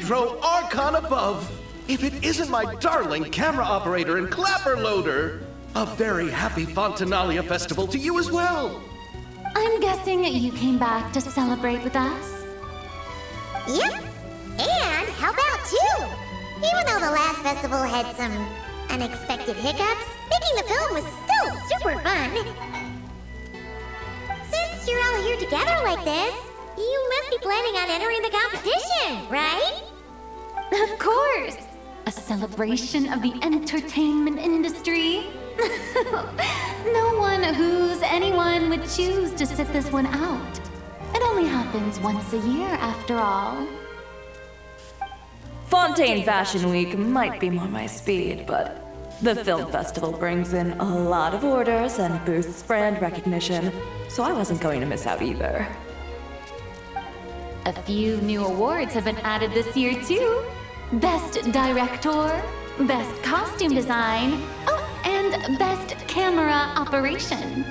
Hydro Archon above. If it isn't my darling camera operator and clapper loader. A very happy Fontinalia festival to you as well. I'm guessing you came back to celebrate with us? Yep. And how about two? Even though the last festival had some unexpected hiccups, making the film was still super fun. Since you're all here together like this, you must be planning on entering the competition, right? Of course! A celebration of the entertainment industry. No one who's anyone would choose to sit this one out. It only happens once a year, after all. Fontaine Fashion Week might be more my speed, but the film festival brings in a lot of orders and boosts brand recognition, so I wasn't going to miss out either. A few new awards have been added this year, too. Best Director, Best Costume Design, oh, and Best Camera Operation.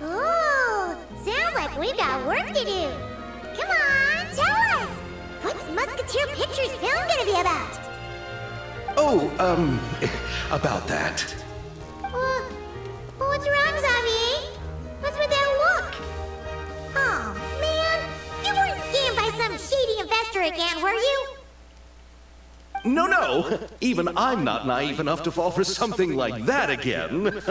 Ooh, sounds like we've got work to do. Come on, tell us! What's Musketeer Pictures film gonna be about? Oh, about that. What's wrong, Xavier? What's with that look? Oh, man, you weren't scammed by some shady investor again, were you? No. Even I'm not naive enough to fall for something like that again.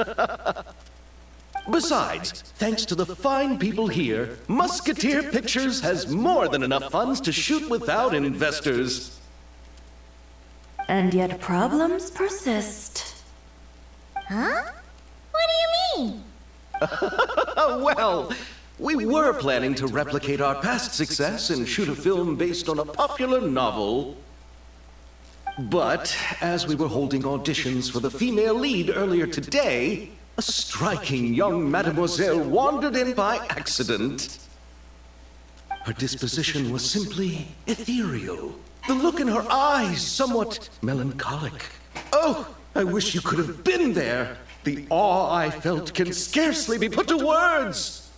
Besides, thanks to the fine people here, Musketeer Pictures has more than enough funds to shoot without investors. And yet problems persist. Huh? What do you mean? Well, we were planning to replicate our past success and shoot a film based on a popular novel. But as we were holding auditions for the female lead earlier today, a striking young mademoiselle wandered in by accident. Her disposition was simply ethereal. The look in her eyes somewhat melancholic. Oh, I wish you could have been there. The awe I felt can scarcely be put to words.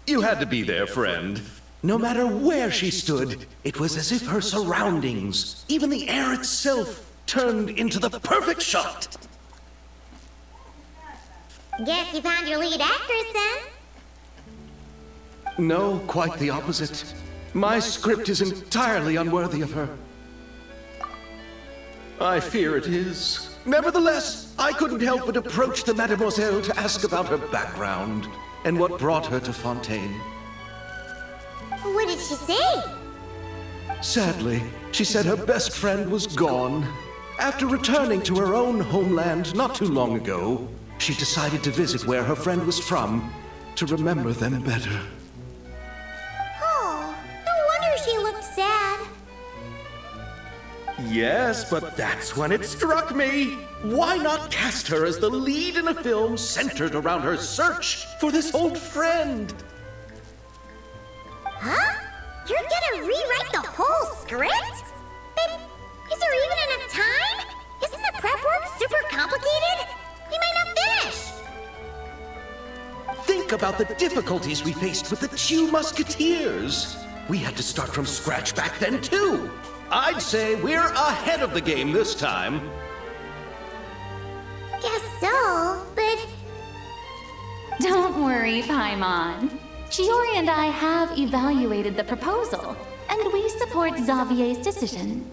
You had to be there, friend. No matter where she stood, it was as if her surroundings, even the air itself, turned into the perfect shot. Guess you found your lead actress, then? No, quite the opposite. My script is entirely unworthy of her. I fear it is. Nevertheless, I couldn't help but approach the mademoiselle to ask about her background and what brought her to Fontaine. What did she say? Sadly, she said her best friend was gone. After returning to her own homeland not too long ago, she decided to visit where her friend was from to remember them better. Oh, no wonder she looked sad. Yes, but that's when it struck me. Why not cast her as the lead in a film centered around her search for this old friend? Huh? You're gonna rewrite the whole script? But is there even enough time? Isn't the prep work super complicated? We might not finish. Think about the difficulties we faced with the two Musketeers. We had to start from scratch back then, too. I'd say we're ahead of the game this time. Guess so, but... Don't worry, Paimon. Shiori and I have evaluated the proposal, and we support Xavier's decision.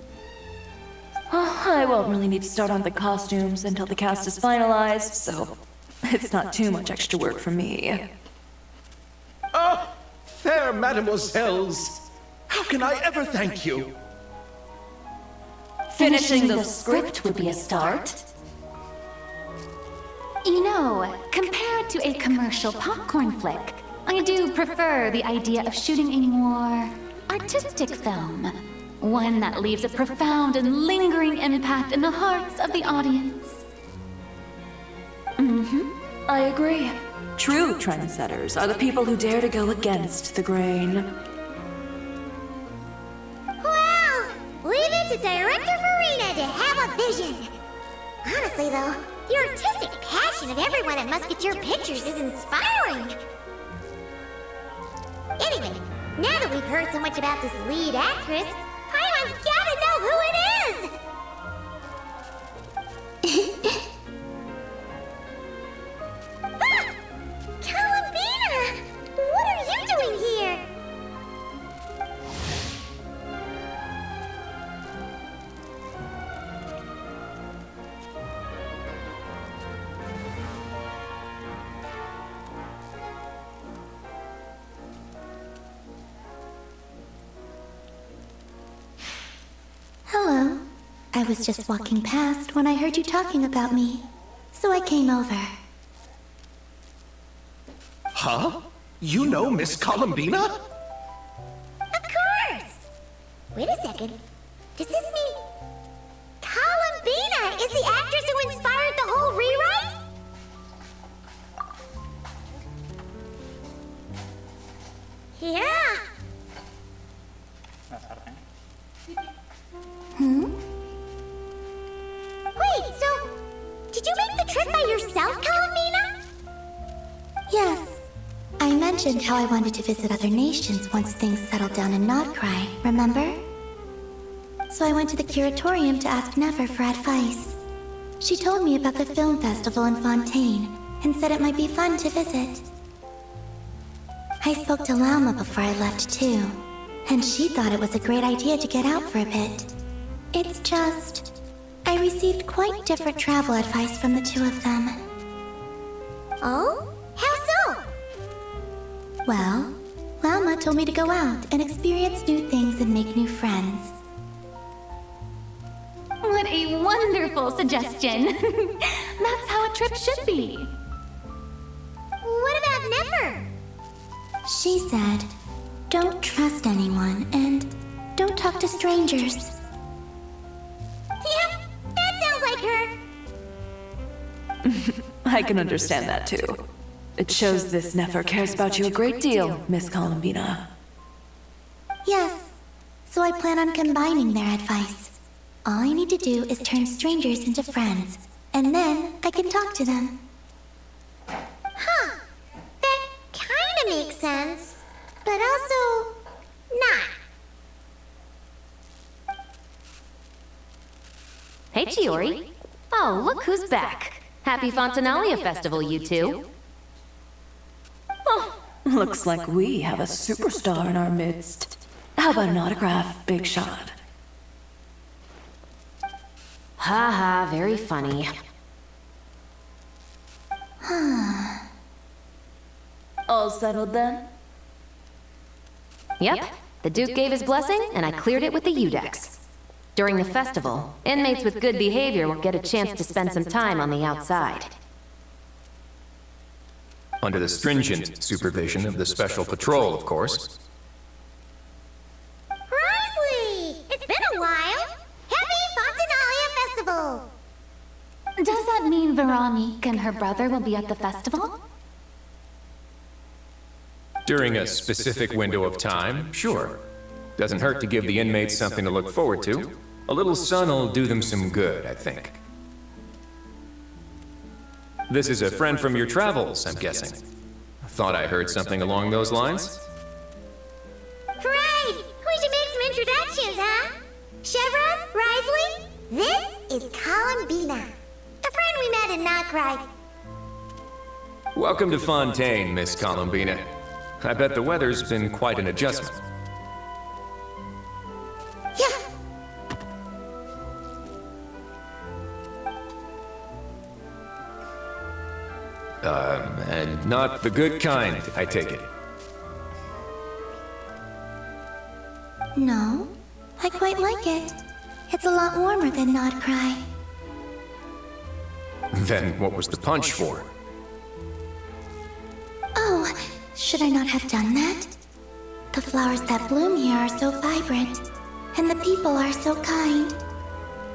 Oh, I won't really need to start on the costumes until the cast is finalized, so it's not too much extra work for me. Oh, fair mademoiselles. How can I ever thank you? Finishing the script would be a start. You know, compared to a commercial popcorn flick, I do prefer the idea of shooting a more artistic film. One that leaves a profound and lingering impact in the hearts of the audience. I agree. True trendsetters are the people who dare to go against the grain. Well, leave it to Director Verena to have a vision. Honestly, though, the artistic passion of everyone at Musketeer Pictures is inspiring. Anyway, now that we've heard so much about this lead actress, Paimon's gotta know who it is! Ah! Columbina! What are you doing here? Hello. I was just walking past when I heard you talking about me, so I came over. Huh? You know Miss Columbina? Of course! Wait a second. Does this mean Columbina is the actress who inspired the whole rewrite? Yeah. Wait, so did you make the trip by yourself, Columbina? Yes. I mentioned how I wanted to visit other nations once things settled down in NodKrai, remember? So I went to the curatorium to ask Never for advice. She told me about the film festival in Fontaine and said it might be fun to visit. I spoke to Llama before I left too, and she thought it was a great idea to get out for a bit. It's just, I received quite different travel advice from the two of them. Oh? How so? Well, Llama told me to go out and experience new things and make new friends. What a wonderful suggestion! That's how a trip should be. What about Never? She said, don't trust anyone and don't talk to strangers. Yeah, that sounds like her. I can understand that too. It shows this Nefer cares about you a great deal, Miss Columbina. Yes, so I plan on combining their advice. All I need to do is turn strangers into friends, and then I can talk to them. Huh. That kinda makes sense, but also not. Hey, Chiori. Oh, look who's back. Happy Fontinalia Festival, you two. Oh, looks like we have a superstar in our midst. How about an autograph, Big Shot? Haha, very funny. All settled then? Yep, the Duke gave his blessing, and I cleared it with the Udex. During the festival, inmates with good behavior will get a chance to spend some time on the outside. Under the stringent supervision of the Special Patrol, of course. Risley! It's been a while! Happy Fontinalia Festival! Does that mean Veronique and her brother will be at the festival? During a specific window of time, sure. Doesn't hurt to give the inmates something to look forward to. A little sun will do them some good, I think. This is a friend from your travels, I'm guessing. Thought I heard something along those lines? Great! We should make some introductions, huh? Chevron, Risley, this is Columbina, a friend we met in NodKrai. Welcome to Fontaine, Miss Columbina. I bet the weather's been quite an adjustment. Yeah. And not the good kind, I take it. No, I quite like it. It's a lot warmer than NodKrai. Then what was the punch for? Oh, should I not have done that? The flowers that bloom here are so vibrant, and the people are so kind.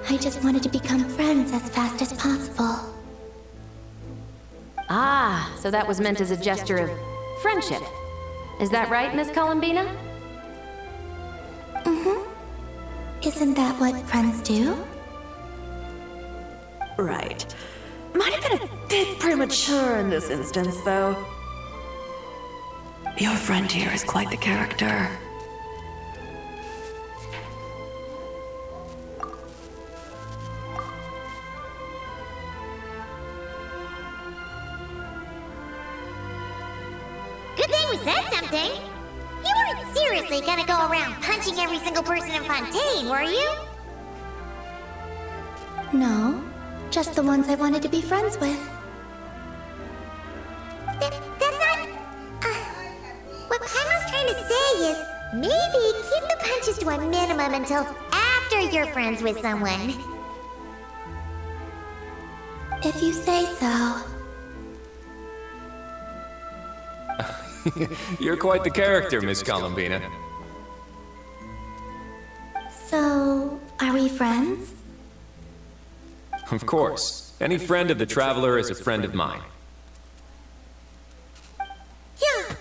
I just wanted to become friends as fast as possible. Ah, so that was meant as a gesture of friendship. Is that right, Miss Columbina? Mm-hmm. Isn't that what friends do? Right. Might have been a bit premature in this instance, though. Your friend here is quite the character. Good thing we said something. You weren't seriously gonna go around punching every single person in Fontaine, were you? No, just the ones I wanted to be friends with. That's not... what Paimon's trying to say is, maybe keep the punches to a minimum until after you're friends with someone. If you say so. You're quite the character, Miss Columbina. So, are we friends? Of course. Any friend of the Traveler is a friend of mine. Yeah.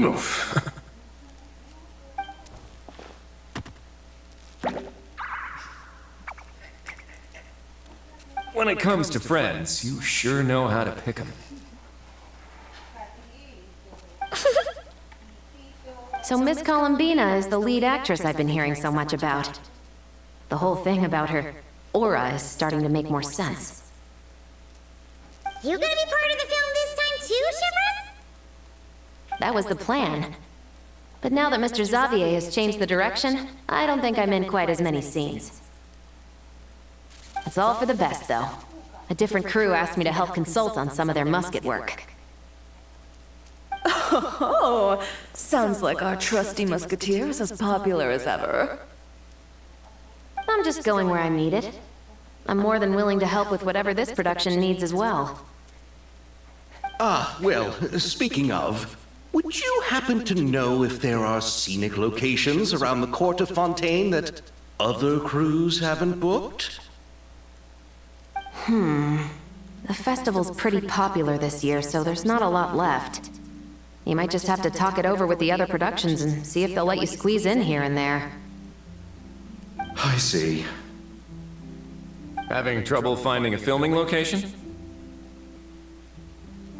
Oof. When it comes to friends, you sure know how to pick 'em. So Miss Columbina is the lead actress I've been hearing so much about. The whole thing about her aura is starting to make more sense. You gonna be part of the film this time too, Shivers? That was the plan. But now that Mr. Xavier has changed the direction, I don't think I'm in quite as many scenes. It's all for the best, though. A different crew asked me to help consult on some of their musket work. Oh, sounds like our trusty musketeer is as popular as ever. I'm just going where I'm needed. I'm more than willing to help with whatever this production needs as well. Ah, well, speaking of, would you happen to know if there are scenic locations around the court of Fontaine that other crews haven't booked? The festival's pretty popular this year, so there's not a lot left. You might just have to talk it over with the other productions and see if they'll let you squeeze in here and there. I see. Having trouble finding a filming location?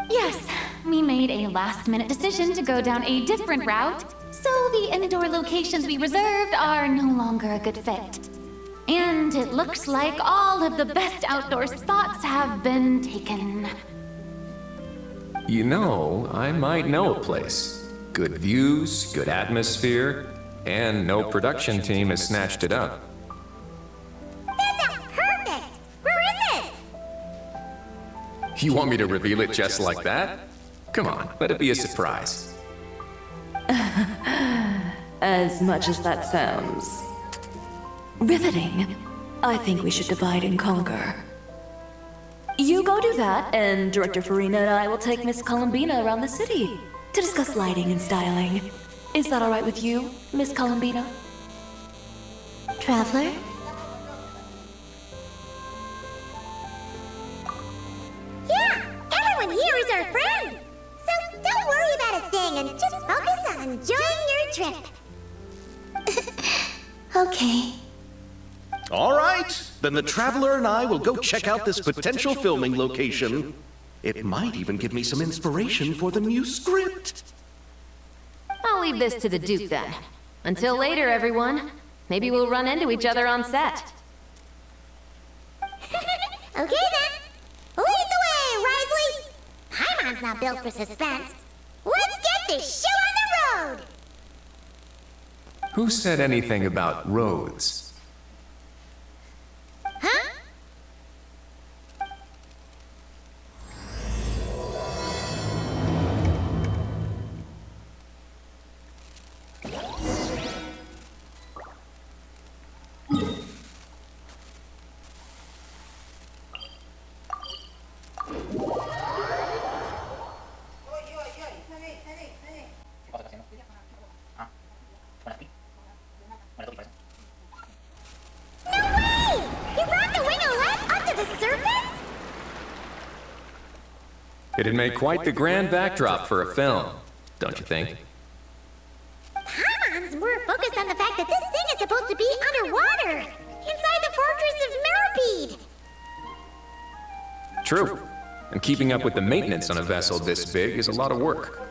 Yes, we made a last-minute decision to go down a different route, so the indoor locations we reserved are no longer a good fit. And it looks like all of the best outdoor spots have been taken. You know, I might know a place. Good views, good atmosphere, and no production team has snatched it up. That sounds perfect! Where is it? You want me to reveal it just like that? Come on, let it be a surprise. As much as that sounds riveting, I think we should divide and conquer. You go do that, and Director Farina and I will take Miss Columbina around the city to discuss lighting and styling. Is that all right with you, Miss Columbina? Traveler? Yeah, everyone here is our friend! So don't worry about a thing and just focus on enjoying your trip. Okay. All right, then the Traveler and I will go check out this potential filming location. It might even give me some inspiration for the new script. I'll leave this to the Duke then. Until later, everyone. Maybe we'll run into each other on set. Okay then. Lead the way, Risley! Paimon's not built for suspense. Let's get this show on the road! Who said anything about roads? Huh? It'd make quite the grand backdrop for a film, don't you think? Paimon's more focused on the fact that this thing is supposed to be underwater, inside the fortress of Meripede. True. and keeping up with the maintenance on a vessel this big is a lot of work.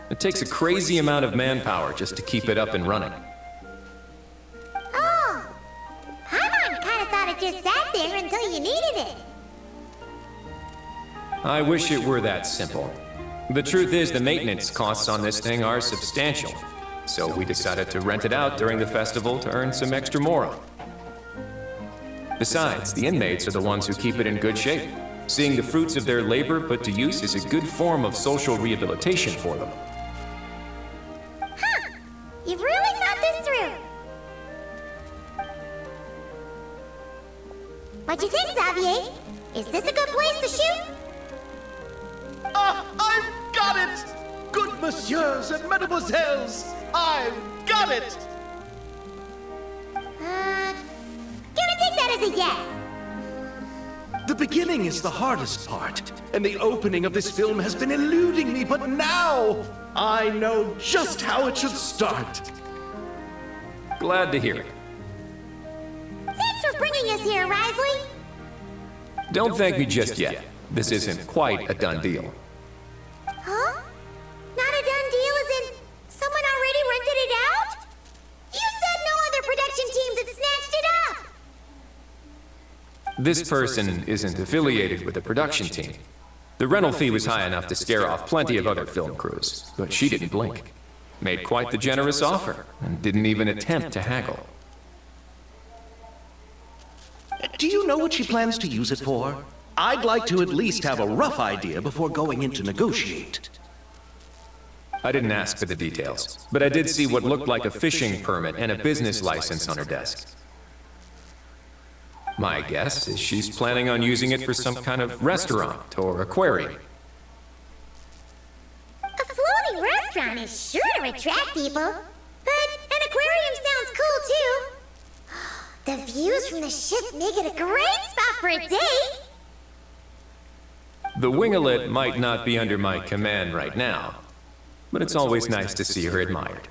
It takes a crazy amount of manpower just to keep it up and running. Oh, Paimon kind of thought it just sat there until you needed it. I wish it were that simple. The truth is, the maintenance costs on this thing are substantial. So we decided to rent it out during the festival to earn some extra mora. Besides, the inmates are the ones who keep it in good shape. Seeing the fruits of their labor put to use is a good form of social rehabilitation for them. Huh, you've really thought this through. What you think, Xavier? Is this a good place to shoot? I've got it! Good messieurs and mesdemoiselles, I've got it! Gonna take that as a yes. The beginning is the hardest part, and the opening of this film has been eluding me, but now I know just how it should start. Glad to hear it. Thanks for bringing us here, Risley. Don't thank me just yet. This isn't quite a done deal. Huh? Not a done deal as in someone already rented it out? You said no other production teams had snatched it up! This person isn't affiliated with the production team. The rental fee was high enough to scare off plenty of other film crews, but she didn't blink. Made quite the generous offer, and didn't even attempt to haggle. Do you know what she plans to use it for? I'd like to at least have a rough idea before going in to negotiate. I didn't ask for the details, but I did see what looked like a fishing permit and a business license on her desk. My guess is she's planning on using it for some kind of restaurant or aquarium. A floating restaurant is sure to attract people, but an aquarium sounds cool too. The views from the ship make it a great spot for a date. The wingelet might not be under my command right now, but it's always nice to see her admired.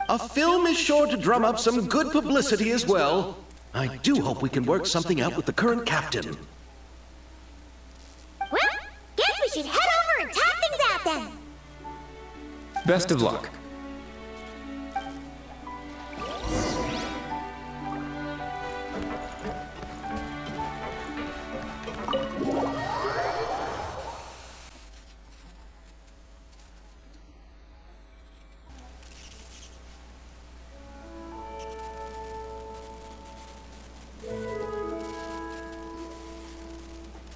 A film is sure to drum up some good publicity as well. I do hope we can work something out with the current captain. Well, guess we should head over and talk things out then. Best of luck.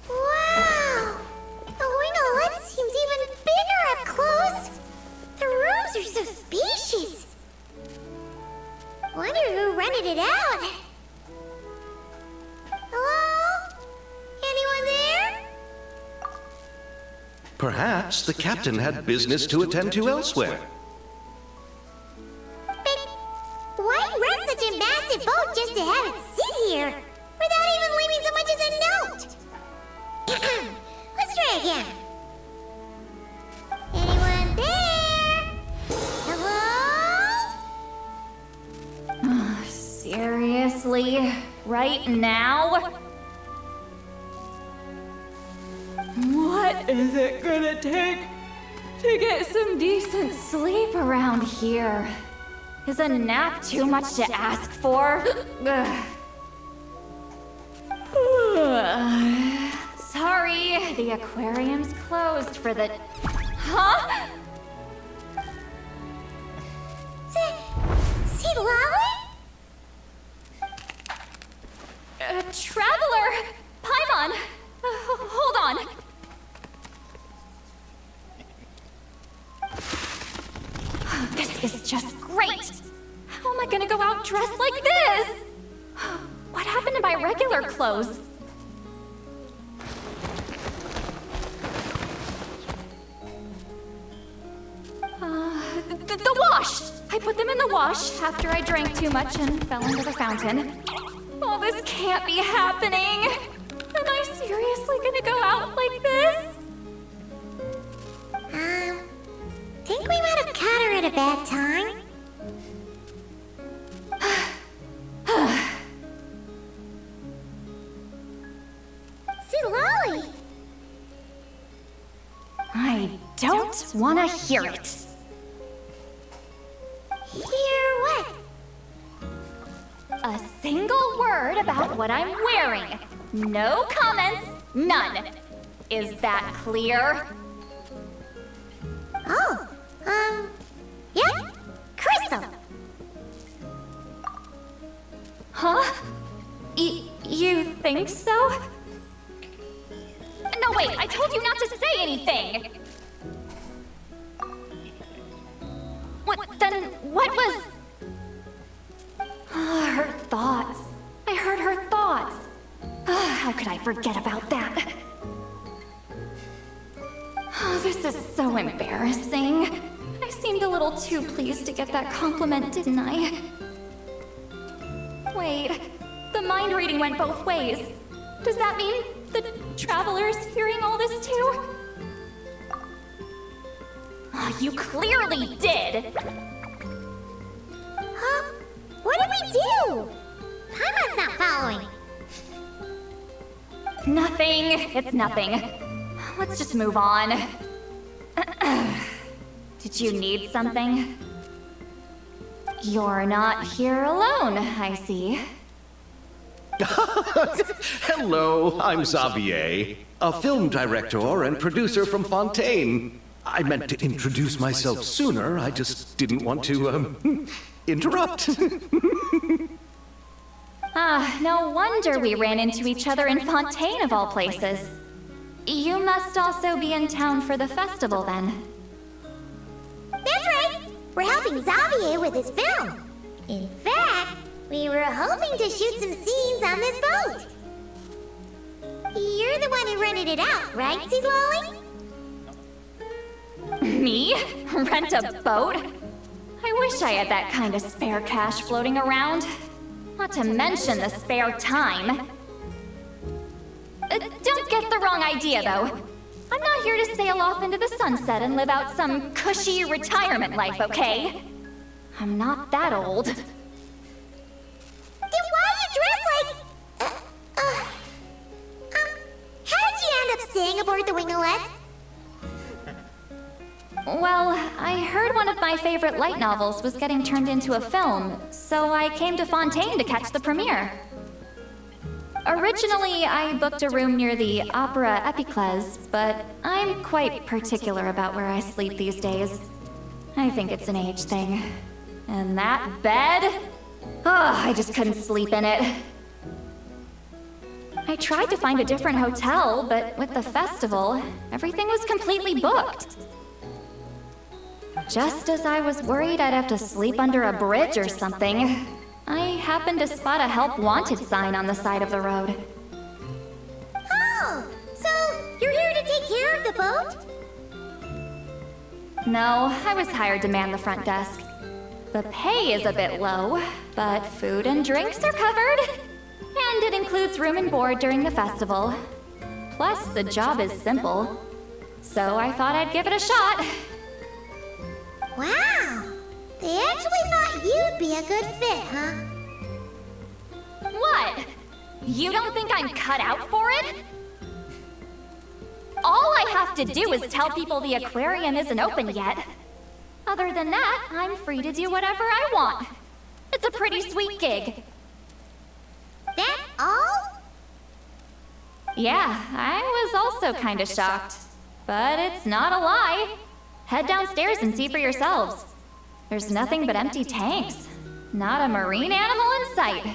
Wow! The wingelet seems even bigger up close. The rooms are so spacious. Wonder who rented it out. Hello? Anyone there? Perhaps the captain had business to attend to elsewhere. But why rent such a massive boat just to have it sit here without even leaving so much as a note? Let's try again. Anyone there? Hello? Seriously? Right now? What is it gonna take to get some decent sleep around here? Is a nap too much to ask for? Sorry, the aquarium's closed for the... Huh? See Lolly? Traveler! Paimon! Hold on! This is just great! How am I gonna go out dressed like this? What happened to my regular clothes? The wash! I put them in the wash after I drank too much and fell into the fountain. Oh, this can't be happening! Am I seriously gonna go out like this? Think we might have caught her at a bad time. See Lolly? don't want to hear it. Hear what? A single word about what I'm wearing. No comments, none. Is that clear? Oh, yep. Crystal. Huh? You think so? No, wait, I told you not to say anything! What was... Her thoughts. I heard her thoughts. How could I forget about that? Oh, this is so embarrassing. I seemed a little too pleased to get that compliment, didn't I? Wait, the mind reading went both ways. Does that mean the traveler's hearing all this too? Oh, you clearly did! Huh? What did we do? Paimon's not following. Nothing. It's nothing. Let's just move on. Did you need something? You're not here alone, I see. Hello, I'm Xavier, a film director and producer from Fontaine. I meant to introduce myself sooner, I just didn't want to, interrupt. No wonder we ran into each other in Fontaine of all places. You must also be in town for the festival then. That's right. We're helping Xavier with his film. In fact, we were hoping to shoot some scenes on this boat. You're the one who rented it out, right, Lolly? Me? Rent a boat? I wish I had that kind of spare cash floating around. Not to mention the spare time. Don't get the wrong idea, though. I'm not here to sail off into the sunset and live out some cushy retirement life, okay? I'm not that old. Then why you dress like... how did you end up staying aboard the Wingolette? Well, I heard one of my favorite light novels was getting turned into a film, so I came to Fontaine to catch the premiere. Originally, I booked a room near the Opera Epiclese, but I'm quite particular about where I sleep these days. I think it's an age thing. And that bed? Oh, I just couldn't sleep in it. I tried to find a different hotel, but with the festival, everything was completely booked. Just as I was worried I'd have to sleep under a bridge or something, I happened to spot a help wanted sign on the side of the road. Oh, so you're here to take care of the boat? No, I was hired to man the front desk. The pay is a bit low, but food and drinks are covered. And it includes room and board during the festival. Plus, the job is simple. So I thought I'd give it a shot. Wow, they actually thought you'd be a good fit, huh? What? You don't think I'm cut out for it? All I have to do is tell people the aquarium isn't open yet. Other than that, I'm free to do whatever I want. It's a pretty sweet gig. That's all? Yeah, I was also kind of shocked. But it's not a lie. Head downstairs and see for yourselves. There's nothing but empty tanks. Not a marine animal in sight.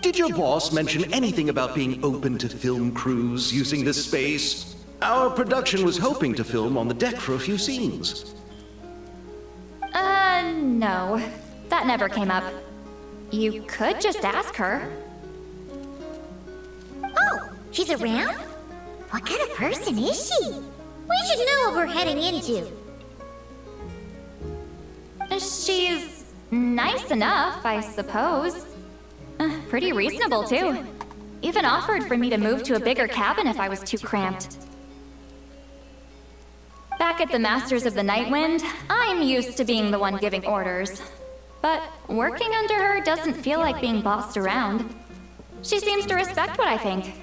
Did your boss mention anything about being open to film crews using this space? Our production was hoping to film on the deck for a few scenes. No. That never came up. You could just ask her. Oh, she's around? What kind of person is she? We should know what we're heading into. She's nice enough, I suppose. Pretty reasonable, too. Even offered for me to move to a bigger cabin if I was too cramped. Back at the Masters of the Night Wind, I'm used to being the one giving orders. But working under her doesn't feel like being bossed around. She seems to respect what I think.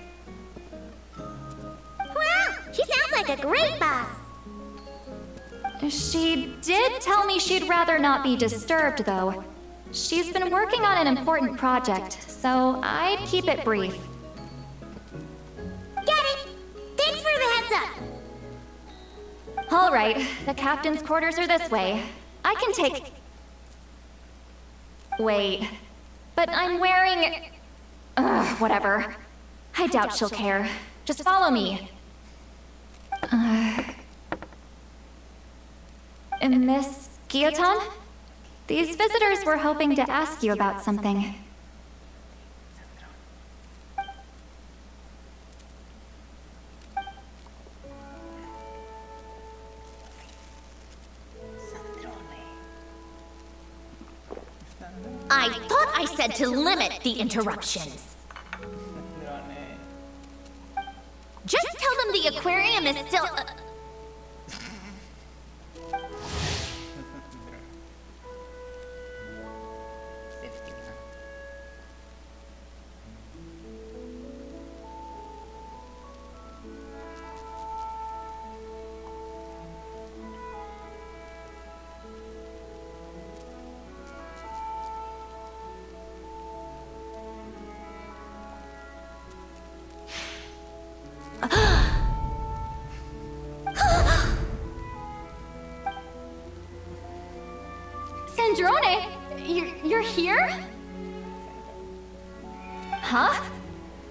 Wow, she sounds like a great boss. She did tell me she'd rather not be disturbed, though. She's been working on an important project, so I'd keep it brief. Got it. Thanks for the heads up. All right, the captain's quarters are this way. I can take... Wait, but I'm wearing... Ugh, whatever. I doubt she'll care. Just follow me. Miss Guillotin? These visitors were hoping to ask you about something. I thought I said to limit the interruptions. Just tell them the aquarium is still... Sandrone, you're here? Huh?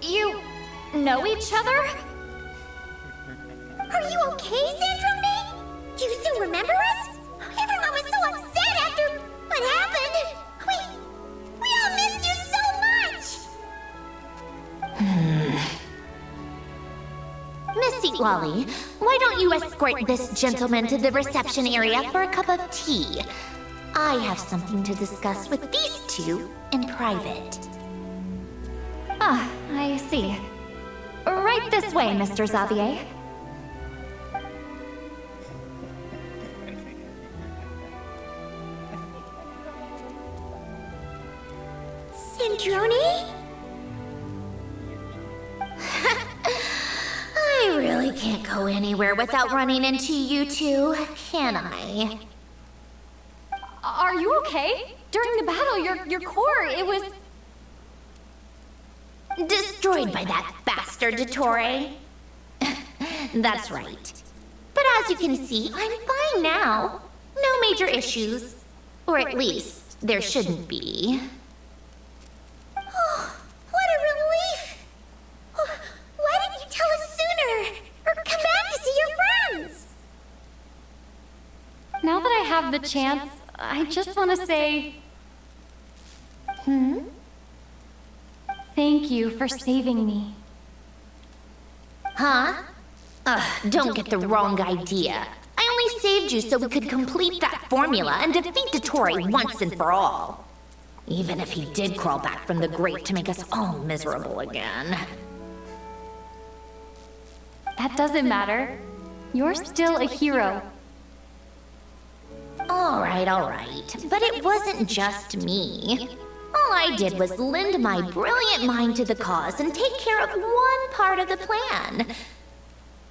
You know each other? Are you okay, Sandrone? Do you still remember us? Everyone was so upset after what happened. We all missed you so much. Miss Seatwally, why don't you escort this gentleman to the reception area for a cup of tea? I have something to discuss with these two in private. Ah, I see. Right this way, Mr. Xavier. Sandrone? I really can't go anywhere without running into you two, can I? Are you okay? During the battle, your core, it was... Destroyed by that bastard Dottore. That's right. But as you can see, I'm fine now. No major issues. Or at least, there shouldn't be. Oh, what a relief! Why didn't you tell us sooner? Or come back to see your friends? Now that I have the chance, I just want to say... Thank you for saving me. Huh? Don't get the wrong idea. I only saved you so we could complete that formula and defeat Dottore once and for all. Even if he did crawl back from the grave to make us all miserable again. That doesn't matter. You're still a hero. All right. But it wasn't just me. All I did was lend my brilliant mind to the cause and take care of one part of the plan.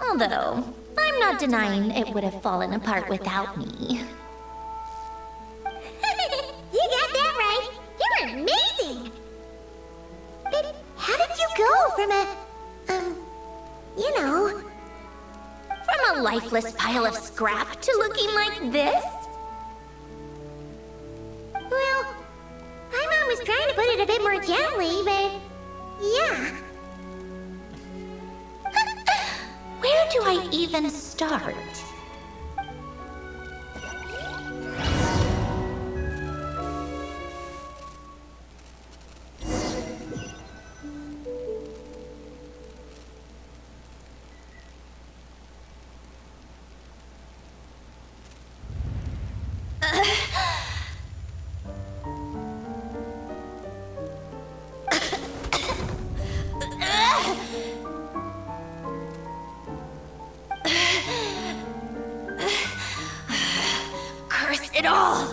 Although, I'm not denying it would have fallen apart without me. You got that right. You were amazing. But how did you go from from a lifeless pile of scrap to looking like this? Well, my mom was trying to put it a bit more gently, but yeah. Where do I even start? Curse it all!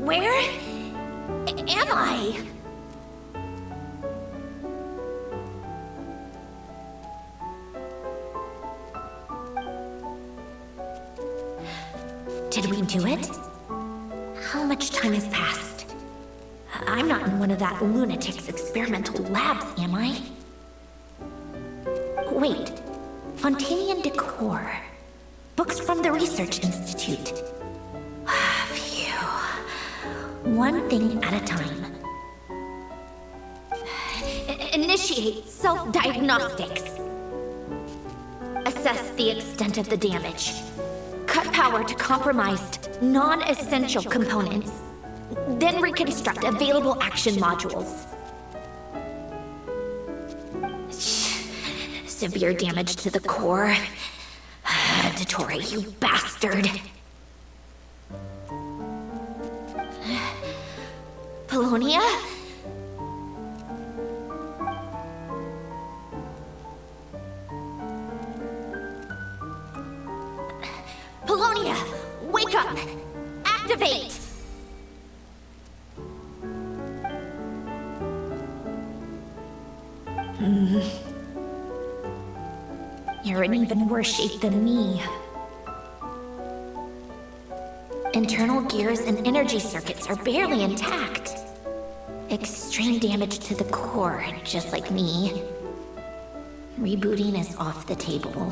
Where am I? do it. How much time has passed? I'm not in one of that lunatic's experimental labs, am I? Wait. Fontaine decor. Books from the Research Institute. Phew. One thing at a time. Initiate self-diagnostics. Assess the extent of the damage. Cut power to compromised, non-essential components. Then reconstruct available action modules. Severe damage to the core. Dottore, you bastard. Polonia? Polonia, wake up! Activate! You're in even worse shape than me. Internal gears and energy circuits are barely intact. Extreme damage to the core, just like me. Rebooting is off the table.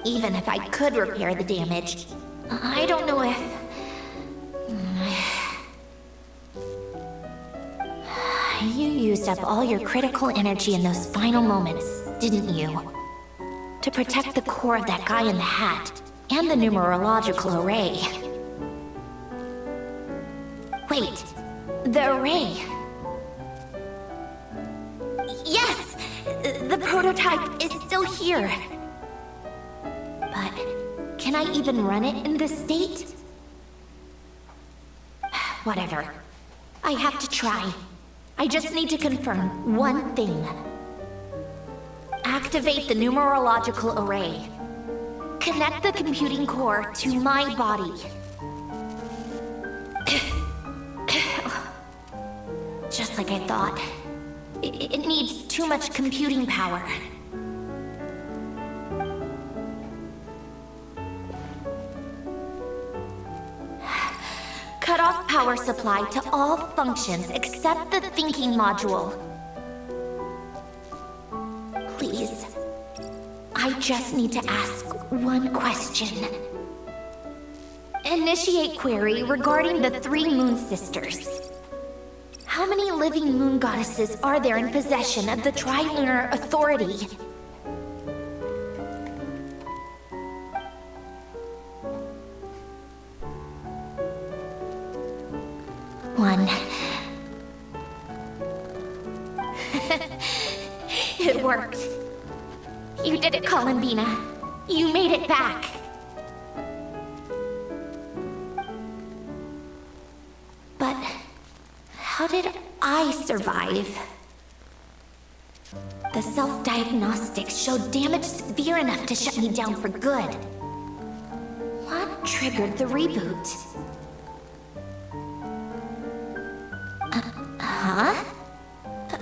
Even if I could repair the damage, I don't know if... You used up all your critical energy in those final moments, didn't you? To protect the core of that guy in the hat, and the numerological array. Wait, the array. Yes! The prototype is still here. But can I even run it in this state? Whatever. I have to try. I just need to confirm one thing. Activate the numerological array. Connect the computing core to my body. Just like I thought. It needs too much computing power. Cut off power supply to all functions except the thinking module. Please. I just need to ask one question. Initiate query regarding the 3 moon sisters. How many living moon goddesses are there in possession of the Trilunar Authority? One. It worked. You did it, Columbina. You made it back. But how did I survive? The self-diagnostics showed damage severe enough to shut me down for good. What triggered the reboot?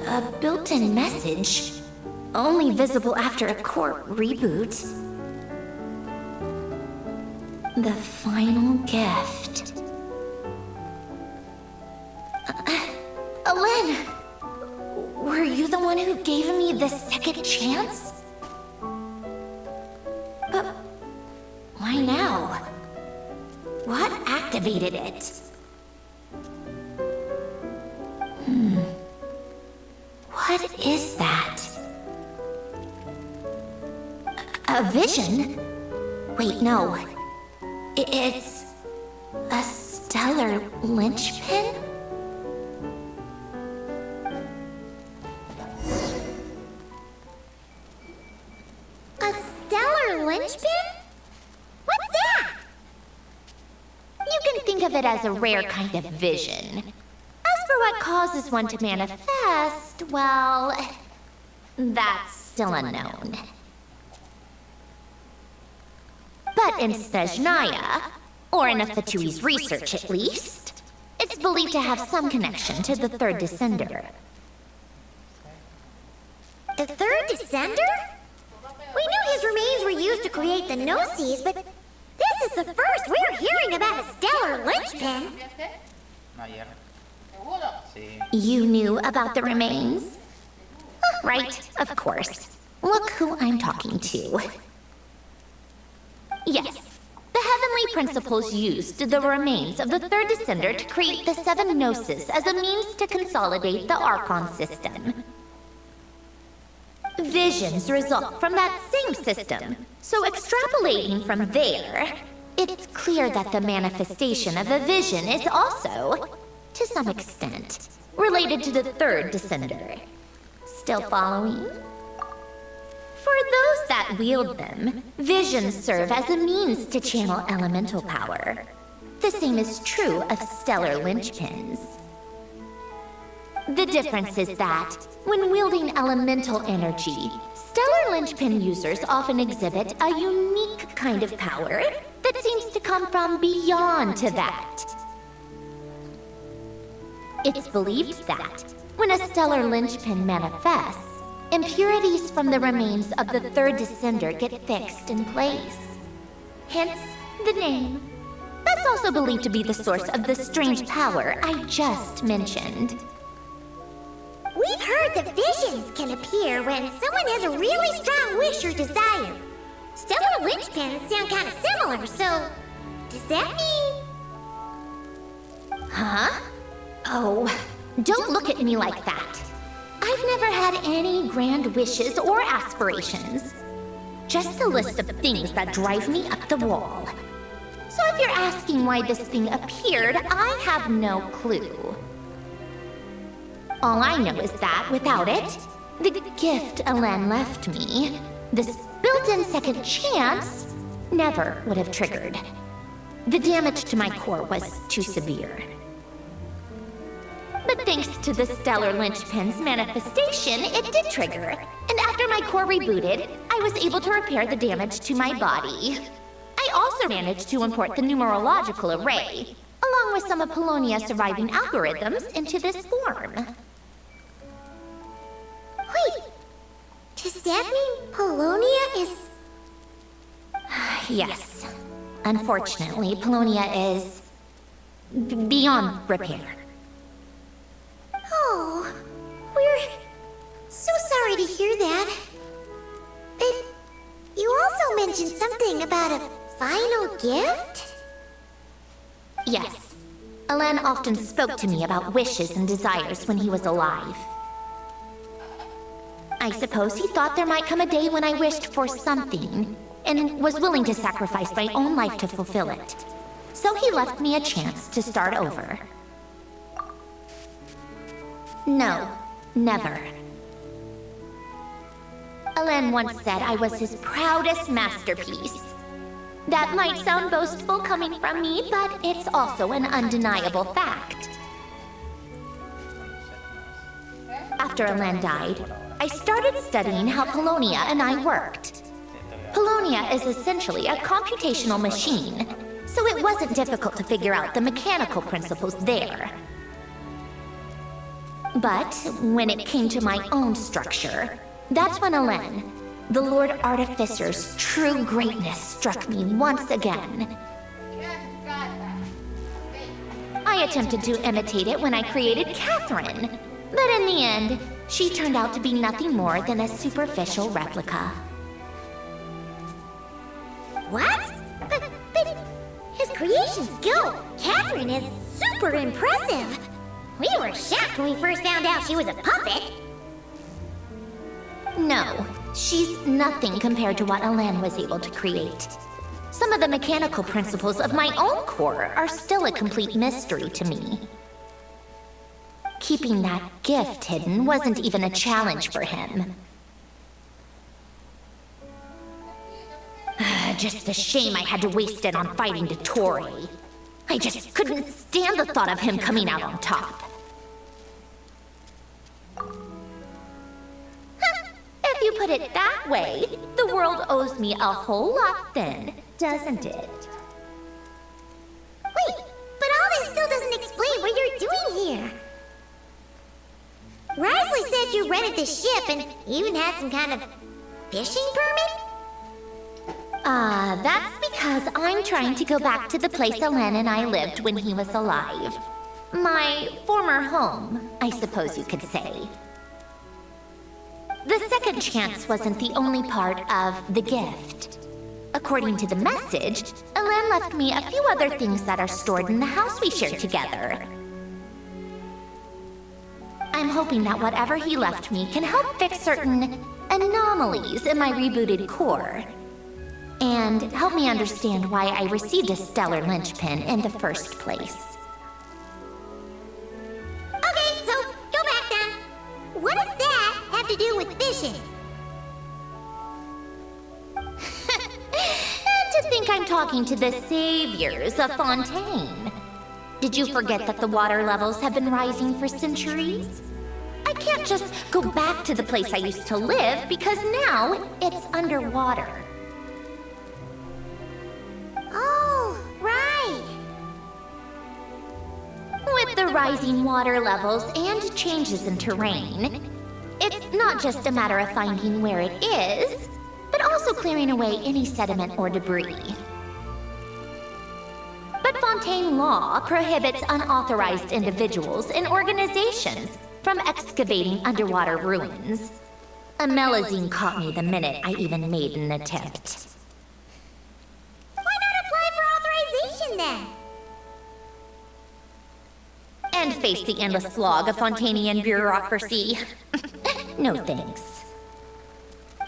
A built-in message, only visible after a core reboot. The final gift. Alain! Were you the one who gave me the second chance? But why now? What activated it? What is that? A vision? Wait, no. It's a stellar linchpin? A stellar linchpin? What's that? You can think of it as a rare kind of vision. As for what causes one to manifest, well, that's still unknown. But in Snezhnaya, or in Afatui's research at least, it's believed to have some connection to the third descender. The third descender? create the gnosis, but this is the first we're hearing about a stellar linchpin. No, ayer. Sí. You knew about the remains? Right, of course. Look who I'm talking to. Yes, the heavenly principles used the remains of the third descender to create the 7 gnosis as a means to consolidate the Archon system. Visions result from that same system, so extrapolating from there, it's clear that the manifestation of a vision is also, to some extent, related to the third descender. Still following? For those that wield them, visions serve as a means to channel elemental power. The same is true of stellar linchpins. The difference is that, when wielding elemental energy, stellar linchpin users often exhibit a unique kind of power that seems to come from beyond to that. It's believed that, when a stellar linchpin manifests, impurities from the remains of the third descender get fixed in place. Hence, the name. That's also believed to be the source of the strange power I just mentioned. We've heard that visions can appear when someone has a really strong wish or desire. Stellar linchpins sound kind of similar, so does that mean... Huh? Oh, don't look at me like that. I've never had any grand wishes or aspirations. Just a list of things that drive me up the wall. So if you're asking why this thing appeared, I have no clue. All I know is that without it, the gift Alain left me, this built-in second chance, never would have triggered. The damage to my core was too severe. But thanks to the stellar linchpin's manifestation, it did trigger. And after my core rebooted, I was able to repair the damage to my body. I also managed to import the numerological array, along with some of Polonia's surviving algorithms, into this form. Wait, does that mean Polonia is... Yes. Unfortunately, Polonia is... beyond repair. Oh, we're so sorry to hear that. But you also mentioned something about a final gift? Yes. Alain often spoke to me about wishes and desires when he was alive. I suppose he thought there might come a day when I wished for something, and was willing to sacrifice my own life to fulfill it. So he left me a chance to start over. No, never. Alain once said I was his proudest masterpiece. That might sound boastful coming from me, but it's also an undeniable fact. After Alain died, I started studying how Polonia and I worked. Polonia is essentially a computational machine, so it wasn't difficult to figure out the mechanical principles there. But when it came to my own structure, that's when Alain, the Lord Artificer's true greatness, struck me once again. I attempted to imitate it when I created Catherine, but in the end, she turned out to be nothing more than a superficial replica. What? But his creations go! Catherine is super impressive! We were shocked when we first found out she was a puppet! No, she's nothing compared to what Alain was able to create. Some of the mechanical principles of my own core are still a complete mystery to me. Keeping that gift hidden wasn't even a challenge for him. Just a shame I had to waste it on fighting Dottore. I just couldn't stand the thought of him coming out on top. If you put it that way, the world owes me a whole lot then, doesn't it? Wait, but all this still doesn't explain what you're doing here. Risley said you rented the ship and even had some kind of fishing permit? That's because I'm trying to go back to the place Alain and I lived when he was alive. My former home, I suppose you could say. The second chance wasn't the only part of the gift. According to the message, Alain left me a few other things that are stored in the house we share together. I'm hoping that whatever he left me can help fix certain anomalies in my rebooted core. And help me understand why I received a stellar linchpin in the first place. Okay, so go back then. What does that have to do with fishing? And to think I'm talking to the saviors of Fontaine. Did you forget that the water levels have been rising for centuries? I can't just go back to the place I used to live because now it's underwater. Oh, right. With the rising water levels and changes in terrain, it's not just a matter of finding where it is, but also clearing away any sediment or debris. But Fontaine law prohibits unauthorized individuals and organizations from excavating underwater ruins. A Melazine caught me the minute I even made an attempt. Why not apply for authorization then? And face the endless slog of Fontainian bureaucracy. No thanks.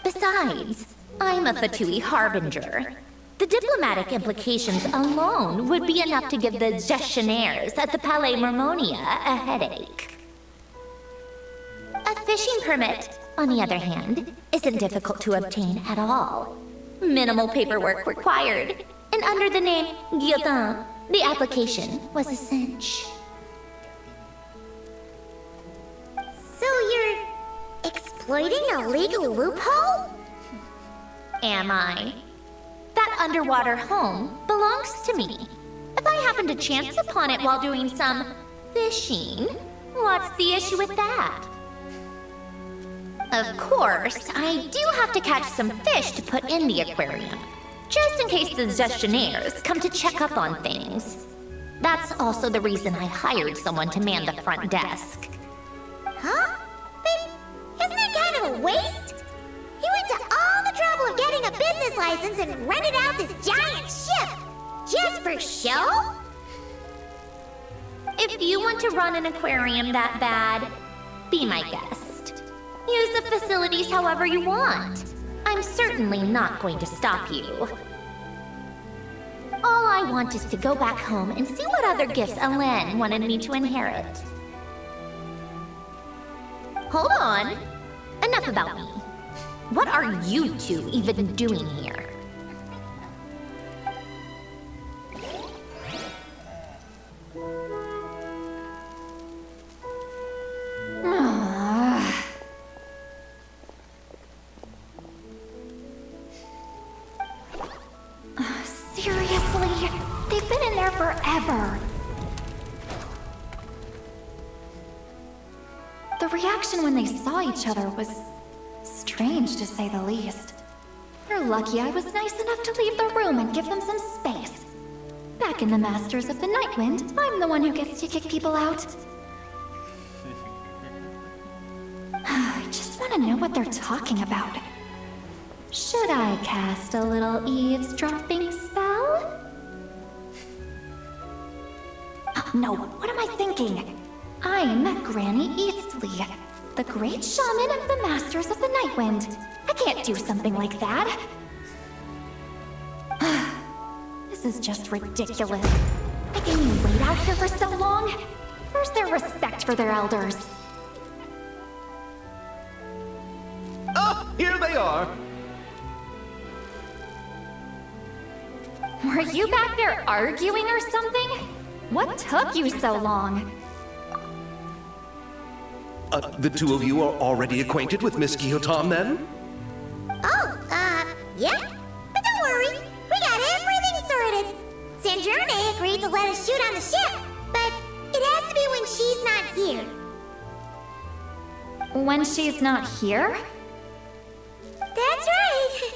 Besides, I'm a Fatui harbinger. The diplomatic implications alone would be enough to give the gestionnaires at the Palais Mermonia a headache. A fishing permit, on the other hand, isn't difficult to obtain at all. Minimal paperwork required, and under the name Guillotin, the application was a cinch. So you're exploiting a legal loophole? Am I? That underwater home belongs to me. If I happen to chance upon it while doing some fishing, what's the issue with that? Of course, I do have to catch some fish to put in the aquarium, just in case the gestionnaires come to check up on things. That's also the reason I hired someone to man the front desk. Huh? But isn't that kind of a waste? He went to all the trouble of getting a business license and rented out this giant ship. Just for show? If you want to run an aquarium that bad, be my guest. Use the facilities however you want. I'm certainly not going to stop you. All I want is to go back home and see what other gifts Alain wanted me to inherit. Hold on. Enough about me. What are you two even doing here? Seriously? They've been in there forever. The reaction when they saw each other was strange, to say the least. You're lucky I was nice enough to leave the room and give them some space. Back in the Masters of the Nightwind, I'm the one who gets to kick people out. I just want to know what they're talking about. Should I cast a little eavesdropping spell? No, what am I thinking? I'm Granny Eastly, the great shaman of the Masters of the Nightwind. I can't do something like that. This is just ridiculous. Making me wait out here for so long? Where's their respect for their elders? Ah, here they are. Were you back there arguing or something? What took you so long? The two of you are already acquainted with Miss Guillotin, then? Oh, yeah. But don't worry, we got everything sorted. Sandrone agreed to let us shoot on the ship, but it has to be when she's not here. When she's not here? That's right.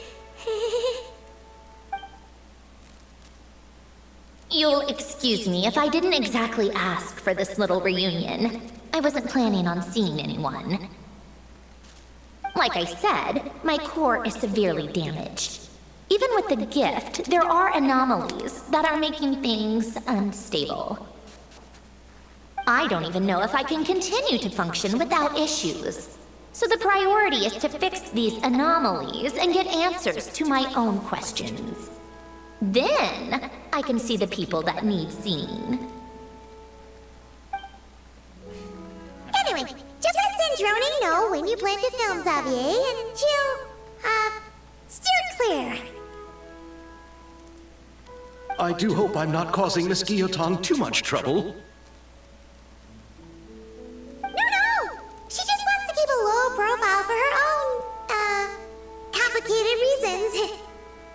You'll excuse me if I didn't exactly ask for this little reunion. I wasn't planning on seeing anyone. Like I said, my core is severely damaged. Even with the gift, there are anomalies that are making things unstable. I don't even know if I can continue to function without issues. So the priority is to fix these anomalies and get answers to my own questions. Then, I can see the people that need seeing. Anyway, just let Sandrone know when you plan to film Xavier, and she'll, steer clear. I do hope I'm not causing Miss Guillotine too much trouble. No! She just wants to keep a low profile for her own, complicated reasons.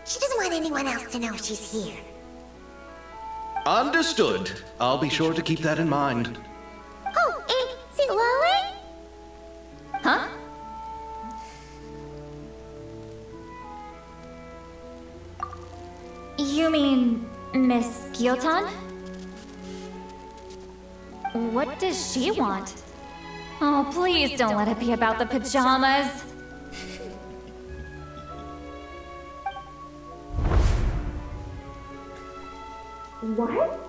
She doesn't want anyone else to know she's here. Understood. I'll be sure to keep that in mind. Oh, and see Lolly? Huh? You mean Miss Guillotine? What does she want? Oh, please don't let it be about the pajamas. What?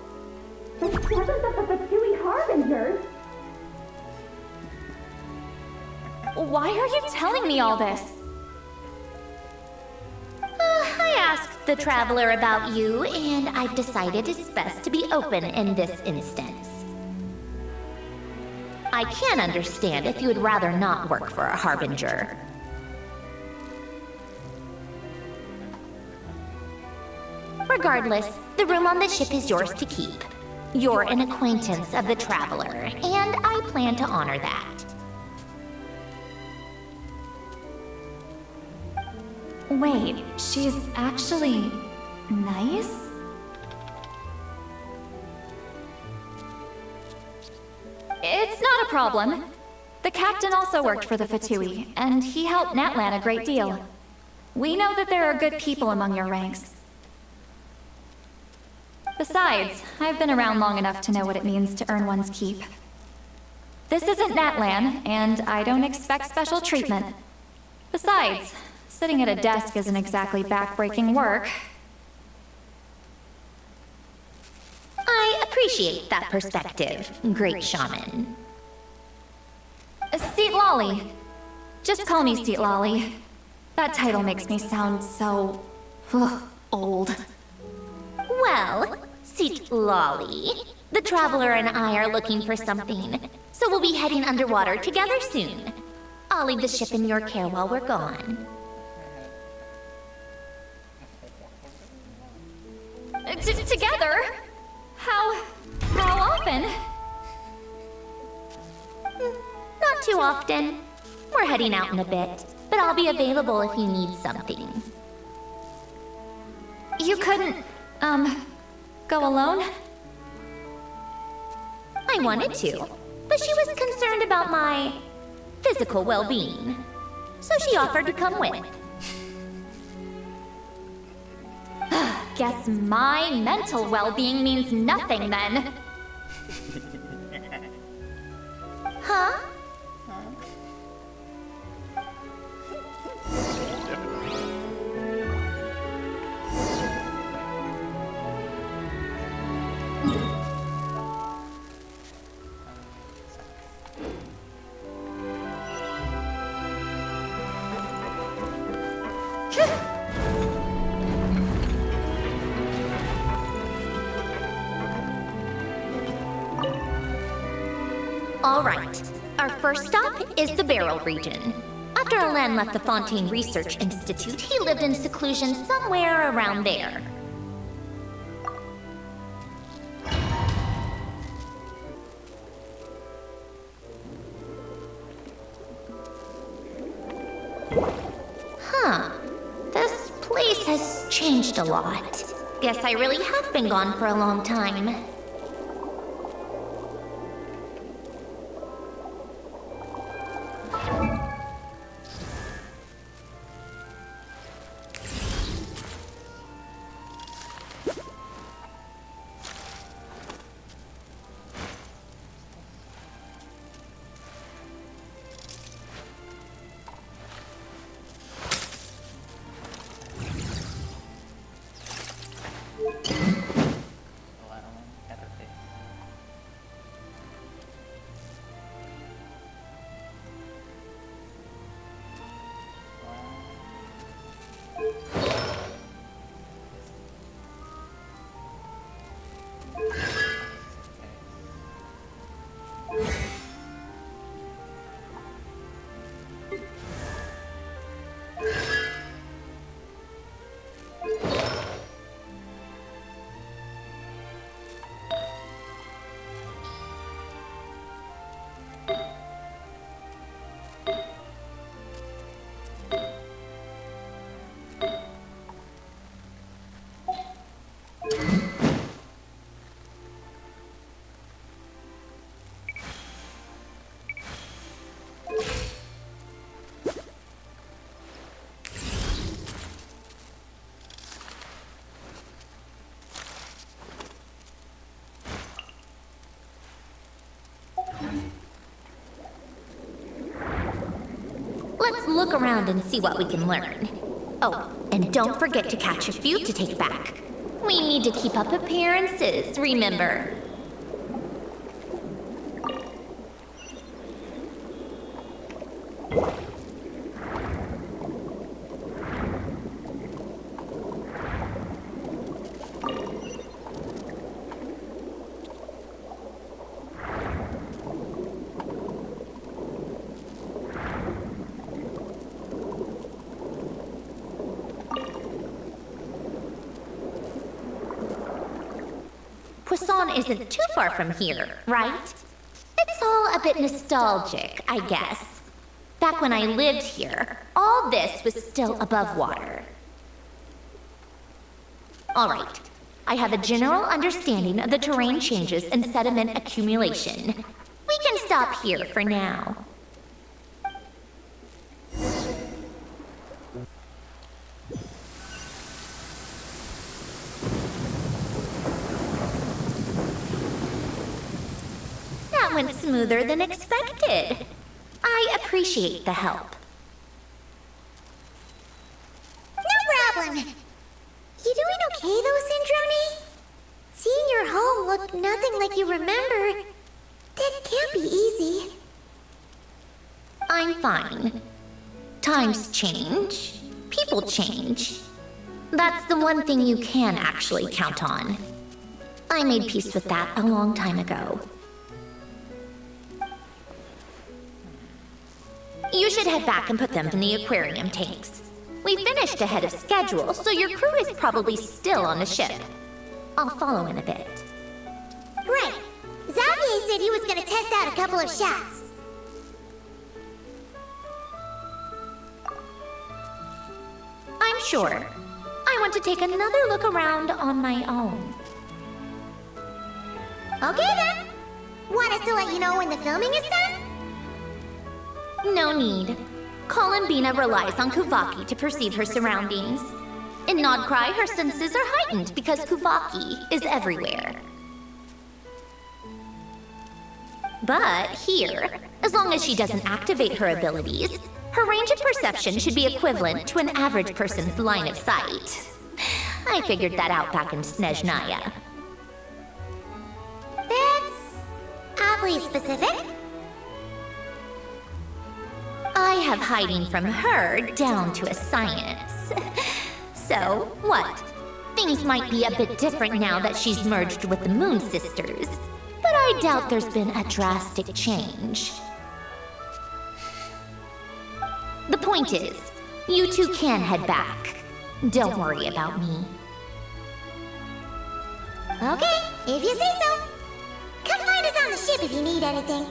The presence of the Fatui Harbingers? Why are you telling me all this? I asked the Traveler about you, and I've decided it's best to be open in this instance. I can understand if you would rather not work for a Harbinger. Regardless, the room on the ship is yours to keep. You're an acquaintance of the Traveler, and I plan to honor that. Wait, she's actually nice? It's not a problem. The captain also worked for the Fatui, and he helped Natlan a great deal. We know that there are good people among your ranks. Besides, I've been around long enough to know what it means to earn one's keep. This isn't Natlan, and I don't expect special treatment. Besides, sitting at a desk isn't exactly back-breaking work. I appreciate that perspective, great shaman. Seat Lolly. Just call me Seat Lolly. That title makes me sound so... old. Well, Seat Lolly, the Traveler and I are looking for something, so we'll be heading underwater together soon. I'll leave the ship in your care while we're gone. Together? How often? Not too often. We're heading out in a bit, but I'll be available if you need something. You couldn't, go alone? I wanted to, but she was concerned about my physical well-being, so she offered to come with. Guess my mental well-being means nothing then. Huh? All right. Our first stop is the Barrel region. After Alain left the Fontaine Research Institute, he lived in seclusion somewhere around there. Huh. This place has changed a lot. Guess I really have been gone for a long time. look around and see what we can learn. Oh, and don't forget to catch a few to take back. We need to keep up appearances, remember? Poisson isn't too far from here, right? It's all a bit nostalgic, I guess. Back when I lived here, all this was still above water. All right, I have a general understanding of the terrain changes and sediment accumulation. We can stop here for now. That went smoother than expected. I appreciate the help. No problem. You doing okay though, Sandrone? Seeing your home look nothing like you remember, that can't be easy. I'm fine. Times change. People change. That's the one thing you can actually count on. I made peace with that a long time ago. You should head back and put them in the aquarium tanks. We finished ahead of schedule, so your crew is probably still on the ship. I'll follow in a bit. Right. Xavier said he was gonna test out a couple of shots. I'm sure. I want to take another look around on my own. Okay then. Want us to let you know when the filming is done? No need. Columbina relies on Kuvaki to perceive her surroundings. In NodKrai, her senses are heightened because Kuvaki is everywhere. But here, as long as she doesn't activate her abilities, her range of perception should be equivalent to an average person's line of sight. I figured that out back in Snezhnaya. That's oddly specific. I have hiding from her down to a science. So, what? Things might be a bit different now that she's merged with the Moon Sisters, but I doubt there's been a drastic change. The point is, you two can head back. Don't worry about me. Okay, if you say so. Come find us on the ship if you need anything.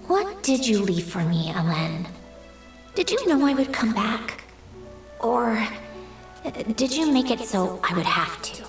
What did you leave for me, Alain? Did you know I would come back? Or did you make it so I would have to?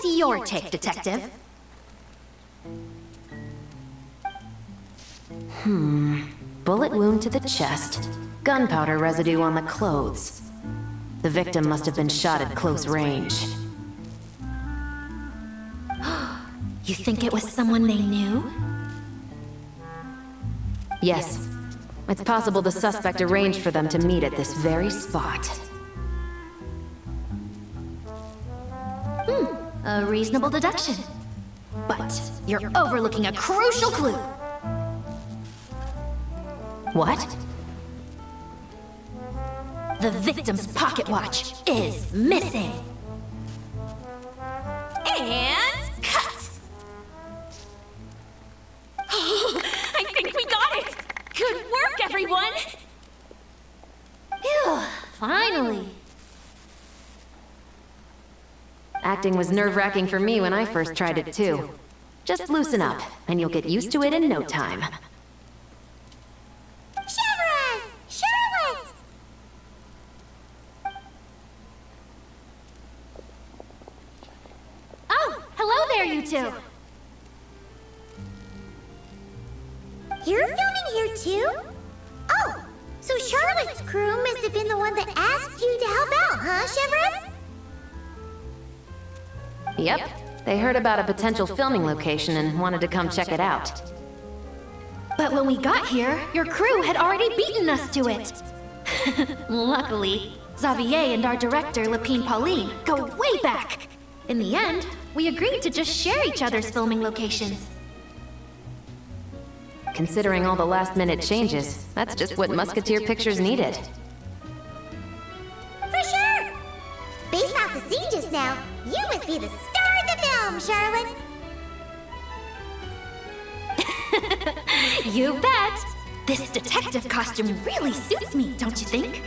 What's your take, Detective? Bullet wound to the chest. Gunpowder residue on the clothes. The victim must have been shot at close range. You think it was someone they knew? Yes. It's possible the suspect arranged for them to meet at this very spot. A reasonable deduction. But you're overlooking a crucial clue. What? The victim's pocket watch is missing. And cut! I think we got it! Good work, everyone! Phew, finally. Acting was nerve-wracking for me when I first tried it too. Just loosen up, and you'll get used to it in no time. Charlotte! Charlotte! Oh, hello there, you two! You're filming here too? Oh, so Charlotte's crew must have been the one that asked you to help out, huh, Chevron? Yep. They heard about a potential filming location and wanted to come check it out. But when we got here, your crew had already beaten us to it. Luckily, Xavier and our director, Lapine Pauline, go way back. In the end, we agreed to just share each other's filming locations. Considering all the last-minute changes, that's just what Musketeer Pictures needed. For sure! Based off the scene just now, you must be the star of the film, Charlotte! You bet! This detective costume really suits me, don't you think?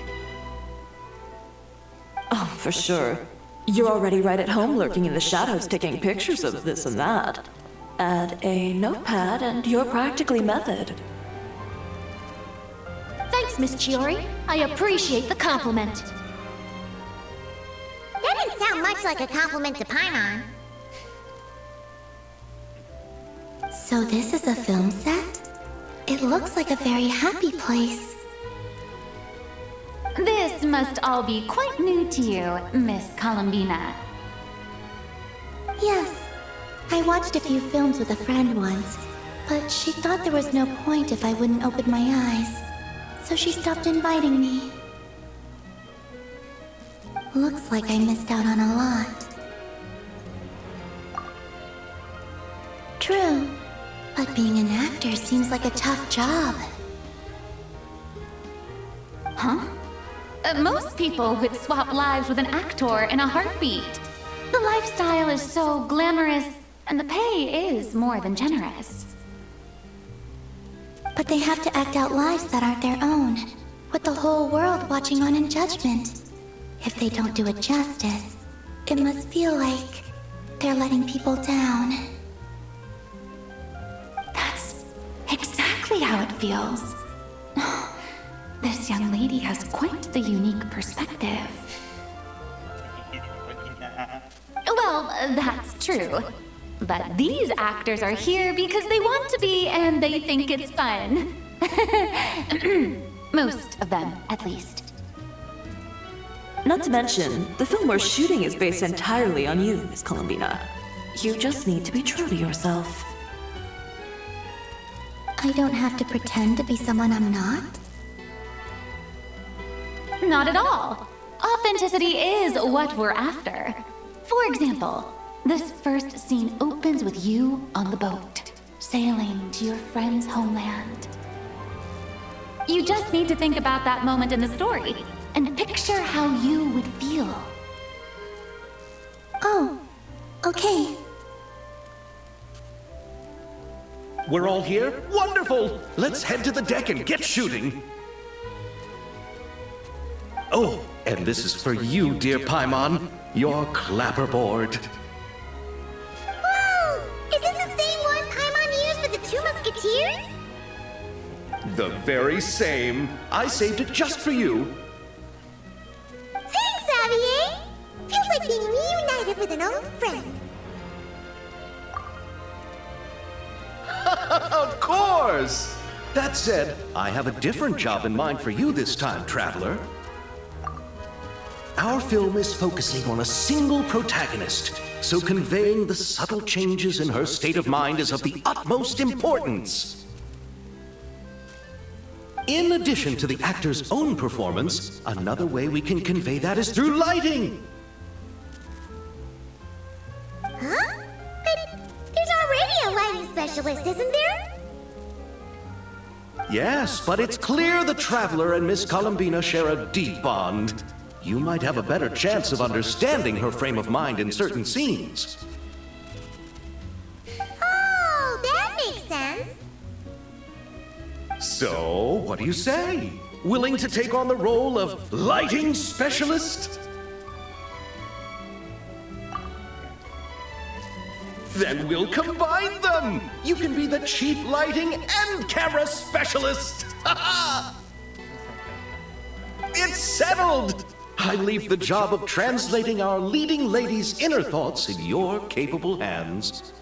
Oh, for sure. You're already right at home lurking in the shadows taking pictures of this and that. Add a notepad and you're practically method. Thanks, Miss Chiori. I appreciate the compliment. That didn't sound much like a compliment to Paimon. So this is a film set? It looks like a very happy place. This must all be quite new to you, Miss Columbina. Yes. I watched a few films with a friend once, but she thought there was no point if I wouldn't open my eyes. So she stopped inviting me. Looks like I missed out on a lot. True, but being an actor seems like a tough job. Huh? Most people would swap lives with an actor in a heartbeat. The lifestyle is so glamorous, and the pay is more than generous. But they have to act out lives that aren't their own, with the whole world watching on in judgment. If they don't do it justice, it must feel like they're letting people down. That's exactly how it feels. This young lady has quite the unique perspective. Well, that's true. But these actors are here because they want to be and they think it's fun. Most of them, at least. Not to mention, the film we're shooting is based entirely on you, Miss Columbina. You just need to be true to yourself. I don't have to pretend to be someone I'm not? Not at all. Authenticity is what we're after. For example, this first scene opens with you on the boat, sailing to your friend's homeland. You just need to think about that moment in the story and picture how you would feel. Oh, okay. We're all here? Wonderful! Let's head to the deck and get shooting. Oh, and this is for you, dear Paimon, your clapperboard. Whoa! Is this the same one Paimon used for the Two Musketeers? The very same. I saved it just for you. Thanks, Xavier! Feels like being reunited with an old friend. Of course! That said, I have a different job in mind for you this time, traveler. Our film is focusing on a single protagonist, so conveying the subtle changes in her state of mind is of the utmost importance. In addition to the actor's own performance, another way we can convey that is through lighting. Huh? But there's already a lighting specialist, isn't there? Yes, but it's clear the Traveler and Miss Columbina share a deep bond. You might have a better chance of understanding her frame of mind in certain scenes. Oh, that makes sense. So, what do you say? Willing to take on the role of lighting specialist? Then we'll combine them! You can be the chief lighting and camera specialist! It's settled! I leave the job of translating our leading lady's inner thoughts in your capable hands.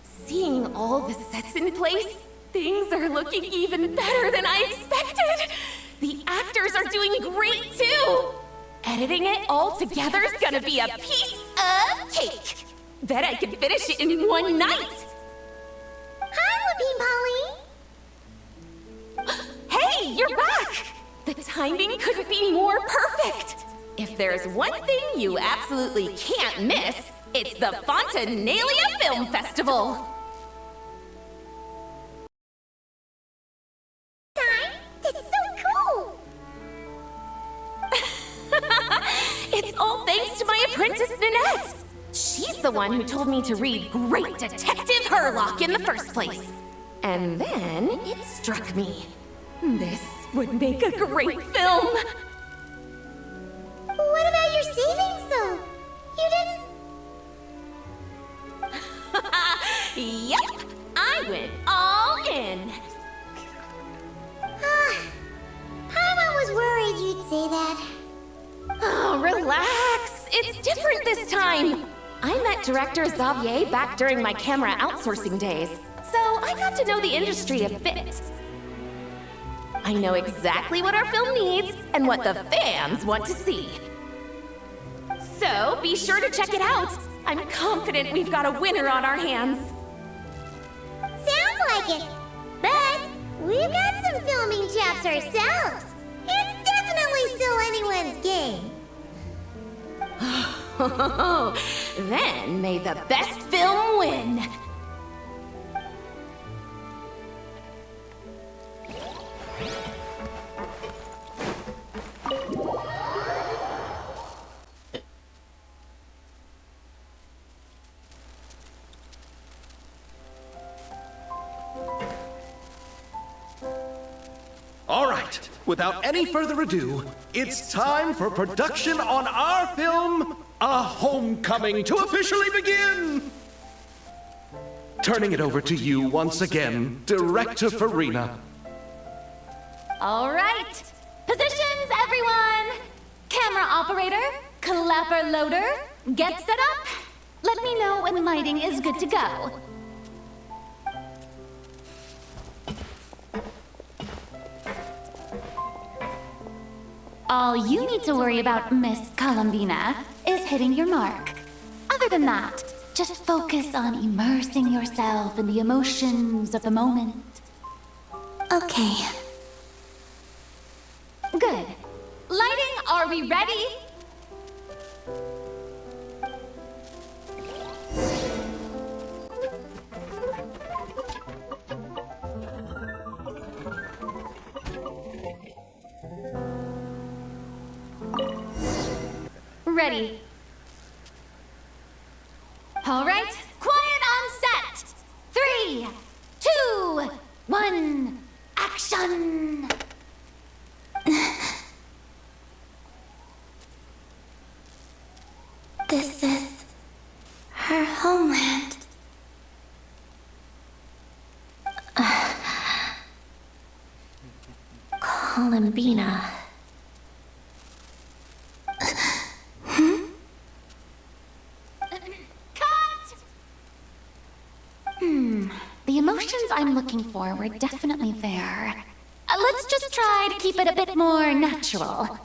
Seeing all the sets in place, things are looking even better than I expected. The actors are doing great too. Editing it all together is gonna be a piece of cake. Bet I can finish it in one night. Hi, Lupine. Hey, you're back! The timing couldn't be more perfect. If there's one thing you absolutely can't miss, it's the Fontinalia Film Festival. That's so cool. It's all thanks to my apprentice, Nanette. She's the one who told me to read Great Detective Herlock in the first place. And then it struck me. This would make a great film. What about your savings, though? You didn't... Yep, I went all in. Paimon was worried you'd say that. Oh, relax. It's different this time. I met director Xavier back during my camera outsourcing days, so I got to know the industry a bit. I know exactly what our film needs and what the fans want to see. So be sure to check it out. I'm confident we've got a winner on our hands. Sounds like it. But we've got some filming chops ourselves. It's definitely still anyone's game. Then may the best film win. All right, without any further ado, it's time for production on our film, A Homecoming, to officially begin! Turning it over to you once again, Director Farina. All right. Positions, everyone. Camera operator, clapper loader, get set up. Let me know when lighting is good to go. All you need to worry about, Miss Columbina, is hitting your mark. Other than that, just focus on immersing yourself in the emotions of the moment. Okay. Good. Lighting, are we ready? Ready. All right, quiet on set. 3, 2, 1, action! This is her homeland. Colombina. The emotions I'm looking for were definitely there. Let's just try to keep it a bit more natural.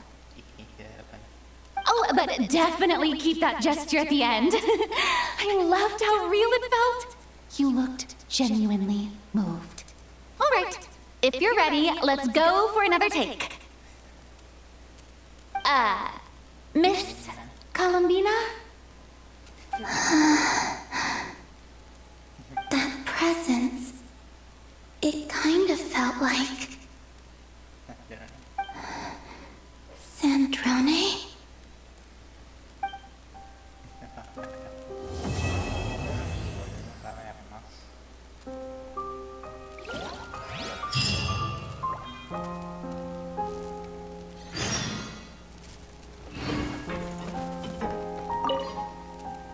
Oh, but definitely keep that gesture at the end. I loved how real it felt. You looked genuinely moved. All right, if you're ready, let's go for another take. Miss Colombina? That presence, it kind of felt like Sandrone?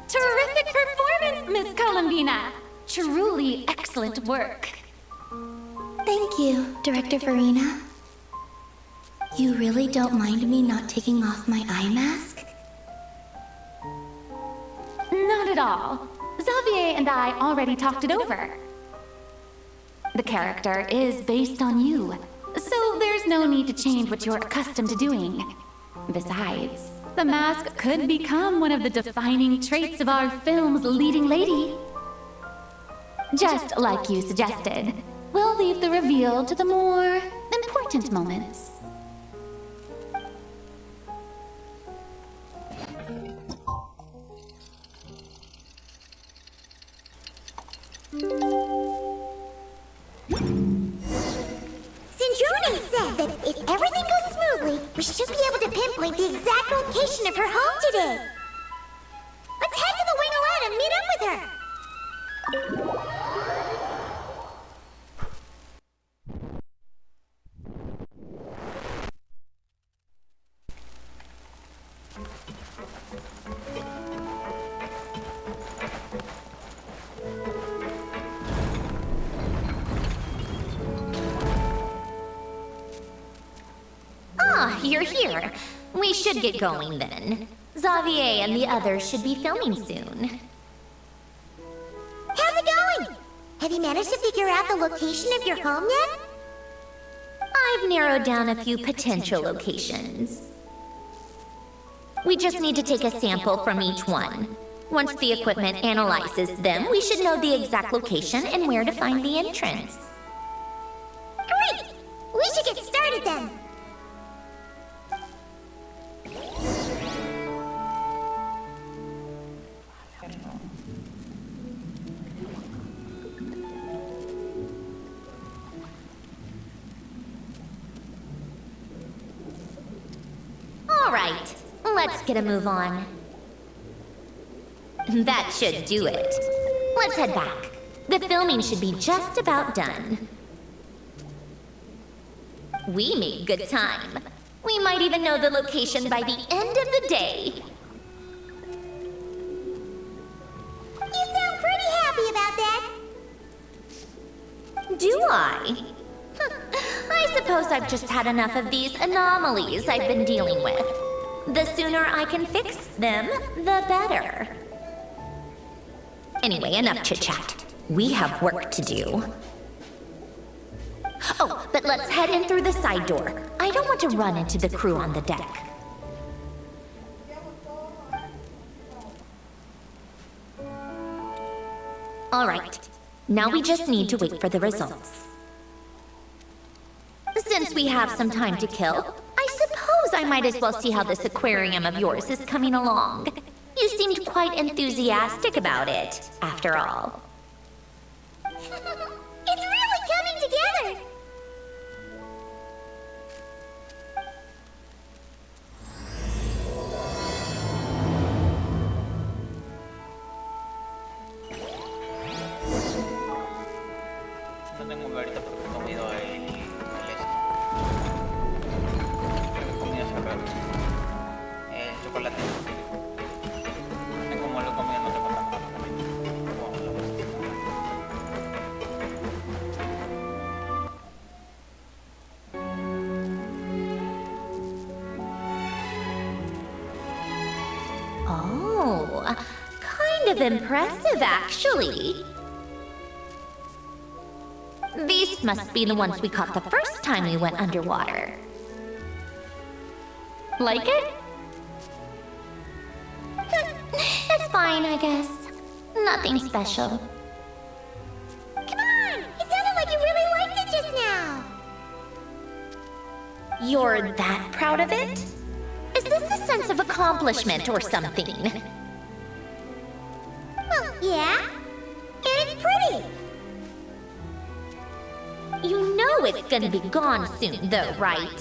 Terrific performance, Miss Colombina! Truly excellent work. Thank you, Director Verano. You really don't mind me not taking off my eye mask? Not at all. Xavier and I already talked it over. The character is based on you, so there's no need to change what you're accustomed to doing. Besides, the mask could become one of the defining traits of our film's leading lady. Just like you suggested, we'll leave the reveal to the more important moments. Sandrone said that if everything goes smoothly, we should be able to pinpoint the exact location of her home today. Let's head to the wing Alain and meet up with her. You're here. We should get going then. Xavier and the others should be filming soon. How's it going? Have you managed to figure out the location of your home yet? I've narrowed down a few potential locations. We just need to take a sample from each one. Once the equipment analyzes them, we should know the exact location and where to find the entrance. Great! We should get started then. All right, let's get a move on. That should do it. Let's head back. The filming should be just about done. We made good time. We might even know the location by the end of the day. You sound pretty happy about that. Do I? I suppose I've just had enough of these anomalies I've been dealing with. The sooner I can fix them, the better. Anyway, enough chit-chat. We have work to do. Oh, but let's head in through the side door. I don't want to run into the crew on the deck. All right. Now we just need to wait for the results. Since we have some time to kill, I suppose I might as well see how this aquarium of yours is coming along. You seemed quite enthusiastic about it, after all. It's really coming together! No tengo hambre ahorita porque he comido el esto. Creo que he comido ese haberlo. El chocolate. Como lo he comido no tengo tanta hambre también. Como lo ves. impressive, actually. These must be the ones we caught the first time we went underwater. Like it? That's fine, I guess. Nothing special. Come on! It sounded like you really liked it just now! You're that proud of it? Is this a sense of accomplishment or something? Well, yeah. And it's pretty! You know it's gonna be gone soon, though, right?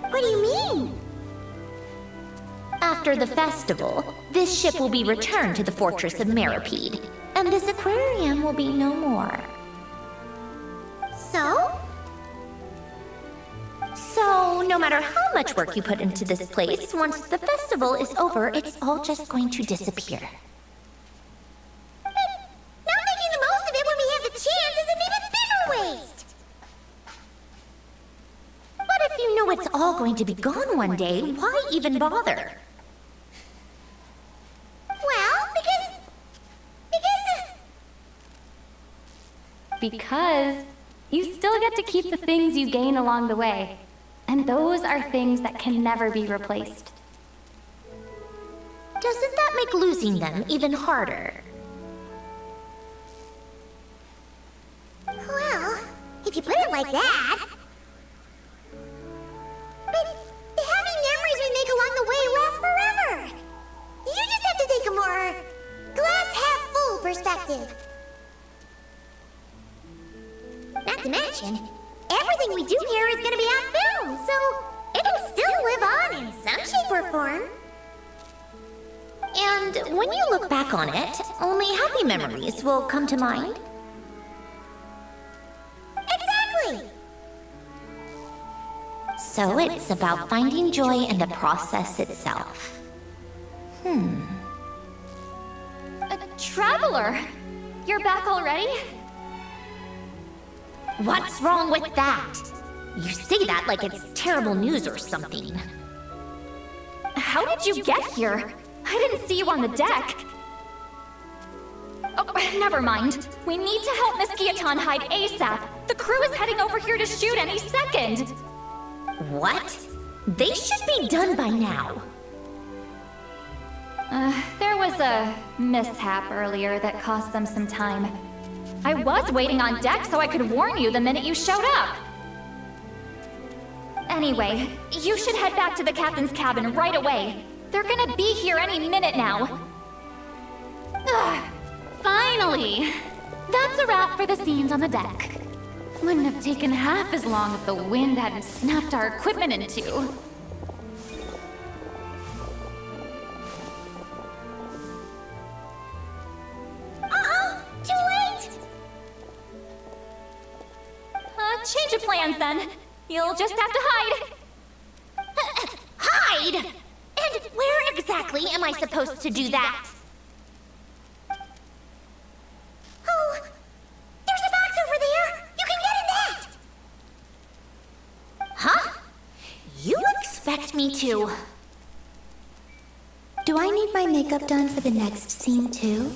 What do you mean? After the festival, this ship will be returned to the fortress of Meripede, and this aquarium will be no more. So? So, no matter how much work you put into this place, once the festival is over, it's all just going to disappear. But not making the most of it when we have the chance is an even bigger waste! But if you know it's all going to be gone one day, why even bother? Well, Because you still get to keep the things you gain along the way. And those are things that can never be replaced. Doesn't that make losing them even harder? well, if you put it like that... But the happy memories we make along the way last forever! You just have to take a more glass-half-full perspective. Not to mention, everything we do here is gonna be on film, so it'll still live on in some shape or form. And when you look back on it, only happy memories will come to mind. Exactly! So it's about finding joy in the process itself. A traveler! You're back already? What's wrong with that? You say that like it's terrible news or something. How did you get here? I didn't see you on the deck. Oh, never mind. We need to help Miss Guillotin hide ASAP. The crew is heading over here to shoot any second. What? They should be done by now. There was a mishap earlier that cost them some time. I was waiting on deck so I could warn you the minute you showed up. Anyway, you should head back to the captain's cabin right away. They're gonna be here any minute now. Finally! That's a wrap for the scenes on the deck. Wouldn't have taken half as long if the wind hadn't snapped our equipment in two. Change of plans, then. You'll just have to hide. Hide? And where exactly am I supposed to do that? Oh, there's a box over there! You can get in that! Huh? You expect me to... Do I need my makeup done for the next scene, too?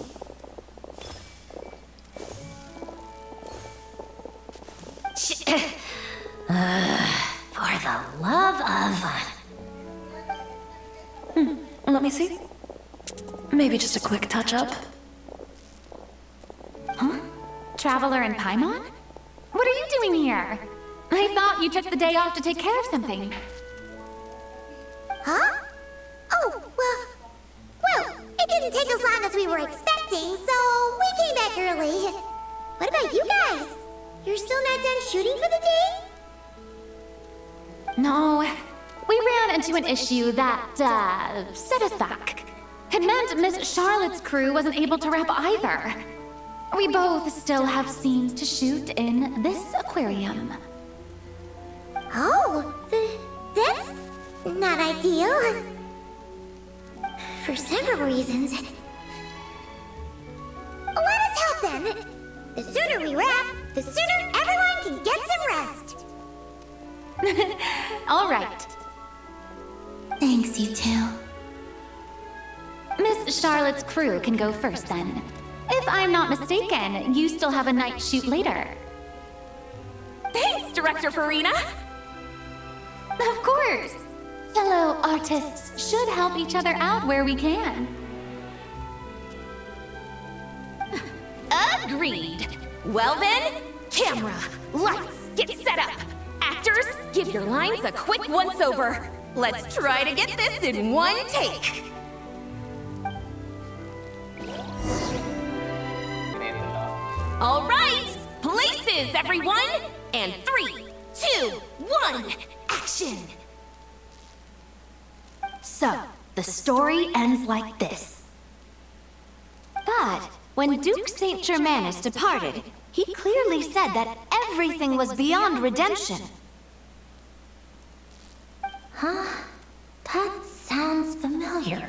For the love of... Let me see. Maybe just a quick touch-up. Huh? Traveler and Paimon? What are you doing here? I thought you took the day off to take care of something. Huh? Oh, well, it didn't take as long as we were expecting, so we came back early. What about you guys? You're still not done shooting for the day? No, we ran into an issue that, set us back. It meant Miss Charlotte's crew wasn't able to wrap either. We both still have scenes to shoot in this aquarium. Oh, that's not ideal. For several reasons. Let us help then. The sooner we wrap, the sooner everyone can get some rest. All right. Thanks, you two. Miss Charlotte's crew can go first then. If I'm not mistaken, you still have a night shoot later. Thanks, Director Farina! Of course! Fellow artists should help each other out where we can. Agreed! Well then, camera, lights, get set up! Actors, give your lines a quick once-over. Let's try to get this in one take. All right, places, everyone! And 3, 2, 1, action! So, the story ends like this. But when Duke Saint Germanus departed, he clearly said that everything was beyond redemption. Huh? That sounds familiar.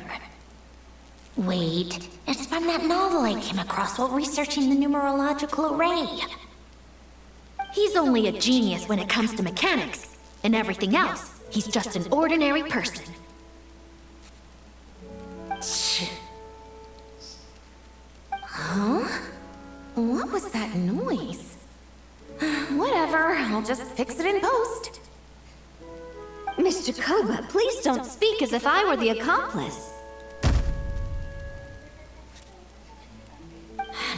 Wait, it's from that novel I came across while researching the numerological array. He's only a genius when it comes to mechanics. And everything else, he's just an ordinary person. Huh? What was that noise? Whatever, I'll just fix it in post. Miss Jacoba, please don't speak as if I were the accomplice.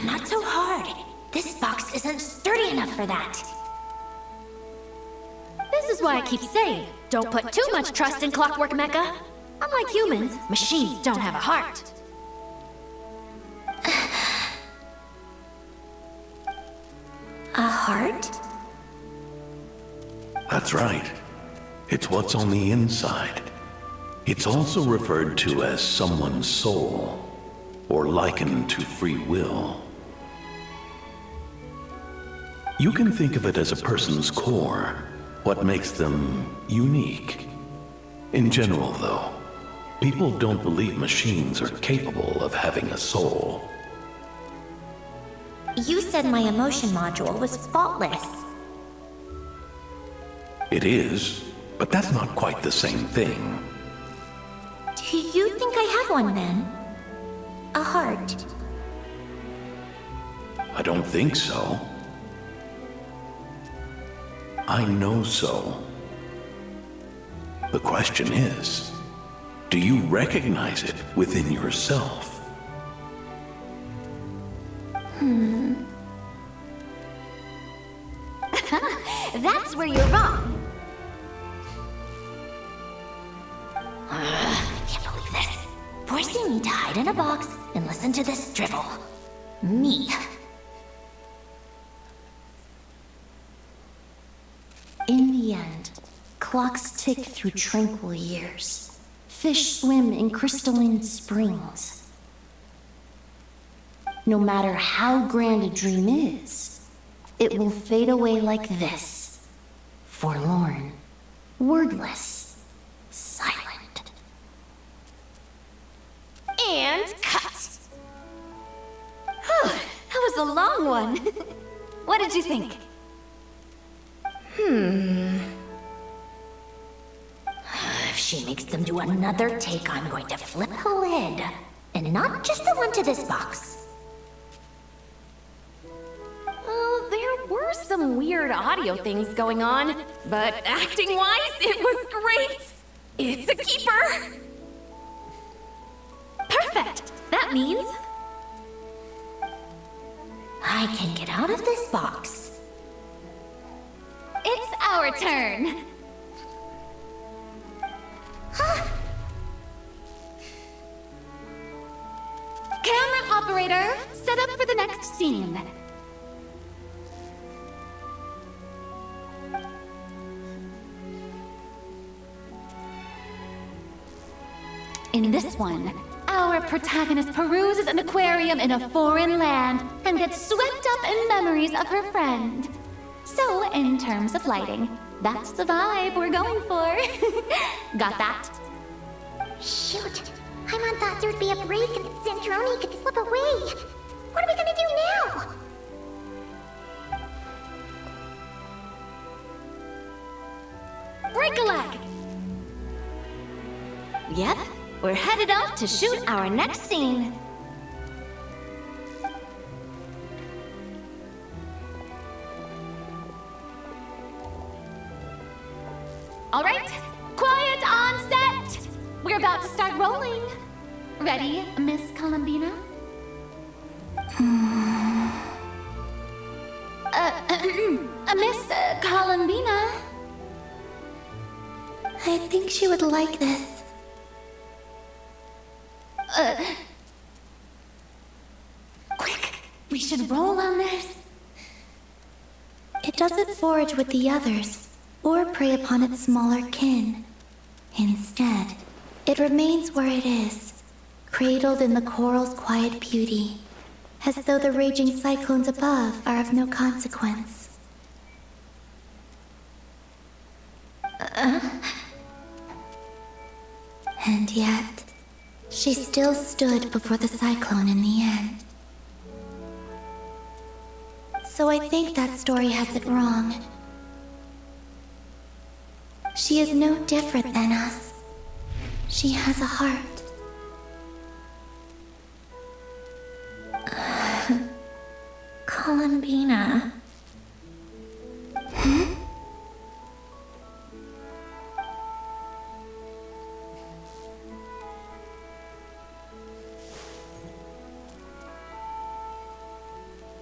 Not so hard. This box isn't sturdy enough for that. This is why I keep saying, don't put too much trust in Clockwork Mecha. Unlike humans, machines don't have a heart. A heart? That's right. It's what's on the inside. It's also referred to as someone's soul, or likened to free will. You can think of it as a person's core, what makes them unique. In general, though, people don't believe machines are capable of having a soul. You said my emotion module was faultless. It is, but that's not quite the same thing. Do you think I have one then? A heart? I don't think so. I know so. The question is, do you recognize it within yourself? That's where you're wrong. I can't believe this. Forcing me to hide in a box and listen to this drivel. Me. In the end, clocks tick through tranquil years. Fish swim in crystalline springs. No matter how grand a dream is, it will fade away like this. Forlorn, wordless, silent. And cut. Whew, that was a long one. What did you think? If she makes them do another take, I'm going to flip the lid. And not just the one to this box. Well, there were some weird audio things going on, but acting-wise, it was great. It's a keeper. Perfect. That means I can get out of this box. It's our turn. Camera operator, set up for the next scene. In this one, our protagonist peruses an aquarium in a foreign land and gets swept up in memories of her friend. So, in terms of lighting, that's the vibe we're going for. Got that? Shoot, I thought there'd be a break and Sandrone could slip away. What are we gonna do now? break a leg. Yep, we're we're headed off to shoot our next scene. All right, quiet on set. We're about to start rolling. Ready, Miss Columbina? Miss Columbina? I think she would like this. Quick, we should roll on this. It doesn't forage with the others, or prey upon its smaller kin. Instead, it remains where it is, cradled in the coral's quiet beauty, as though the raging cyclones above are of no consequence. And yet, she still stood before the cyclone in the end. So I think that story has it wrong. She is no different than us. She has a heart. Columbina.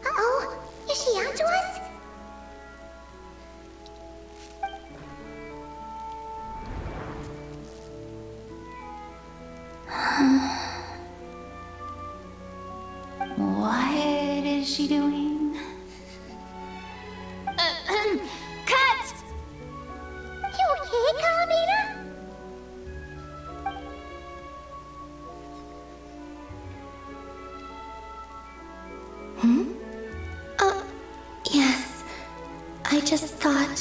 Uh-oh, is she onto us? What is she doing? Cut! You okay, Columbina? Yes. I just thought...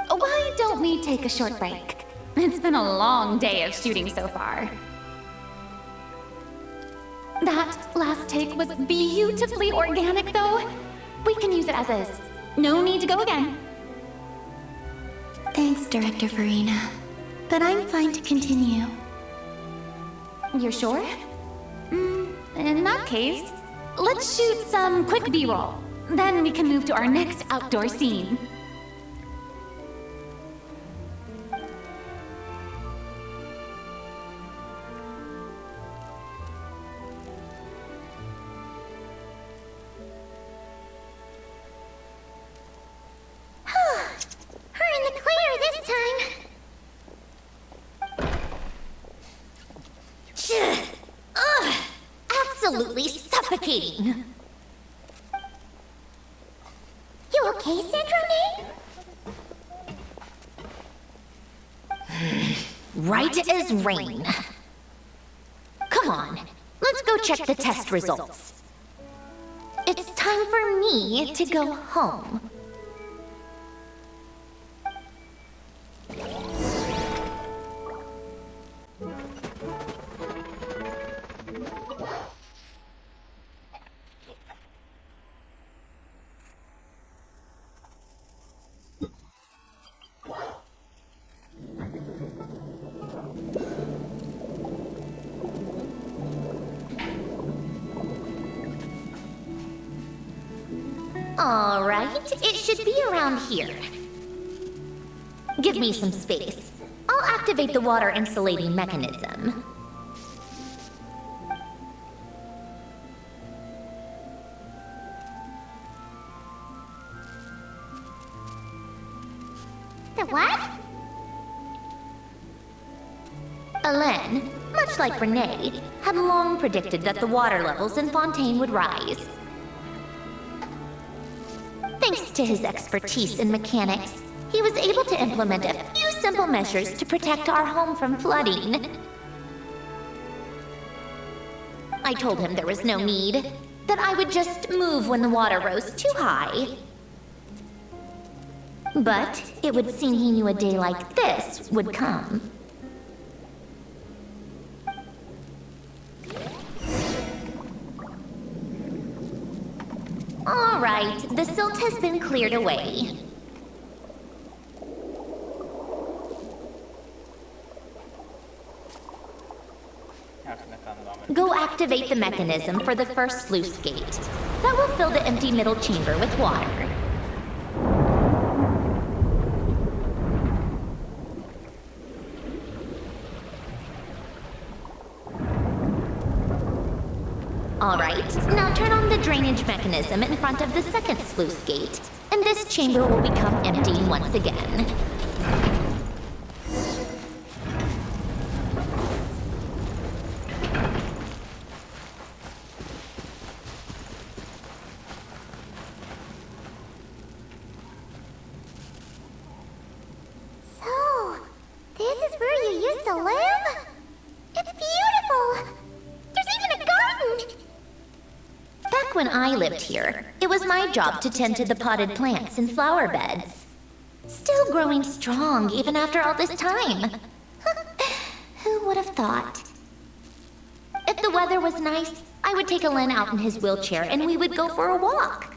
Why don't we take a short break? It's been a long day of shooting so far. That last take was beautifully organic, though. We can use it as is. No need to go again. Thanks, Director Verano. But I'm fine to continue. You're sure? In that case, let's shoot some quick B-roll. Then we can move to our next outdoor scene. Her in the clear this time. Ugh! Absolutely suffocating. You okay, Sandrone? Right as rain. Come on, let's go check the test results. It's time for me to go home. All right, it should be around here. Give me some space. I'll activate the water insulating mechanism. The what? Alain, much like Renee, had long predicted that the water levels in Fontaine would rise. Thanks to his expertise in mechanics, he was able to implement a few simple measures to protect our home from flooding. I told him there was no need, that I would just move when the water rose too high. But it would seem he knew a day like this would come. All right, the silt has been cleared away. Go activate the mechanism for the first sluice gate. That will fill the empty middle chamber with water. Alright, now turn on the drainage mechanism in front of the second sluice gate, and this chamber will become empty once again. So, this is where you used to live? It's beautiful! There's even a garden! Back when I lived here, it was my job to tend to the potted plants and flower beds. Still growing strong even after all this time. Who would have thought? If the weather was nice, I would take Alain out in his wheelchair and we would go for a walk.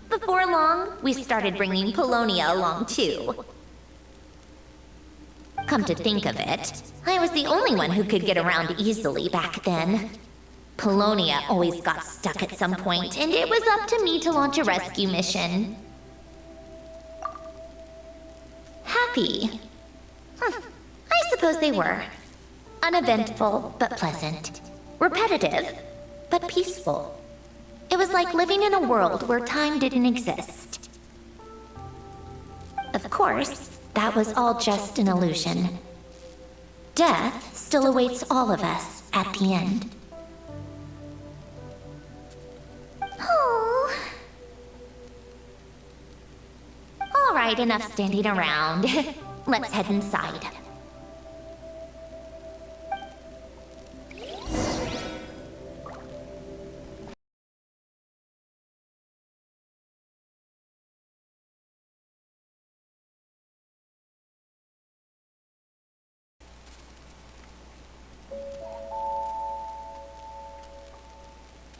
Before long, we started bringing Polonia along too. Come to think of it, I was the only one who could get around easily back then. Polonia always got stuck at some point, and it was up to me to launch a rescue mission. Happy? I suppose they were. Uneventful, but pleasant. Repetitive, but peaceful. It was like living in a world where time didn't exist. Of course, that was all just an illusion. Death still awaits all of us at the end. Oh. All right, enough standing around. Let's head inside.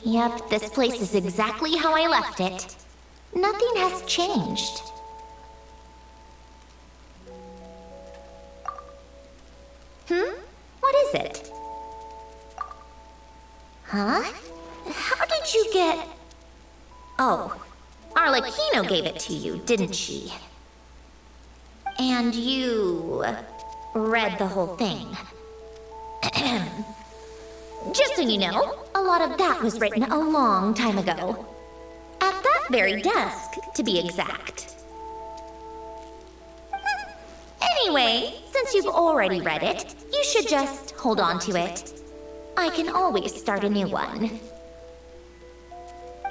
Yep, this place is exactly how I left it. Nothing has changed. What is it? Huh? How did you get... Oh, Arlecchino gave it to you, didn't she? And you... read the whole thing. Just so you know, a lot of that was written a long time ago. At that very desk, to be exact. Anyway, since you've already read it, you should just hold on to it. I can always start a new one.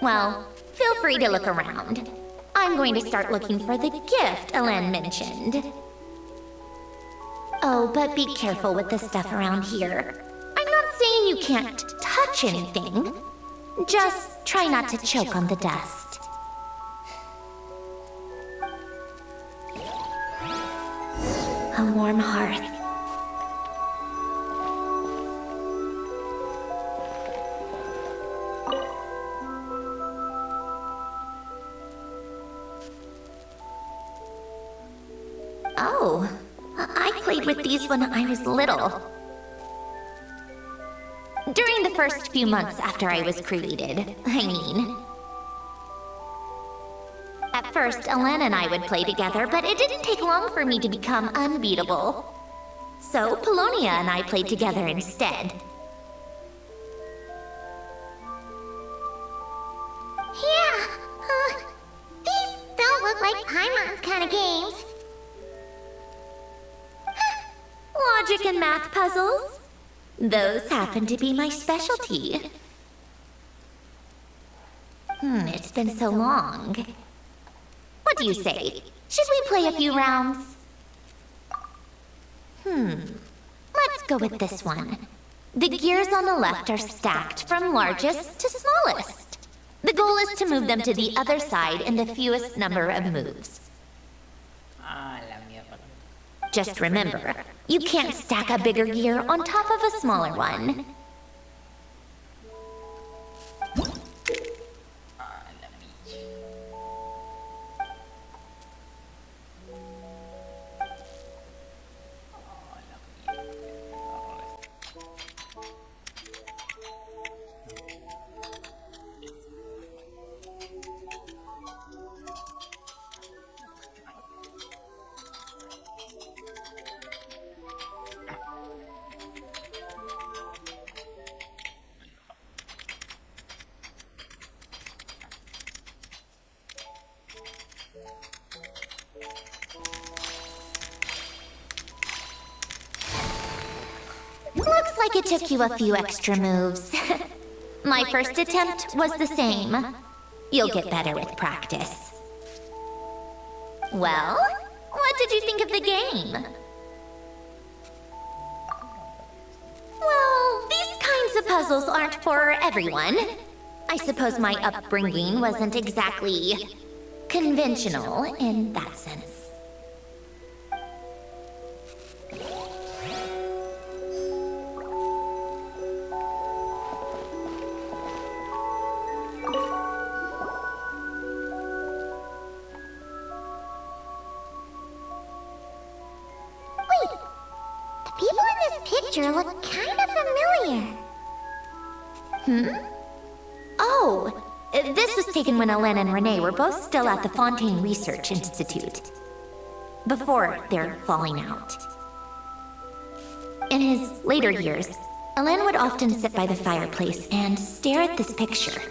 Well, feel free to look around. I'm going to start looking for the gift Alain mentioned. Oh, but be careful with the stuff around here. I'm not saying you can't touch anything. Just try not to choke on the dust. A warm hearth. Oh, I played with these when I was little. During the first few months after I was created, I mean. At first, Alain and I would play together, but it didn't take long for me to become unbeatable. So, Polonia and I played together instead. Yeah, these don't look like Paimon's kind of games. Logic and math puzzles? Those happen to be my specialty. It's been so long. What do you say? Should we play a few rounds? Let's go with this one. The gears on the left are stacked from largest to smallest. The goal is to move them to the other side in the fewest number of moves. Ah, la mierda. Just remember, you can't stack a bigger gear on top of a smaller one. Ah, la micha. Ah, la mierda. like it took you a few extra moves. My first attempt was the same. You'll get better with practice. Well, what did you think of the game? Well, these kinds of puzzles aren't for everyone. I suppose my upbringing wasn't exactly conventional in that sense. Look kind of familiar. Oh, this was taken when Alain and Renee were both still at the Fontaine Research Institute, before their falling out. In his later years, Alain would often sit by the fireplace and stare at this picture,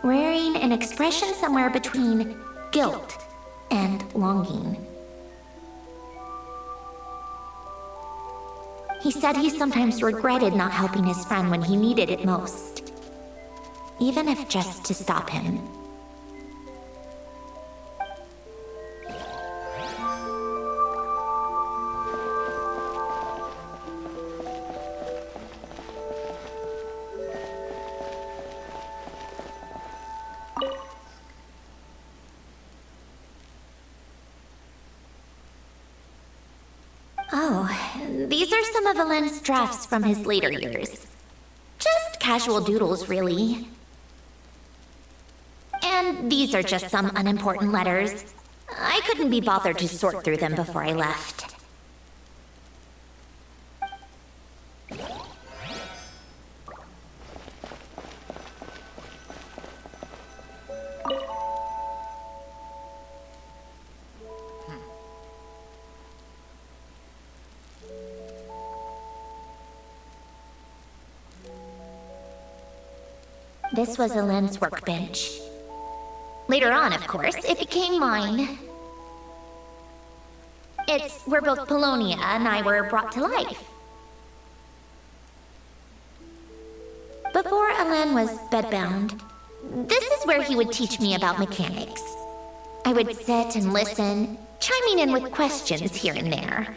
wearing an expression somewhere between guilt and longing. He said he sometimes regretted not helping his friend when he needed it most, even if just to stop him. Oh, these are some of Alain's drafts from his later years. Just casual doodles, really. And these are just some unimportant letters. I couldn't be bothered to sort through them before I left. This was Alain's workbench. Later on, of course, it became mine. It's where both Polonia and I were brought to life. Before Alain was bedbound, this is where he would teach me about mechanics. I would sit and listen, chiming in with questions here and there.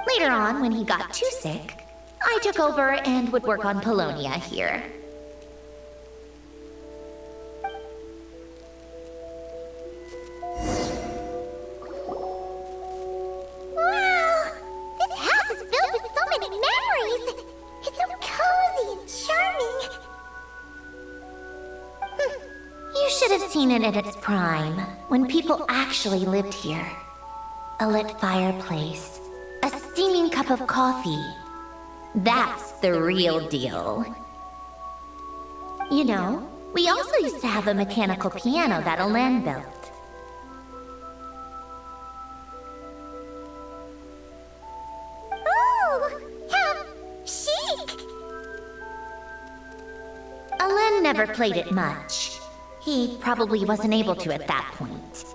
Later on, when he got too sick, I took over and would work on Polonia here. Wow! This house is filled with so many memories! It's so cozy and charming! You should have seen it at its prime, when people actually lived here. A lit fireplace, a steaming cup of coffee. That's the real deal. You know, we also used to have a mechanical piano that Alain built. Ooh! How chic! Alain never played it much. He probably wasn't able to at that point.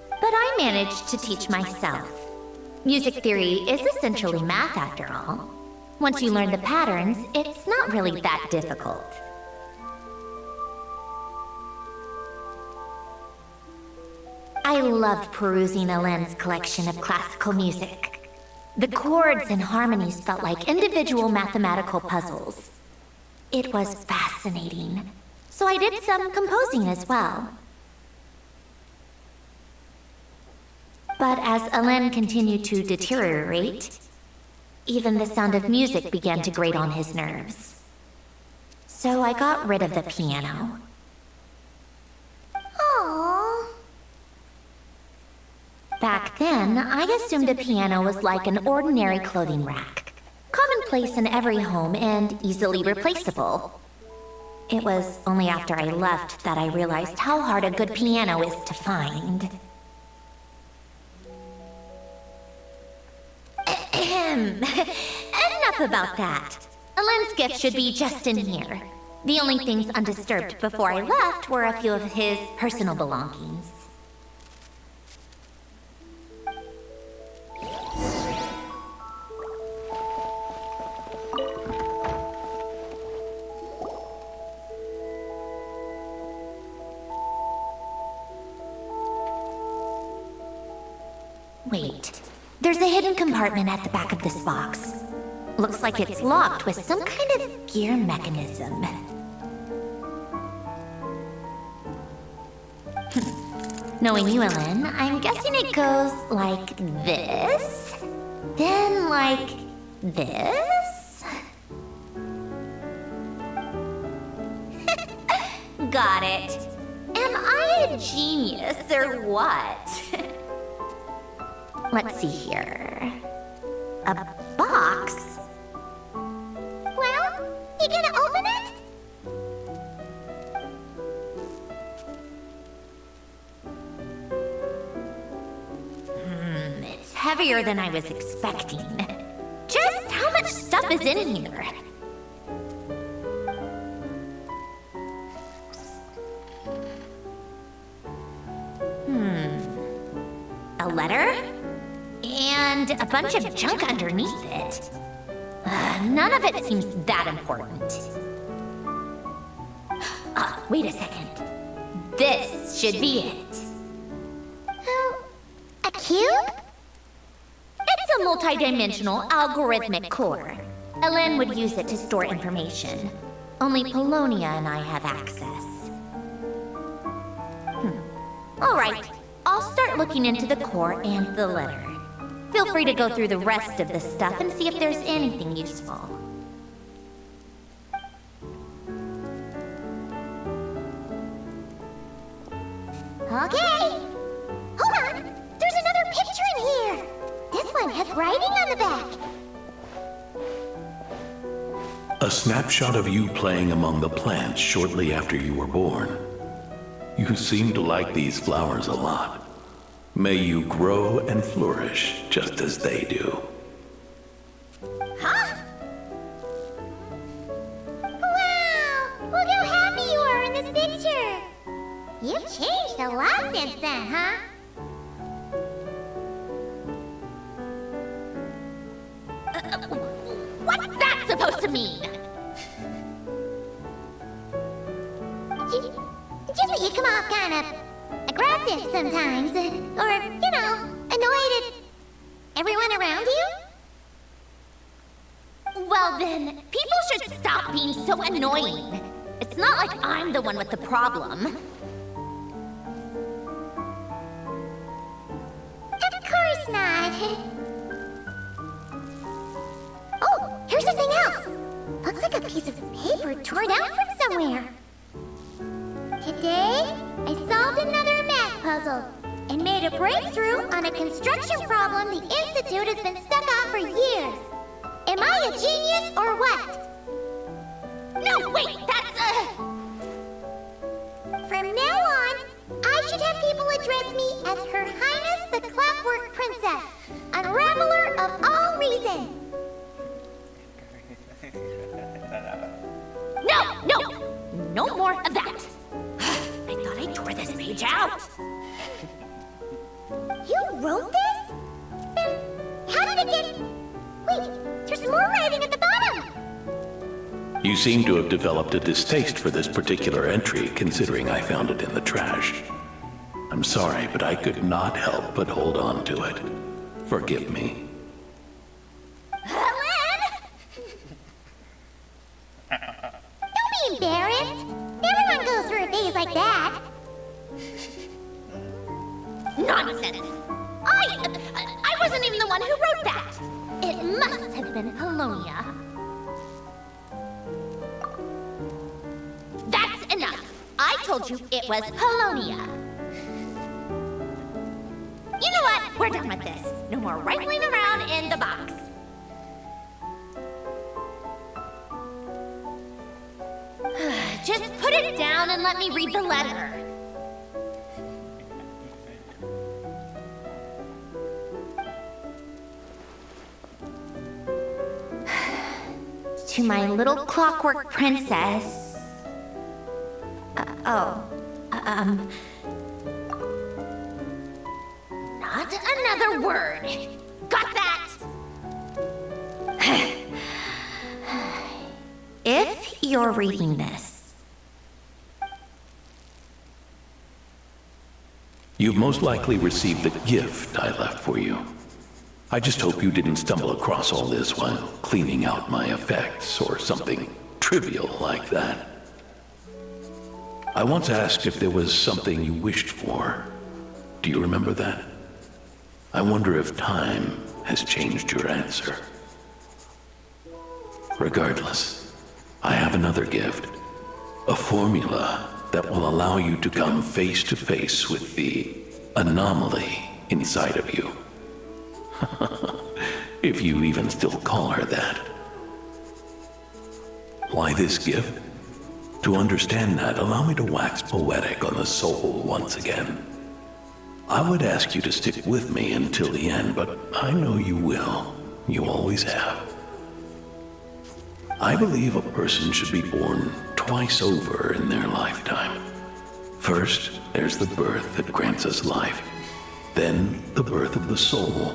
But I managed to teach myself. Music theory is essentially math after all. Once you learn the patterns, it's not really that difficult. I loved perusing Alain's collection of classical music. The chords and harmonies felt like individual mathematical puzzles. It was fascinating. So I did some composing as well. But as Alain continued to deteriorate, even the sound of music began to grate on his nerves. So I got rid of the piano. Aww. Back then, I assumed a piano was like an ordinary clothing rack, commonplace in every home and easily replaceable. It was only after I left that I realized how hard a good piano is to find. Enough about that. Alain's gift should be just in here. The only things undisturbed before I left were a few of his personal belongings. There's a hidden compartment at the back of this box. Looks like it's locked with some kind of gear mechanism. Knowing you, Alain, I'm guessing it goes like this, then like this. Got it. Am I a genius or what? Let's see here. A box? Well, you gonna open it? It's heavier than I was expecting. Just how much stuff is in here? A letter? And a bunch of junk underneath it. None of it seems that important. Wait a second. This should be it. Oh, a cube? It's a multi-dimensional algorithmic core. Alain would use it to store information. Only Polonia and I have access. All right, I'll start looking into the core and the letter. Feel free to go through the rest of the stuff and see if there's anything useful. Okay. Hold on. There's another picture in here. This one has writing on the back. A snapshot of you playing among the plants shortly after you were born. You seem to like these flowers a lot. May you grow and flourish just as they do. Huh? Wow! Look how happy you are in this picture. You've changed a lot since then, huh? What's that supposed to mean? Just that you come off kind of aggressive sometimes, or, you know, annoyed at everyone around you? Well then, people should stop being so annoying. It's not like I'm the one with the problem. Of course not. Oh, here's something else. Looks like a piece of paper torn out from somewhere. Today, I solved another math puzzle and made a breakthrough on a construction problem the Institute has been stuck on for years. Am I a genius or what? No, wait, that's From now on, I should have people address me as Her Highness the Clockwork Princess, unraveler of all reason. No more of that. I thought I tore this page out. You wrote this? Then how did it get... Wait, there's more writing at the bottom. You seem to have developed a distaste for this particular entry, considering I found it in the trash. I'm sorry, but I could not help but hold on to it. Forgive me. Alain! Don't be embarrassed. Everyone goes through a phase like that. Nonsense. I wasn't even the one who wrote that. It must have been Polonia. That's enough. I told you it was Polonia. You know what? We're done with this. No more wrangling around in the box. Just put it down and let me read the letter. To my little clockwork princess. Not another word. Got that? If you're reading this, You've most likely received the gift I left for you. I just hope you didn't stumble across all this while cleaning out my effects or something trivial like that. I once asked if there was something you wished for. Do you remember that? I wonder if time has changed your answer. Regardless, I have another gift. A formula that will allow you to come face to face with the anomaly inside of you. If you even still call her that. Why this gift? To understand that, allow me to wax poetic on the soul once again. I would ask you to stick with me until the end, but I know you will. You always have. I believe a person should be born twice over in their lifetime. First, there's the birth that grants us life. Then, the birth of the soul.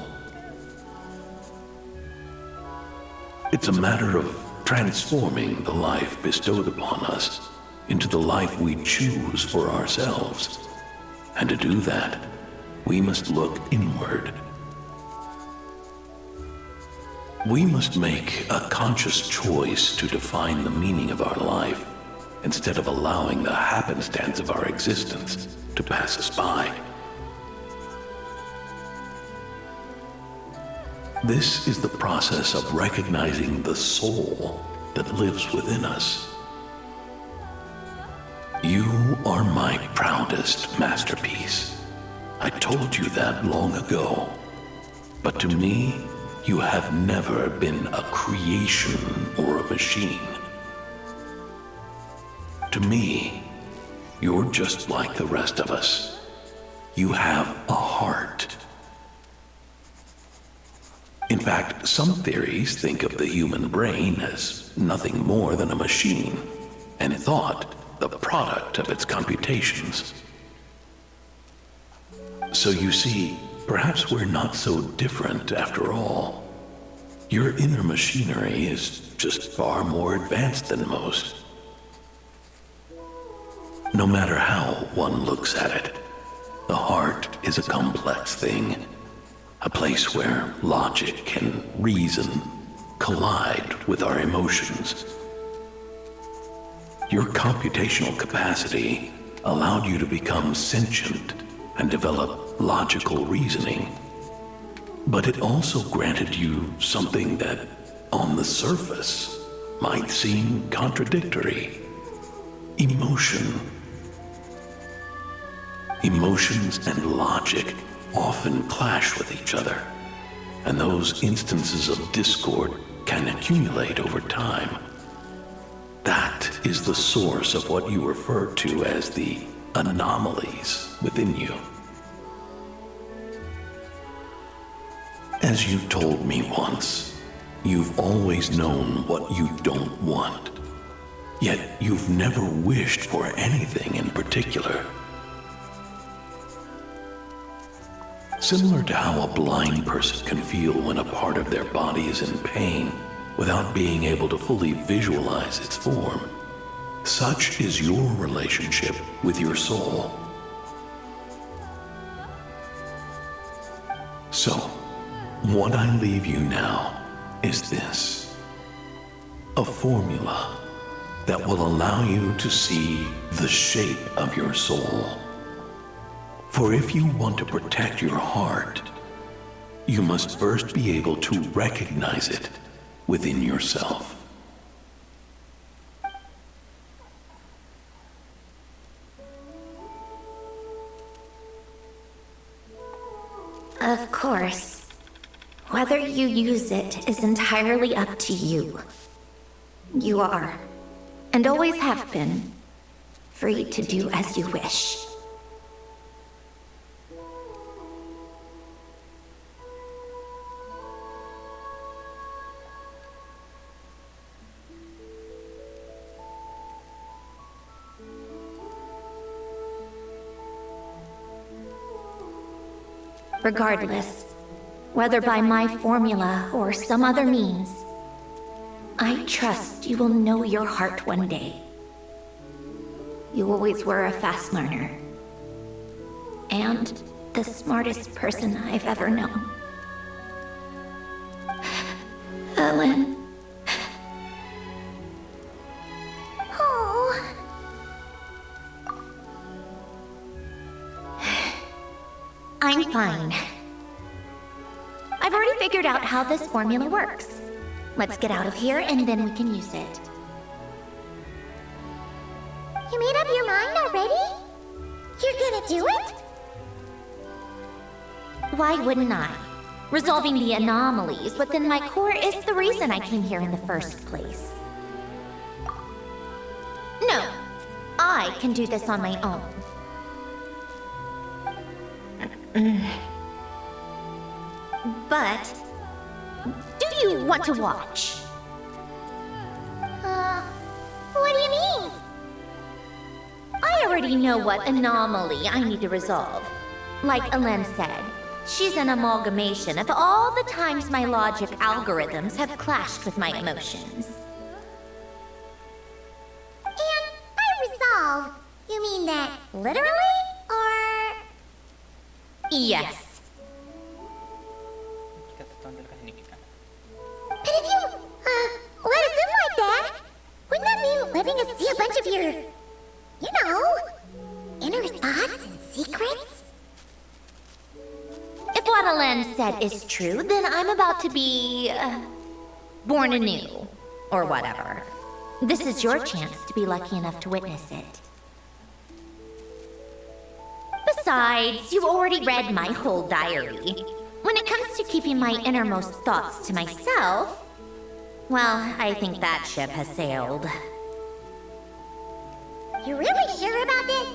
It's a matter of transforming the life bestowed upon us into the life we choose for ourselves. And to do that, we must look inward. We must make a conscious choice to define the meaning of our life instead of allowing the happenstance of our existence to pass us by. This is the process of recognizing the soul that lives within us. You are my proudest masterpiece. I told you that long ago. But to me, you have never been a creation or a machine. To me, you're just like the rest of us. You have a heart. In fact, some theories think of the human brain as nothing more than a machine, and thought the product of its computations. So you see, perhaps we're not so different after all. Your inner machinery is just far more advanced than most. No matter how one looks at it, the heart is a complex thing. A place where logic and reason collide with our emotions. Your computational capacity allowed you to become sentient and develop logical reasoning. But it also granted you something that, on the surface, might seem contradictory. Emotion. Emotions and logic often clash with each other, and those instances of discord can accumulate over time. That is the source of what you refer to as the anomalies within you. As you told me once, you've always known what you don't want, yet you've never wished for anything in particular. Similar to how a blind person can feel when a part of their body is in pain without being able to fully visualize its form, such is your relationship with your soul. So, what I leave you now is this: a formula that will allow you to see the shape of your soul. For if you want to protect your heart, you must first be able to recognize it within yourself. Of course. Whether you use it is entirely up to you. You are, and always have been, free to do as you wish. Regardless, whether by my formula or some other means, I trust you will know your heart one day. You always were a fast learner, and the smartest person I've ever known. Alain. Oh. I'm fine. I've already figured out how this formula works. Let's get out of here and then we can use it. You made up your mind already? You're gonna do it? Why wouldn't I? Resolving the anomalies within my core is the reason I came here in the first place. No, I can do this on my own. But, do you want to watch? What do you mean? I already know what anomaly I need to resolve. Like Alain said, she's an amalgamation of all the times my logic algorithms have clashed with my emotions. And by resolve, you mean that literally? Or... Yes. But if you, let us in like that, wouldn't that mean letting us see a bunch of your, you know, inner thoughts and secrets? If what Alain said is true, then I'm about to be... born anew. Or whatever. This is your chance to be lucky enough to witness it. Besides, you already read my whole diary. When it comes to keeping my innermost thoughts to myself, well, I think that ship has sailed. You really sure about this?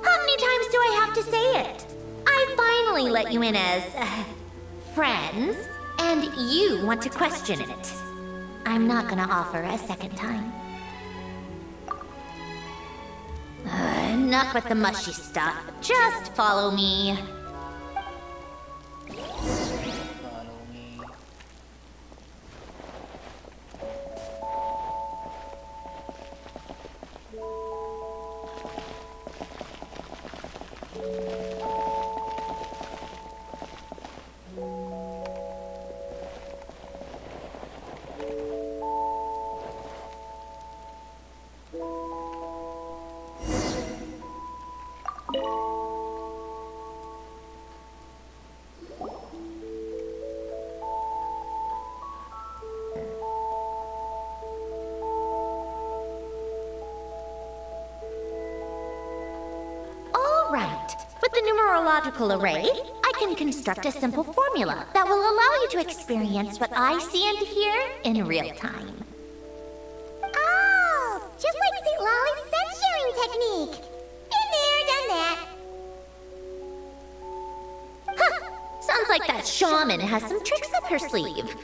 How many times do I have to say it? I finally let you in as... friends, and you want to question it. I'm not gonna offer a second time. Enough with the mushy stuff. Just follow me. With the numerological array, I can construct a simple formula that will allow you to experience what I see and hear in real time. Oh, just like St. Lolly's set-sharing technique. Been there, done that. Huh, sounds like that shaman has some tricks up her sleeve.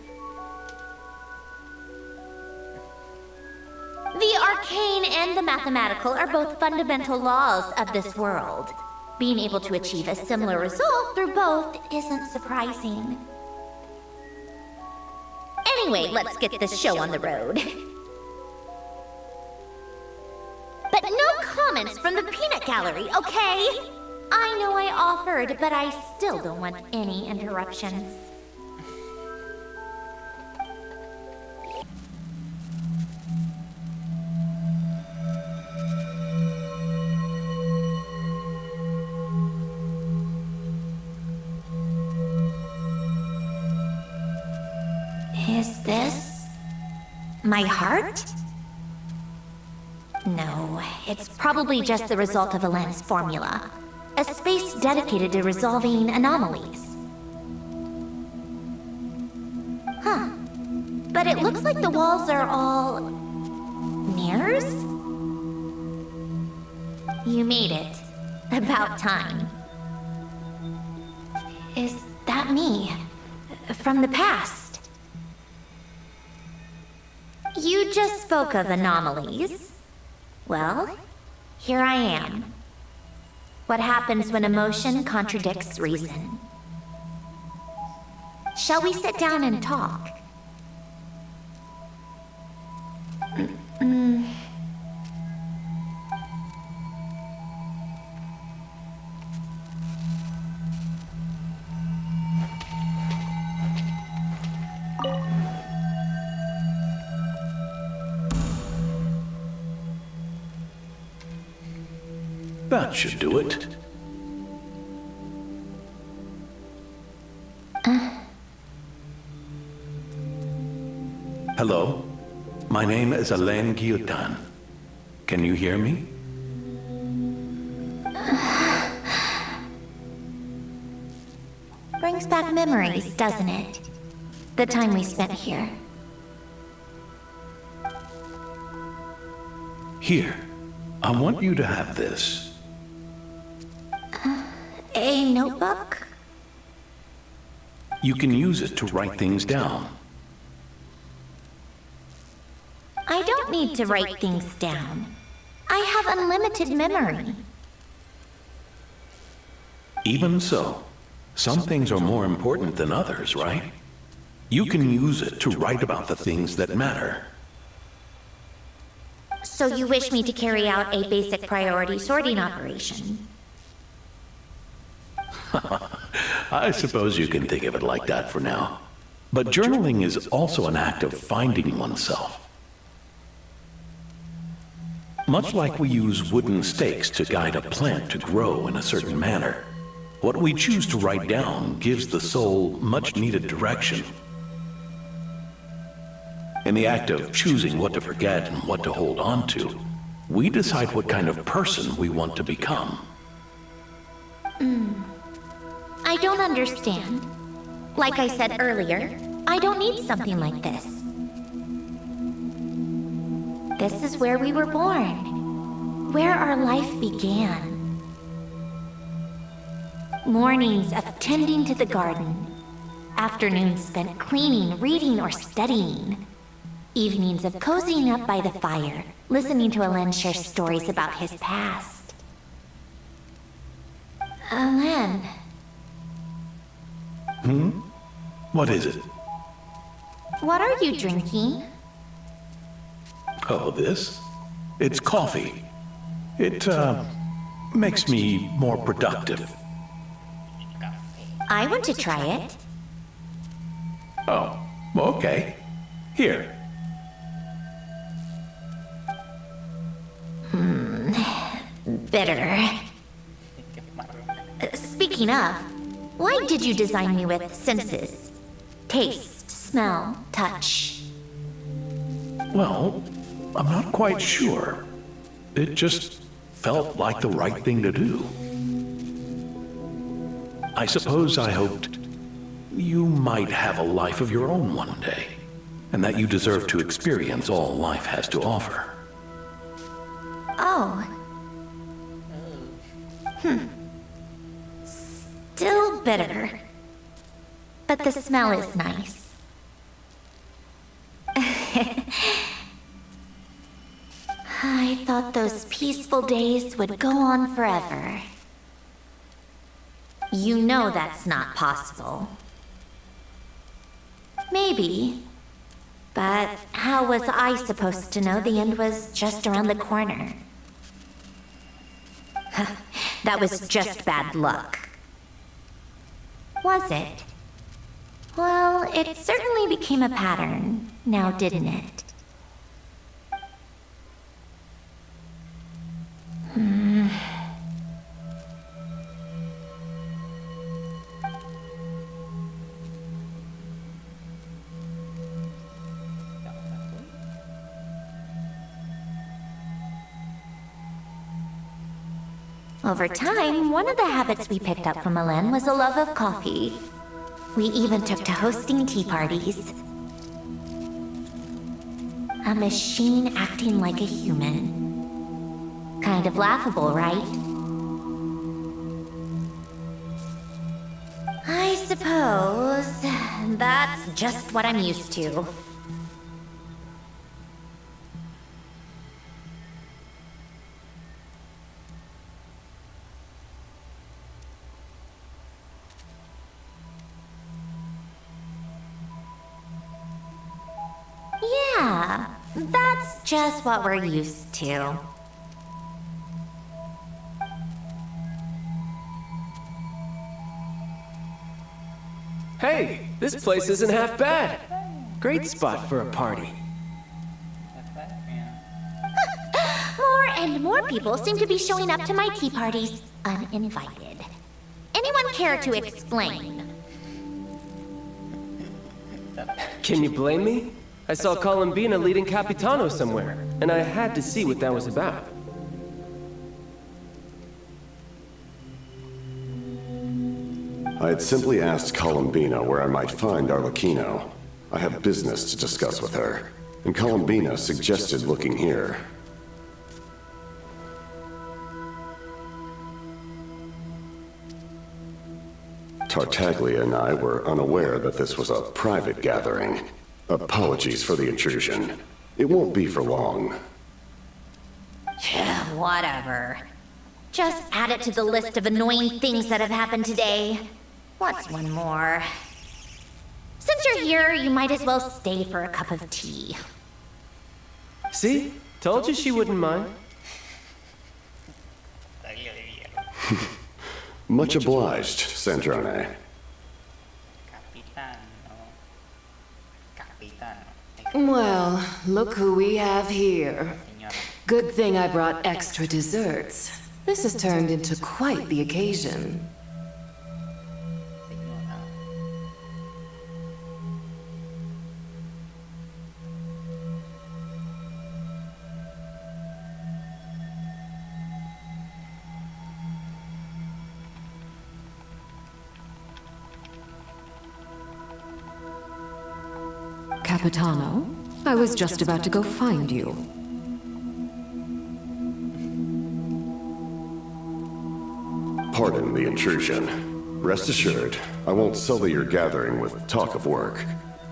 The arcane and the mathematical are both fundamental laws of this world. Being able to achieve a similar result through both isn't surprising. Anyway, let's get this show on the road. But no comments from the peanut gallery, okay? I know I offered, but I still don't want any interruptions. Is this my heart? No, it's probably just the result of Alain's formula. A space dedicated to resolving anomalies. Huh. But it looks like the walls are all... mirrors? You made it. About time. Is that me? From the past? You just spoke of anomalies. Well, here I am. What happens when emotion contradicts reason? Shall we sit down and talk? That should do it. Hello, my name is Alain Guillotin. Can you hear me? Brings back memories, doesn't it? The time we spent here. Here, I want you to have this. A notebook? You can use it to write things down. I don't need to write things down. I have unlimited memory. Even so, some things are more important than others, right? You can use it to write about the things that matter. So you wish me to carry out a basic priority sorting operation? I suppose you can think of it like that for now. But journaling is also an act of finding oneself. Much like we use wooden stakes to guide a plant to grow in a certain manner, what we choose to write down gives the soul much-needed direction. In the act of choosing what to forget and what to hold on to, we decide what kind of person we want to become. I don't understand. Like I said earlier, I don't need something like this. This is where we were born, where our life began. Mornings of tending to the garden, afternoons spent cleaning, reading, or studying. Evenings of cozying up by the fire, listening to Alain share stories about his past. Alain. What is it? What are you drinking? Oh, this? It's coffee. It, makes me more productive. I want to try it. Oh, okay. Here. Bitter. Speaking of, why did you design me with senses? Taste, smell, touch. Well, I'm not quite sure. It just felt like the right thing to do. I suppose I hoped you might have a life of your own one day, and that you deserve to experience all life has to offer. Oh. Still bitter. But the smell is nice. I thought those peaceful days would go on forever. You know that's not possible. Maybe. But how was I supposed to know the end was just around the corner? That was just bad luck. Was it? Well, it certainly became a pattern, now didn't it? Over time, one of the habits we picked up from Alain was a love of coffee. We even took to hosting tea parties. A machine acting like a human. Kind of laughable, right? I suppose that's just what I'm used to. Yeah, that's just what we're used to. Hey, this place isn't half bad. Great spot for a party. More and and more people seem to be showing up to my tea parties uninvited. Anyone care to explain? Can you blame me? I saw Colombina leading Capitano somewhere, and I had to see what that was about. I had simply asked Colombina where I might find Arlecchino. I have business to discuss with her, and Colombina suggested looking here. Tartaglia and I were unaware that this was a private gathering. Apologies for the intrusion. It won't be for long. Whatever. Just add it to the list of annoying things that have happened today. What's one more? Since you're here, you might as well stay for a cup of tea. See? Told you she wouldn't mind. Much obliged, Sandrone. Well, look who we have here. Good thing I brought extra desserts. This has turned into quite the occasion. Capitano, I was just about to go find you. Pardon the intrusion. Rest assured, I won't sully your gathering with talk of work.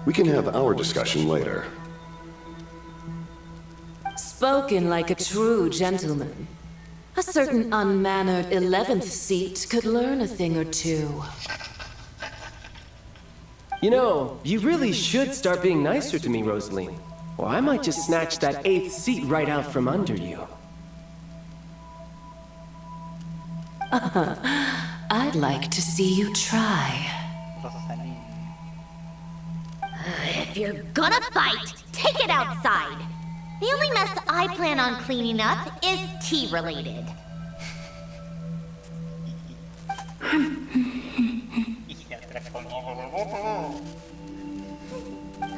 We can have our discussion later. Spoken like a true gentleman. A certain unmannered 11th seat could learn a thing or two. You know, you really should start being nicer to me, Rosaline. Or I might just snatch that 8th seat right out from under you. I'd like to see you try. If you're gonna fight, take it outside. The only mess I plan on cleaning up is tea-related.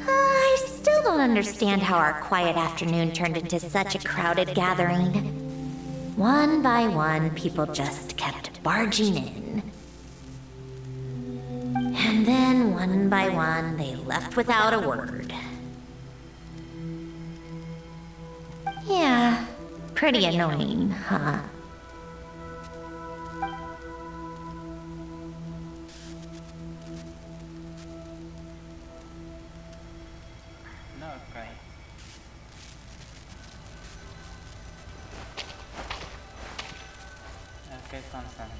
I still don't understand how our quiet afternoon turned into such a crowded gathering. One by one, people just kept barging in. And then, one by one, they left without a word. Yeah, pretty annoying, huh? NodKrai. Okay, constant.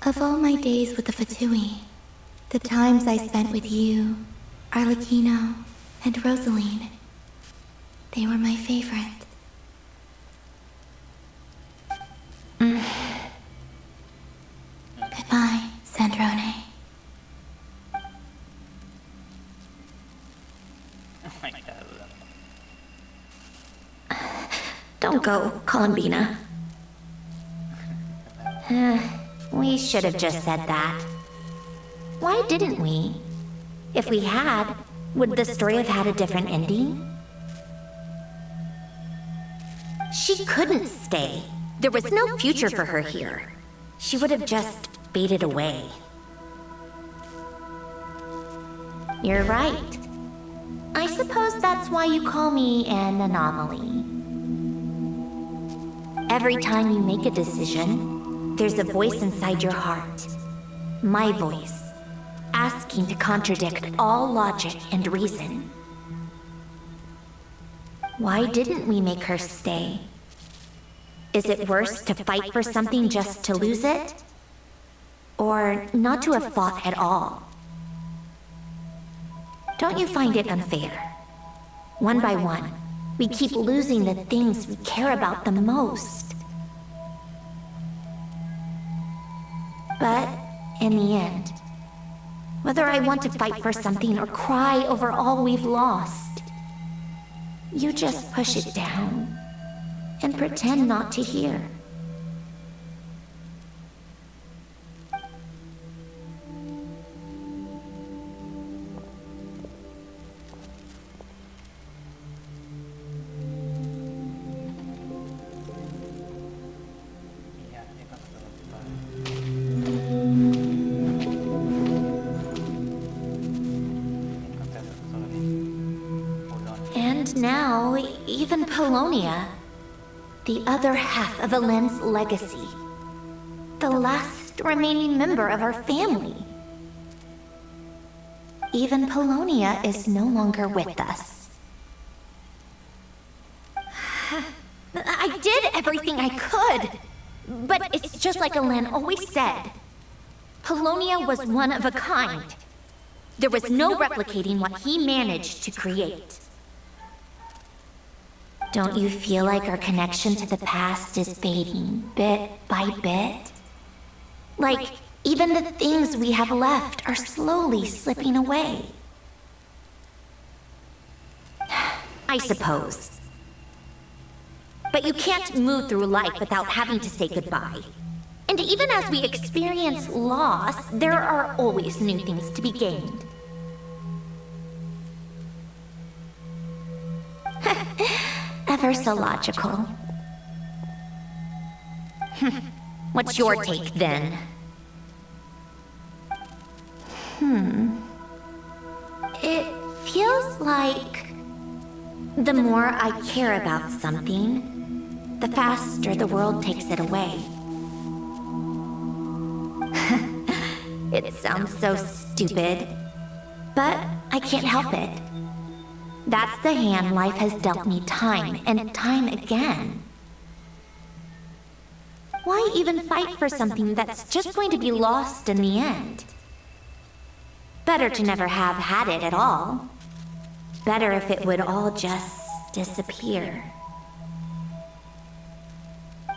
Of all my days with the Fatui, the times I spent with you, Arlecchino, and Rosaline, they were my favorite. Goodbye, Sandrone. Don't go, Colombina. We should have just said that. Why didn't we? If we had, would the story have had a different ending? She couldn't stay. There was no future for her here. She would have just faded away. You're right. I suppose that's why you call me an anomaly. Every time you make a decision, there's a voice inside your heart. My voice, asking to contradict all logic and reason. Why didn't we make her stay? Is it worse to fight for something just to lose it? Or not to have fought at all? Don't you find it unfair? One by one, we keep losing the things we care about the most. But in the end, whether I want to fight for something or cry over all we've lost, you just push it down and pretend not to hear. And now, even Polonia, the other half of Alain's legacy, the last remaining member of our family. Even Polonia is no longer with us. I did everything I could, but it's just like Alain always said. Polonia was one of a kind. There was no replicating what he managed to create. Don't you feel like our connection to the past is fading bit by bit? Like, even the things we have left are slowly slipping away. I suppose. But you can't move through life without having to say goodbye. And even as we experience loss, there are always new things to be gained. Ever so logical. What's your take, then? It feels like the more I care about something, the faster the world takes it away. It sounds so stupid, but I can't help it. That's the hand life has dealt me time and time again. Why even fight for something that's just going to be lost in the end? Better to never have had it at all. Better if it would all just disappear.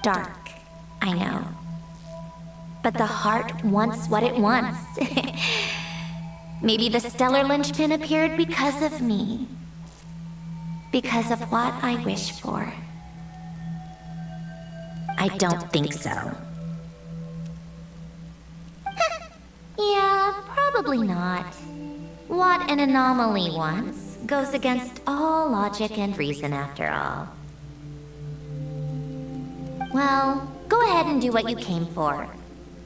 Dark, I know. But the heart wants what it wants. Maybe the stellar linchpin appeared because of me. Because of what I wish for. I don't think so. Yeah, probably not. What an anomaly wants goes against all logic and reason after all. Well, go ahead and do what you came for.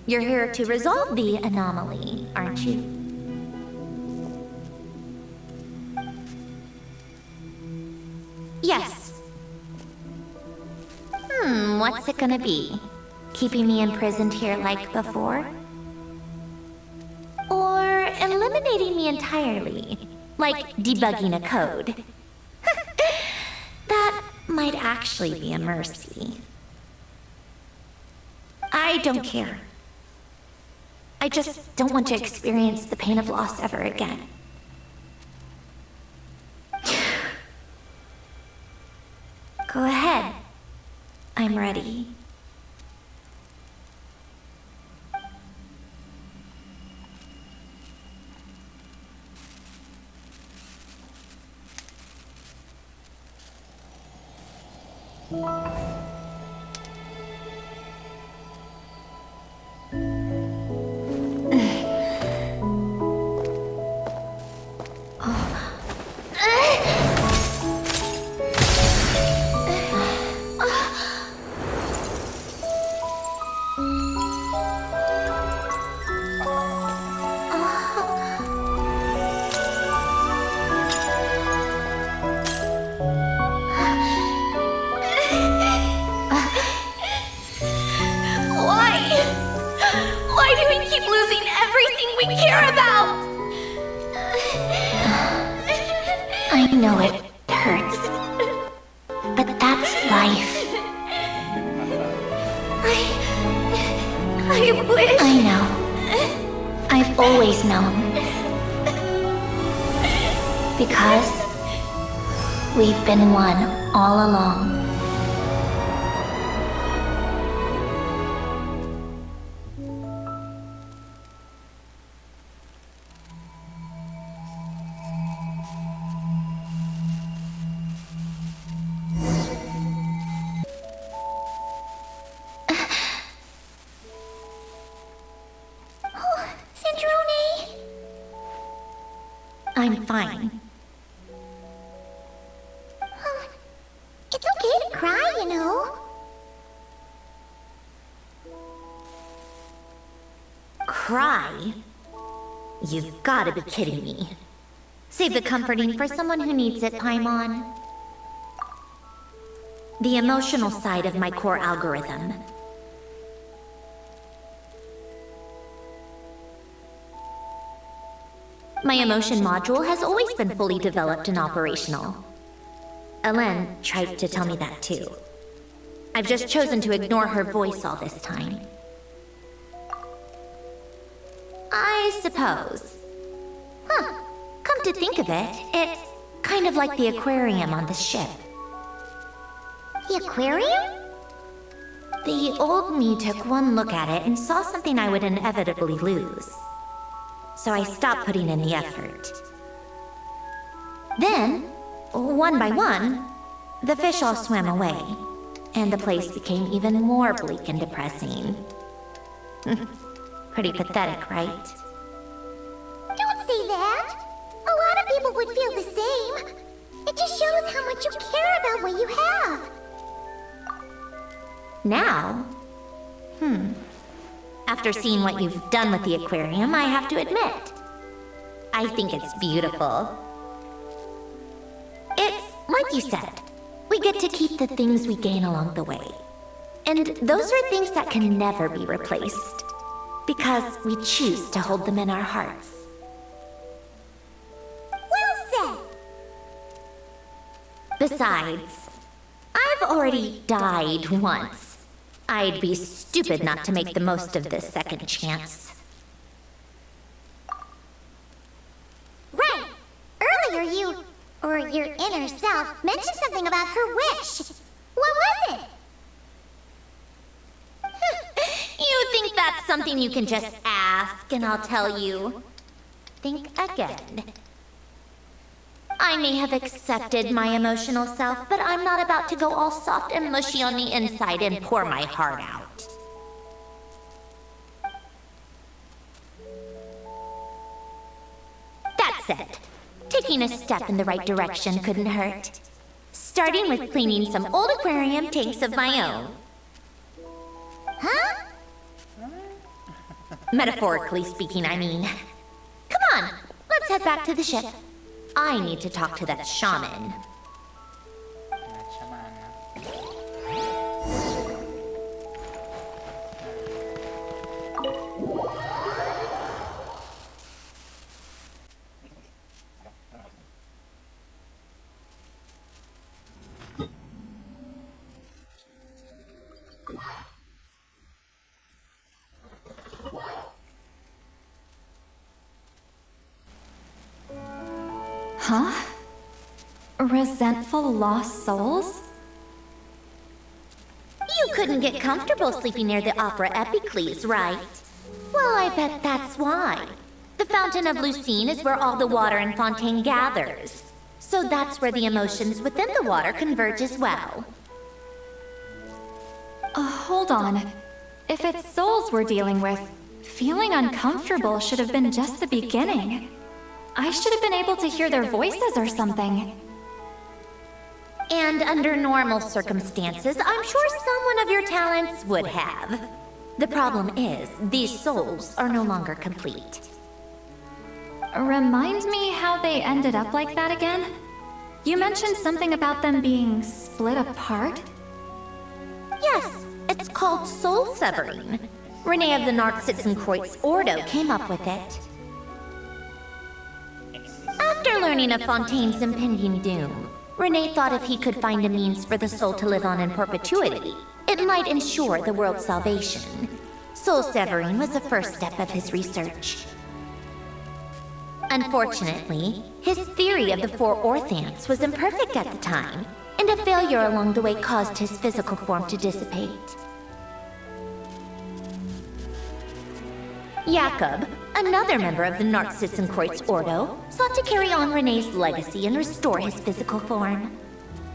You're here to resolve the anomaly, aren't you? Yes. What's it gonna be? Keeping me imprisoned here like before? Or eliminating me entirely, like debugging a code? That might actually be a mercy. I don't care. I just don't want to experience the pain of loss ever again. Go ahead. I'm ready. I know it hurts, but that's life. I wish... I know. I've always known. Because we've been one all along. I'm fine. It's okay to cry, you know. Cry? You've gotta be kidding me. Save the comforting for someone who needs it, Paimon. The emotional side of my core algorithm. My emotion module has always been fully developed and operational. Alain tried to tell me that too. I've just chosen to ignore her voice all this time. I suppose. Come to think of it, it's kind of like the aquarium on the ship. The aquarium? The old me took one look at it and saw something I would inevitably lose. So I stopped putting in the effort. Then, one by one, the fish all swam away, and the place became even more bleak and depressing. Pretty pathetic, right? Don't say that. A lot of people would feel the same. It just shows how much you care about what you have. Now? After seeing what you've done with the aquarium, I have to admit, I think it's beautiful. It's like you said, we get to keep the things we gain along the way. And those are things that can never be replaced, because we choose to hold them in our hearts. Well said. Besides, I've already died once. I'd be stupid not to make the most of this second chance. Right. Earlier you, or your inner self, mentioned something about her wish. What was it? You think that's something you can just ask and I'll tell you? Think again. I may have accepted my emotional self, but I'm not about to go all soft and mushy on the inside and pour my heart out. That said, taking a step in the right direction couldn't hurt. Starting with cleaning some old aquarium tanks of my own. Huh? Metaphorically speaking, I mean. Come on, let's head back to the ship. I need to talk to that shaman. Huh? Resentful lost souls? You couldn't get comfortable sleeping near the Opera Epicles, right? Well, I bet that's why. The Fountain of Lucine is where all the water in Fontaine gathers. So that's where the emotions within the water converge as well. Hold on. If it's souls we're dealing with, feeling uncomfortable should have been just the beginning. I should have been able to hear their voices or something. And under normal circumstances, I'm sure someone of your talents would have. The problem is, these souls are no longer complete. Remind me how they ended up like that again? You mentioned something about them being split apart? Yes, it's called soul severing. Renee of the Narcitzenkreuz Ordo came up with it. After learning of Fontaine's impending doom, Renee thought if he could find a means for the soul to live on in perpetuity, it might ensure the world's salvation. Soul severing was the first step of his research. Unfortunately, his theory of the four orthants was imperfect at the time, and a failure along the way caused his physical form to dissipate. Jakob, another member of the Narcitzenkreuz Ordo, sought to carry on Renee's legacy and restore his physical form.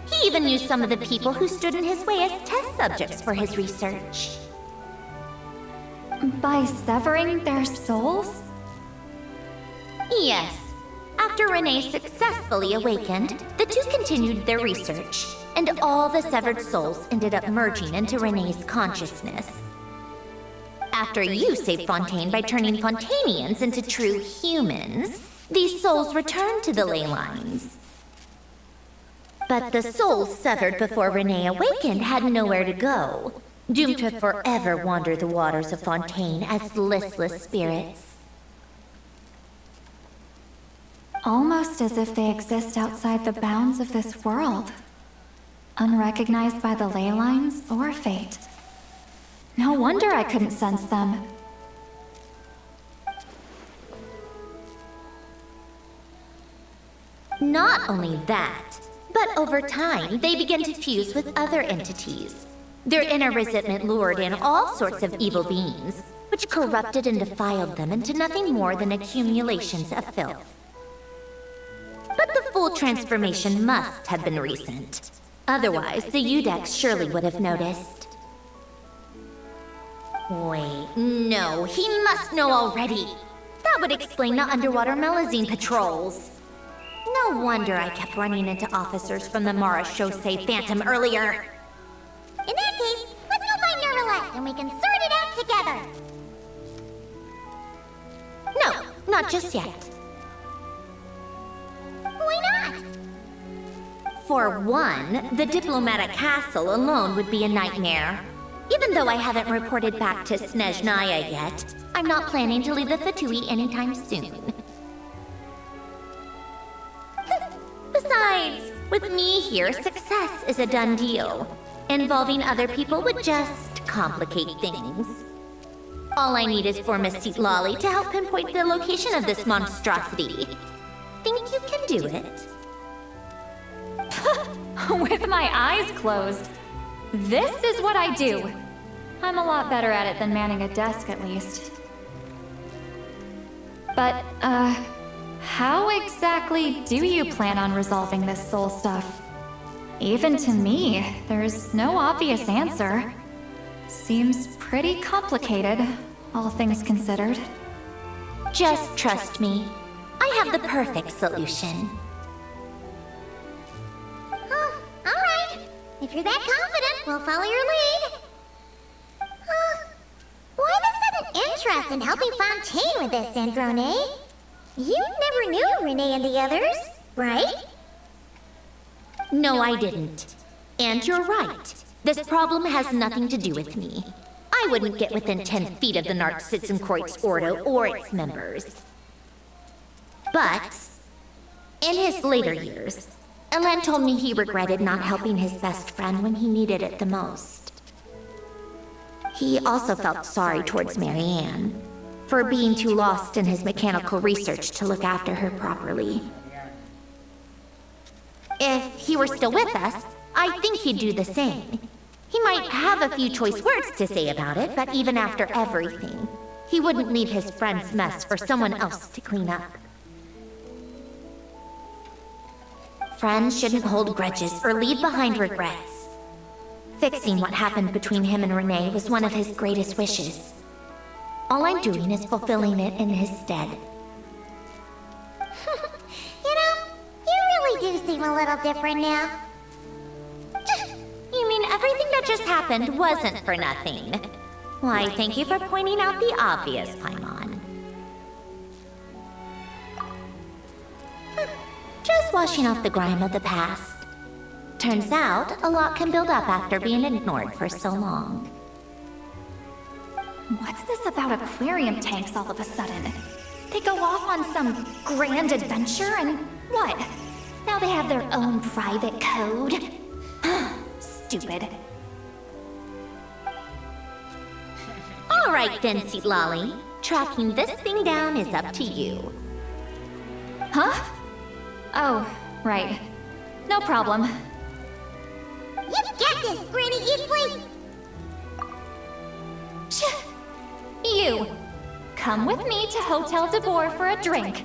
He even used some of the people who stood in his way as test subjects for his research. By severing their souls? Yes. After Renee successfully awakened, the two continued their research, and all the severed souls ended up merging into Renee's consciousness. After you saved Fontaine by turning Fontainians into true humans, these souls returned to the ley lines. But the souls severed before Renee awakened had nowhere to go, doomed to forever wander the waters of Fontaine as listless spirits. Almost as if they exist outside the bounds of this world, unrecognized by the ley lines or fate. No wonder I couldn't sense them. Not only that, but over time, they began to fuse with other entities. Their inner resentment lured in all sorts of evil beings, which corrupted and defiled them into nothing more than accumulations of filth. But the full transformation must have been recent. Otherwise, the Udex surely would have noticed. Wait, no, he must know already. That would explain the underwater Melazine patrols. No wonder I kept running into officers from the Mara Chaussee Phantom earlier. In that case, let's go find Nervalette and we can sort it out together. No, not just yet. Why not? For one, the diplomatic castle alone would be a nightmare. Even though I haven't reported back to Snezhnaya yet, I'm not planning to leave the Fatui anytime soon. Besides, with me here, success is a done deal. Involving other people would just complicate things. All I need is for Miss Lolly to help pinpoint the location of this monstrosity. Think you can do it? With my eyes closed. This is what I do. I'm a lot better at it than manning a desk, at least. But, how exactly do you plan on resolving this soul stuff? Even to me, there's no obvious answer. Seems pretty complicated, all things considered. Just trust me. I have the perfect solution. Oh, alright. If you're that confident, we'll follow your lead. Why the sudden interest in helping Fontaine with this, Sandrone? You never knew Renee and the others, right? No, I didn't. And you're right. This problem has nothing to do with me. I wouldn't get within 10 feet of the Narcitzenkreuz Ordo or its members. But, in his later years, Alain told me he regretted not helping his best friend when he needed it the most. He also felt sorry towards Marianne, for being too lost in his mechanical research to look after her properly. If he were still with us, I think he'd do the same. He might have a few choice words to say about it, but even after everything, he wouldn't leave his friend's mess for someone else to clean up. Friends shouldn't hold grudges or leave behind regrets. Fixing what happened between him and Renee was one of his greatest wishes. All I'm doing is fulfilling it in his stead. You know, you really do seem a little different now. You mean everything that just happened wasn't for nothing? Why, thank you for pointing out the obvious, Paimon. Just washing off the grime of the past. Turns out, a lot can build up after being ignored for so long. What's this about aquarium tanks all of a sudden? They go off on some grand adventure and what? Now they have their own private code? Stupid. Alright then, Lolly. Tracking this thing down is up to you. Huh? Oh, right. No problem. You get this, Granny Easley! You! Come with me to Hotel de Boer for a drink.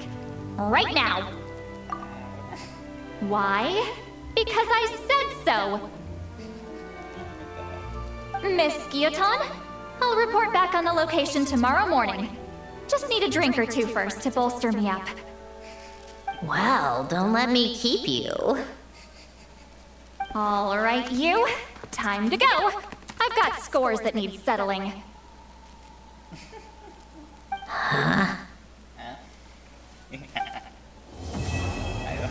Right now. Why? Because I said so! Miss Guillotin, I'll report back on the location tomorrow morning. Just need a drink or two first to bolster me up. Well, don't let me keep you. All right, you. Time to go. I've got scores that need settling. Huh? Ahí va.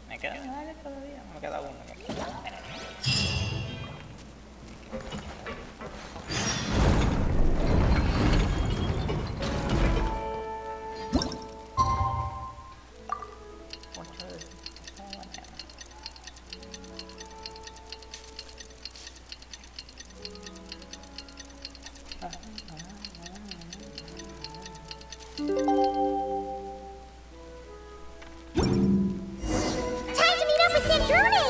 Me queda nadie todavía. Me queda uno. Time to meet up with Sandrone!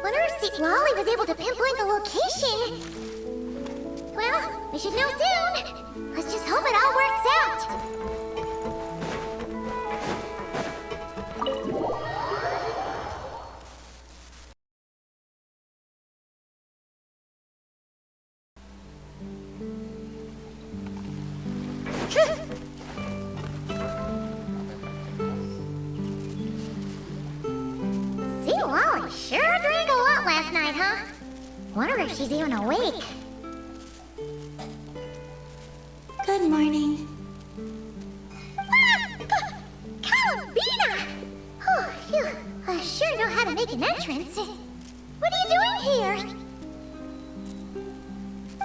Wonder if St. Lolly was able to pinpoint the location. Well, we should know soon. Let's just hope it all works out. St. Lolly sure drank a lot last night, huh? Wonder if she's even awake. Good morning. Columbina! Oh, phew. I sure know how to make an entrance. What are you doing here?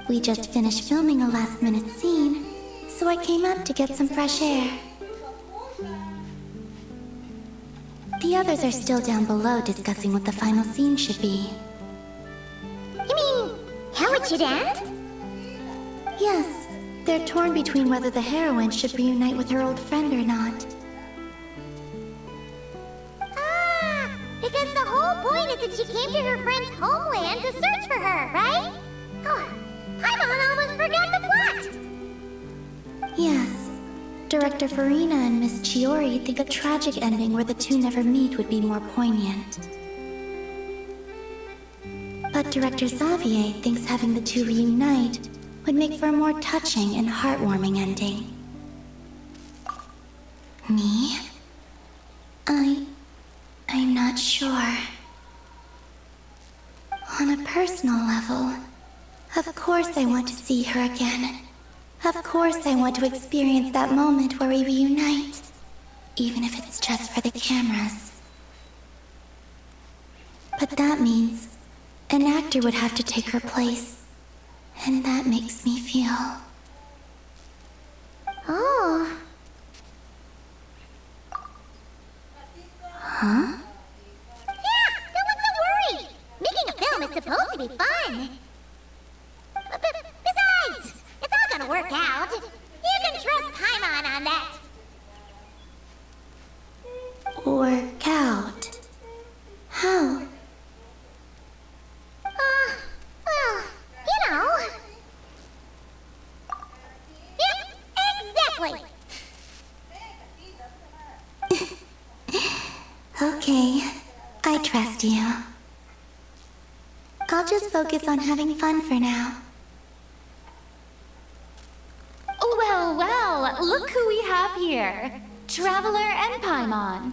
We just finished filming a last-minute scene, so I came up to get some fresh air. The others are still down below discussing what the final scene should be. You mean, how it should end? Yes, they're torn between whether the heroine should reunite with her old friend or not. Ah, because the whole point is that she came to her friend's homeland to search for her, right? Oh, Paimon almost forgot the plot! Yes. Director Farina and Miss Chiori think a tragic ending where the two never meet would be more poignant. But Director Xavier thinks having the two reunite would make for a more touching and heartwarming ending. Me? I'm not sure. On a personal level, of course I want to see her again. Of course I want to experience that moment where we reunite, even if it's just for the cameras. But that means an actor would have to take her place, and that makes me feel... Oh. Huh? Yeah, don't look so worried. Making a film is supposed to be fun. Besides, it's all gonna work out. You can trust Paimon on that. Work out? How? Well, you know. Yep, exactly. Okay, I trust you. I'll just focus on having fun for now. Well, well, look who we have here. Traveler and Paimon.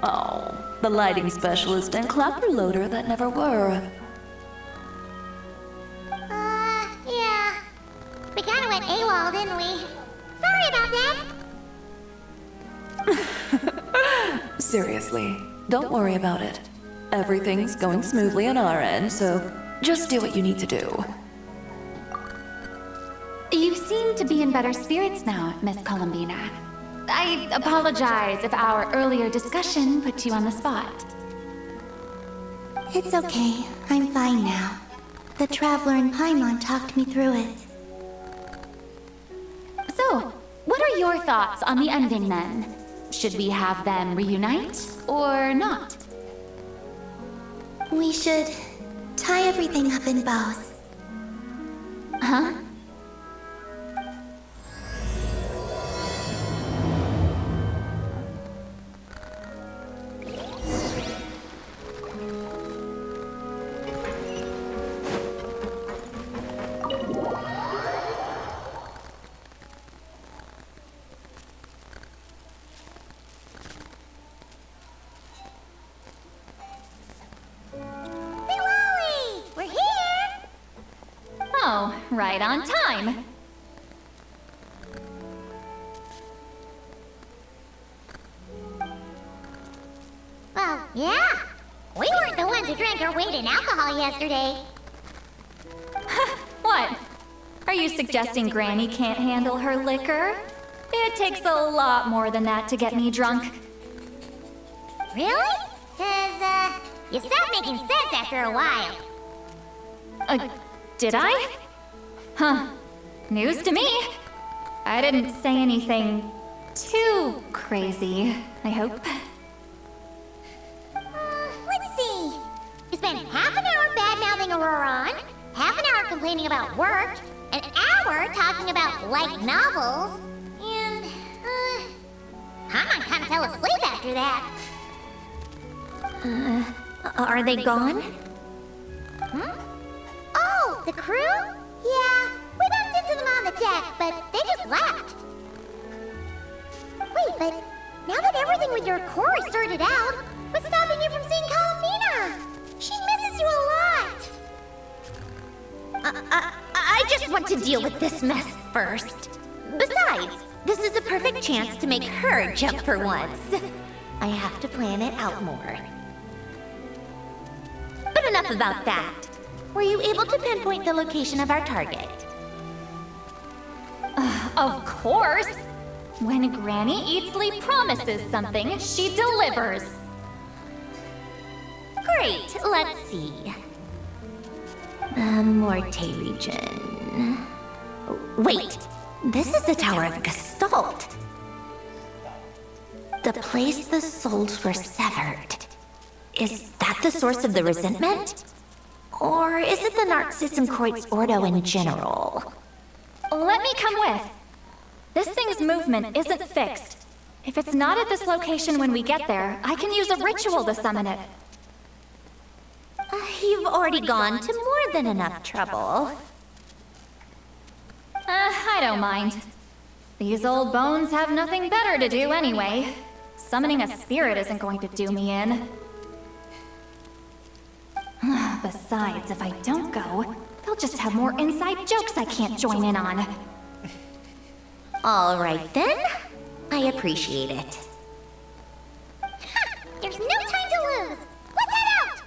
Oh, the lighting specialist and clapper loader that never were. Yeah. We kinda went AWOL, didn't we? Sorry about that. Seriously, don't worry about it. Everything's going smoothly on our end, so just do what you need to do. You seem to be in better spirits now, Miss Columbina. I apologize if our earlier discussion put you on the spot. It's okay, I'm fine now. The Traveler and Paimon talked me through it. So, what are your thoughts on the ending then? Should we have them reunite, or not? We should tie everything up in bows. Huh? Right on time. Well, yeah. We weren't the ones who drank our weight in alcohol yesterday. What? Are you suggesting Granny can't handle her liquor? It takes a lot more than that to get me drunk. Really? 'Cause, you stopped making sense after a while. Did I? Huh. News to me. I didn't say anything too crazy, I hope. Let's see. You spent half an hour bad-mouthing Auroron, half an hour complaining about work, an hour talking about light novels, and, I kinda fell asleep after that. Are they gone? Oh, the crew? Yeah, we bumped into them on the deck, but they just left. Wait, but now that everything with your core is sorted out, what's stopping you from seeing Columbina? She misses you a lot. I just want to deal with this mess first. Besides, this is a perfect chance to make her jump for once. I have to plan it out more. But enough about that. Were you able to pinpoint the location of our target? Of course! When Granny Eatsley promises something, she delivers. Great, let's see. Morte region. Wait, this is the Tower of Gestalt. The place the souls were severed. Is that the source of the resentment? Or is it the Narcissus Kreuz Ordo in general? Let me come with. This thing's movement isn't fixed. If it's not at this location when we get there, I can use a ritual to summon it. You've already gone to more than enough trouble. I don't mind. These old bones have nothing better to do anyway. Summoning a spirit isn't going to do me in. Besides, if I don't go, they'll just have more inside jokes I can't join in on. All right then. I appreciate it. There's no time to lose. Let's head out!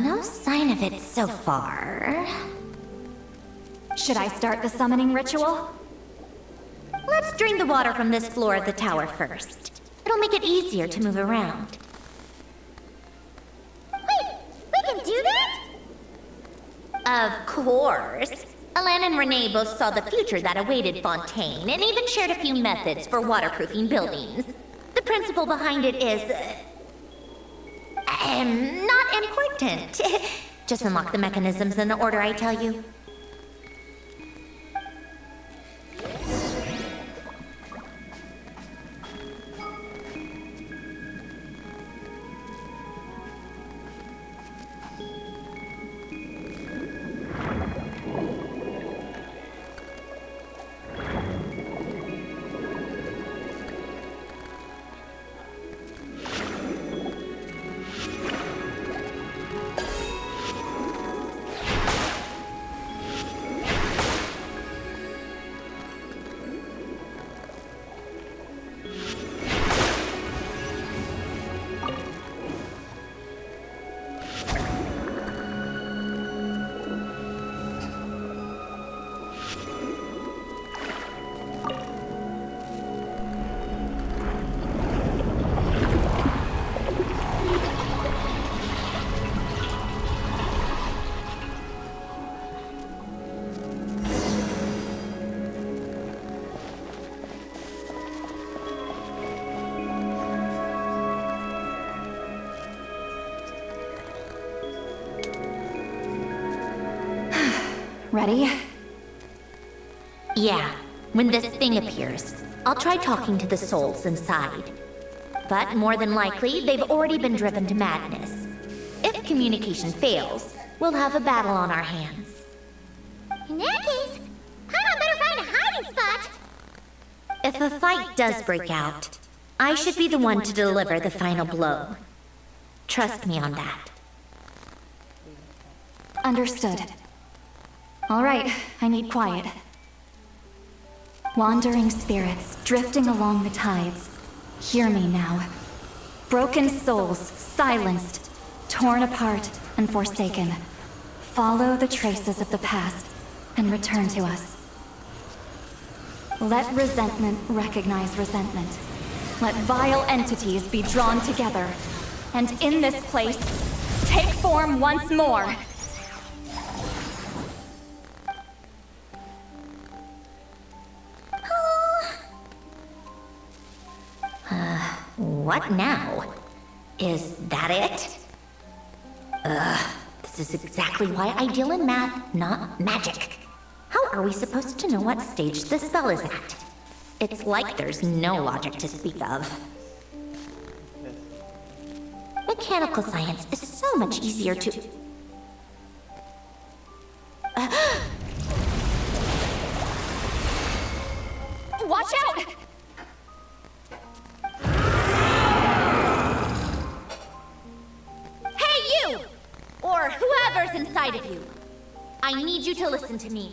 No sign of it so far. Should I start the summoning ritual? Let's drain the water from this floor of the tower first. It'll make it easier to move around. Wait, we can do that? Of course. Alain and Renee both saw the future that awaited Fontaine and even shared a few methods for waterproofing buildings. The principle behind it is... not important. Just unlock the mechanisms in the order I tell you. Ready? Yeah, when this thing appears, I'll try talking to the souls inside. But more than likely, they've already been driven to madness. If communication fails, we'll have a battle on our hands. In that case, Paimon better find a hiding spot. If a fight does break out, I should be the one to deliver the final blow. Trust me on that. Understood. All right, I need quiet. Wandering spirits, drifting along the tides. Hear me now. Broken souls, silenced, torn apart, and forsaken. Follow the traces of the past and return to us. Let resentment recognize resentment. Let vile entities be drawn together. And in this place, take form once more. What now? Is that it? This is exactly why I deal in math, not magic. How are we supposed to know what stage the spell is at? It's like there's no logic to speak of. Mechanical science is so much easier to... Watch out! Or whoever's inside of you. I need you to listen to me.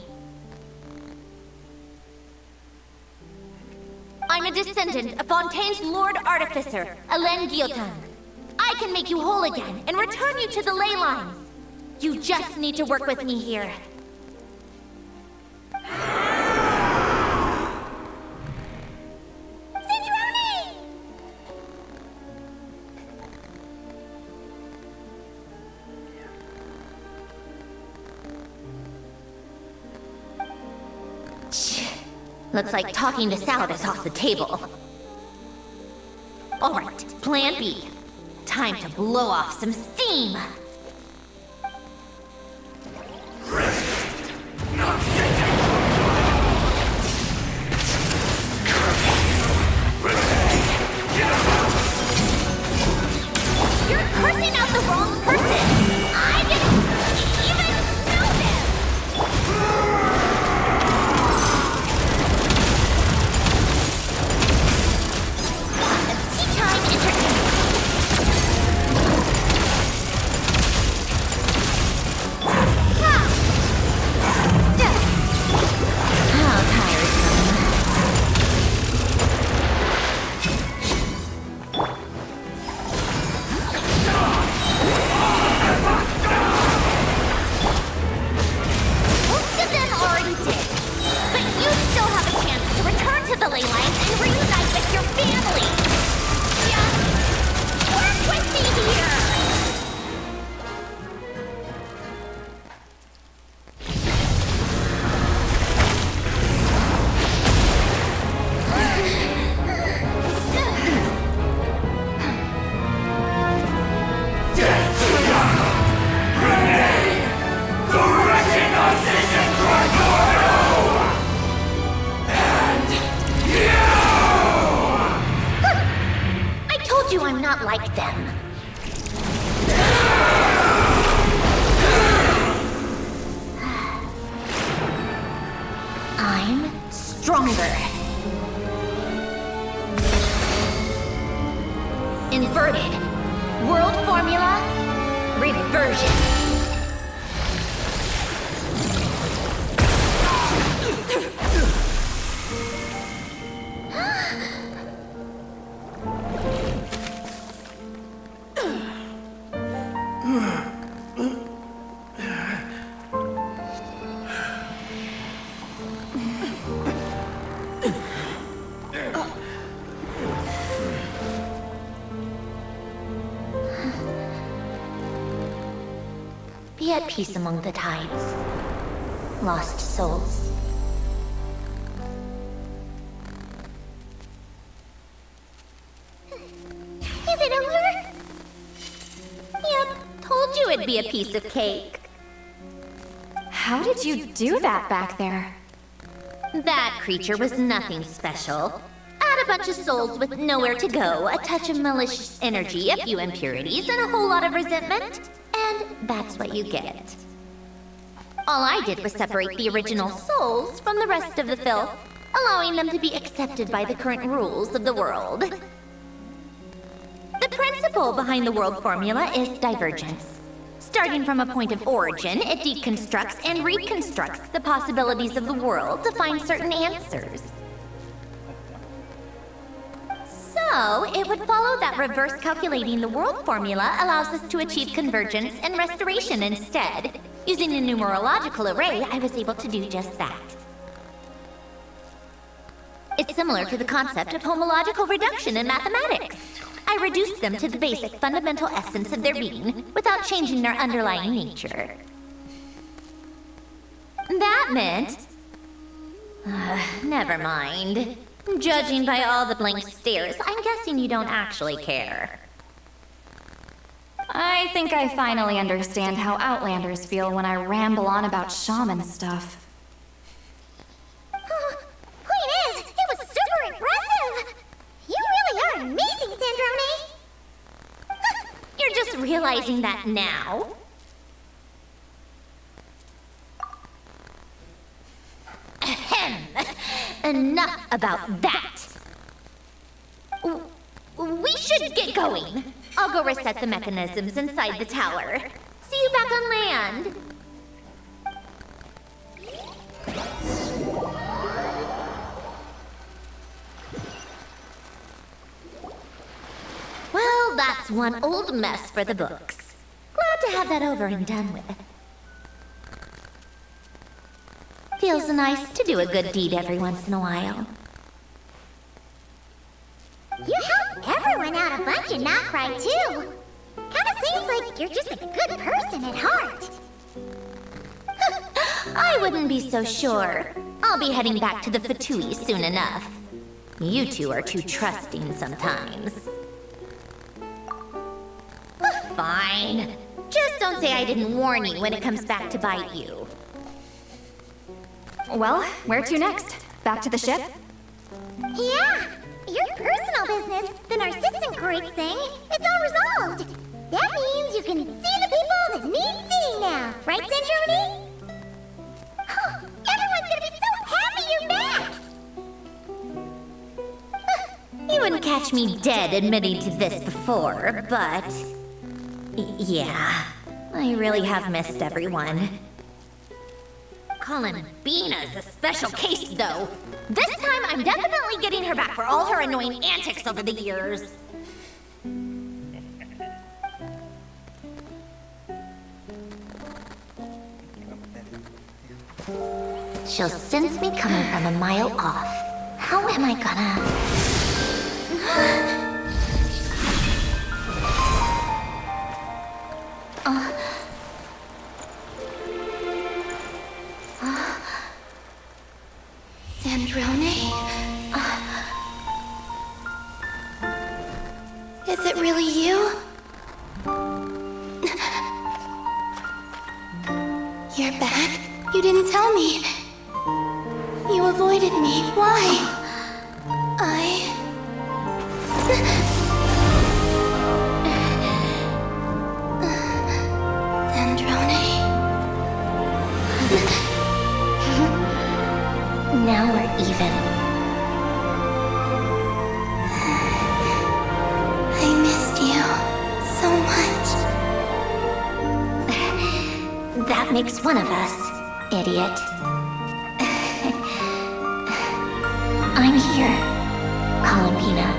I'm a descendant of Fontaine's Lord Artificer, Alain. I can make you whole again and return you to the ley lines. You just need to work with me here. Sandrone! Looks like talking to Salad is off the table. Alright, plan B. Time to blow off some steam! You're cursing out the wrong person! I didn't even know this! Like them. I'm stronger. Inverted. World formula. Reversion. Be at peace among the tides. Lost souls. Is it over? Yep, told you it'd be a piece of cake. How did you do that back there? That creature was nothing special. Add a bunch of souls with nowhere to go, a touch of malicious energy, a few impurities, and a whole lot of resentment, and that's what you get. All I did was separate the original souls from the rest of the filth, allowing them to be accepted by the current rules of the world. The principle behind the world formula is divergence. Starting from a point of origin, it deconstructs and reconstructs the possibilities of the world to find certain answers. So, it would follow that reverse calculating the world formula allows us to achieve convergence and restoration instead. Using a numerological array, I was able to do just that. It's similar to the concept of homological reduction in mathematics. I reduced them to the basic fundamental essence of their being without changing their underlying nature. That meant... never mind. Judging by all the blank stares, I'm guessing you don't actually care. I think I finally understand how Outlanders feel when I ramble on about shaman stuff. Point is, it was super impressive! You really are amazing, Sandrone! You're just realizing that now? Ahem. Enough about that! We should get going. I'll go reset the mechanisms inside the tower. See you back on land. Well, that's one old mess for the books. Glad to have that over and done with. Feels nice to do a good deed every once in a while. You help everyone out a bunch in NodKrai, too. Kinda seems like you're just a good person at heart. I wouldn't be so sure. I'll be heading back to the Fatui soon enough. You two are too trusting sometimes. Fine. Just don't say I didn't warn you when it comes back to bite you. Well, where to next? Back to the ship? Yeah, your personal business, the narcissistic great thing, it's all resolved. That means you can see the people that need seeing now, right, Sandrone? Everyone's gonna be so happy you're back! You wouldn't catch me dead admitting to this before, but... yeah, I really have missed everyone. Columbina's a special case, though. This time, I'm definitely getting her back for all her annoying antics over the years. She'll sense me coming from a mile off. How am I gonna... Sandrone? Is it really you? You're back? You didn't tell me. You avoided me. Why? Now we're even. I missed you so much. That makes one of us, idiot. I'm here, Columbina.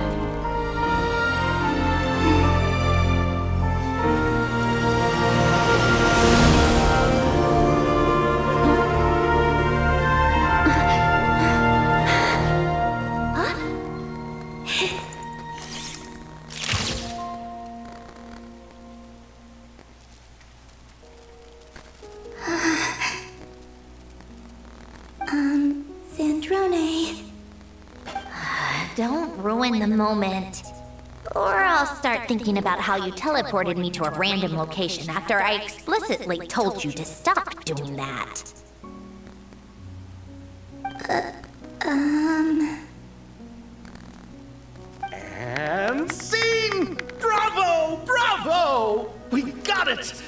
Sandrone. Don't ruin the moment. Or I'll start thinking about how you teleported me to a random location after I explicitly told you to stop doing that. And scene! Bravo! Bravo! We got it!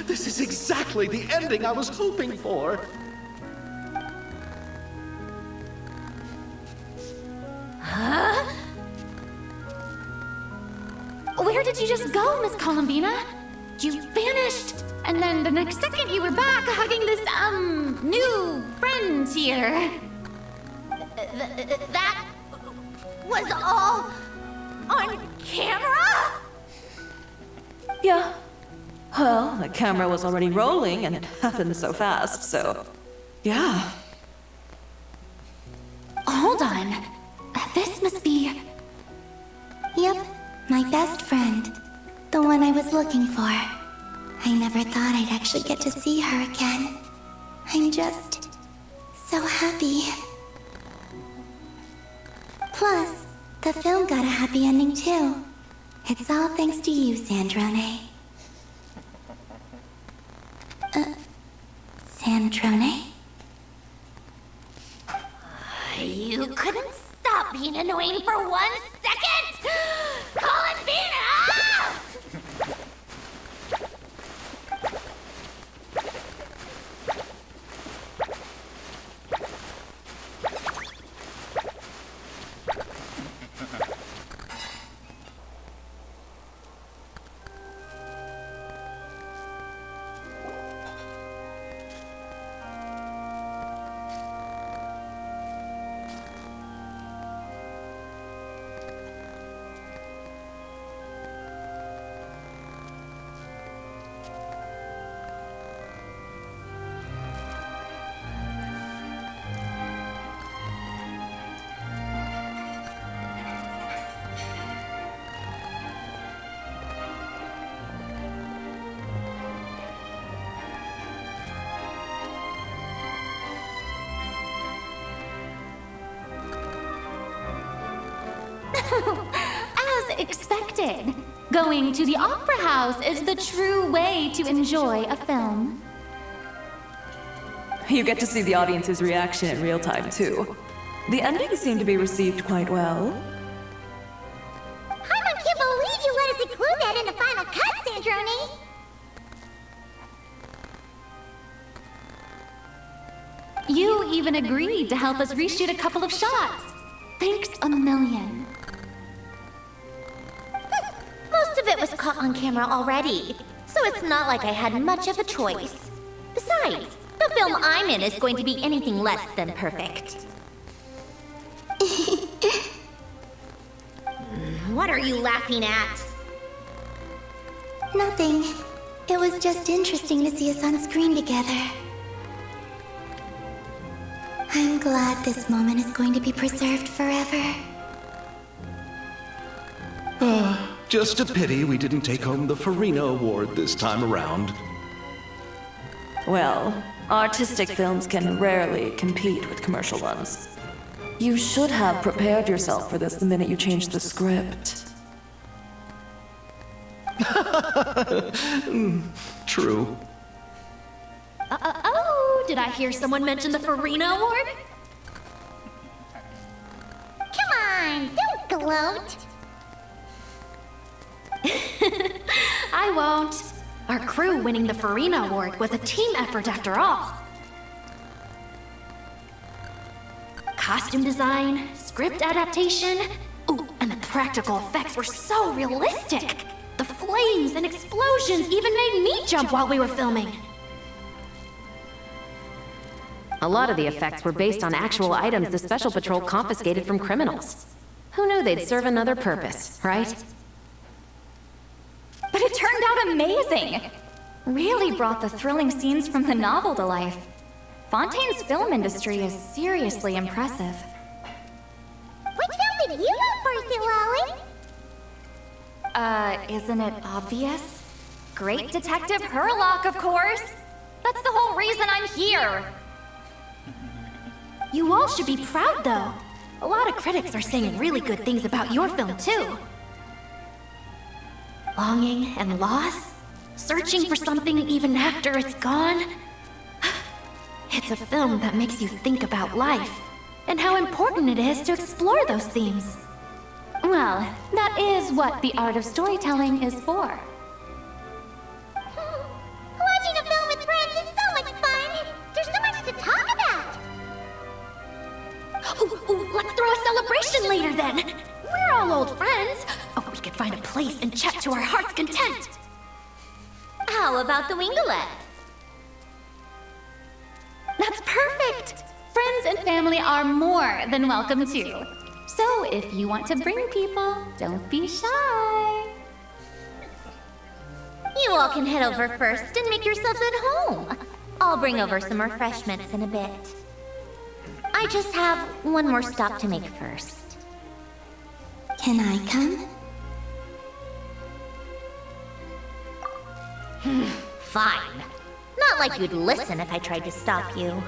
This is exactly the ending I was hoping for. Huh? Where did you just go, Miss Columbina? You vanished! And then the next second you were back hugging this, new friend here. That was all on camera? Yeah. Well, the camera was already rolling and it happened so fast, so... yeah. Hold on. This must be... Yep, my best friend. The one I was looking for. I never thought I'd actually get to see her again. I'm just... so happy. Plus, the film got a happy ending too. It's all thanks to you, Sandrone. Sandrone? You couldn't stop being annoying for 1 second? Columbina! As expected, going to the opera house is the true way to enjoy a film. You get to see the audience's reaction in real time, too. The ending seemed to be received quite well. I can't believe you let us include that in the final cut, Sandrone! You even agreed to help us reshoot a couple of shots. Thanks a million. Most of it was caught on camera already, so it's not like I had much of a choice. Besides, the film I'm in is going to be anything less than perfect. What are you laughing at? Nothing. It was just interesting to see us on screen together. I'm glad this moment is going to be preserved forever. Just a pity we didn't take home the Verano Award this time around. Well, artistic films can rarely compete with commercial ones. You should have prepared yourself for this the minute you changed the script. True. Oh, did I hear someone mention the Verano Award? Come on, don't gloat. I won't. Our crew winning the Verano Award was a team effort after all. Costume design, script adaptation, ooh, and the practical effects were so realistic. The flames and explosions even made me jump while we were filming. A lot of the effects were based on actual items the Special Patrol confiscated from criminals. Who knew they'd serve another purpose, right? But it turned out amazing! Really brought the thrilling scenes from the novel to life. Fontaine's film industry is seriously impressive. Which film did you vote for, Alain? Isn't it obvious? Great Detective Herlock, of course! That's the whole reason I'm here! You all should be proud, though. A lot of critics are saying really good things about your film, too. Longing and loss? Searching for something even after it's gone? It's a film that makes you think about life, and how important it is to explore those themes. Well, that is what the art of storytelling is for. Watching a film with friends is so much fun! There's so much to talk about! Ooh, let's throw a celebration later then! We're all old friends! Oh, we could find a place and chat to our heart's content! How about the winglet? That's perfect! Friends and family are more than welcome too. So if you want to bring people, don't be shy. You all can head over first and make yourselves at home. I'll bring over some refreshments in a bit. I just have one more stop to make first. Can I come? Fine. Not like you'd listen if I tried to stop you.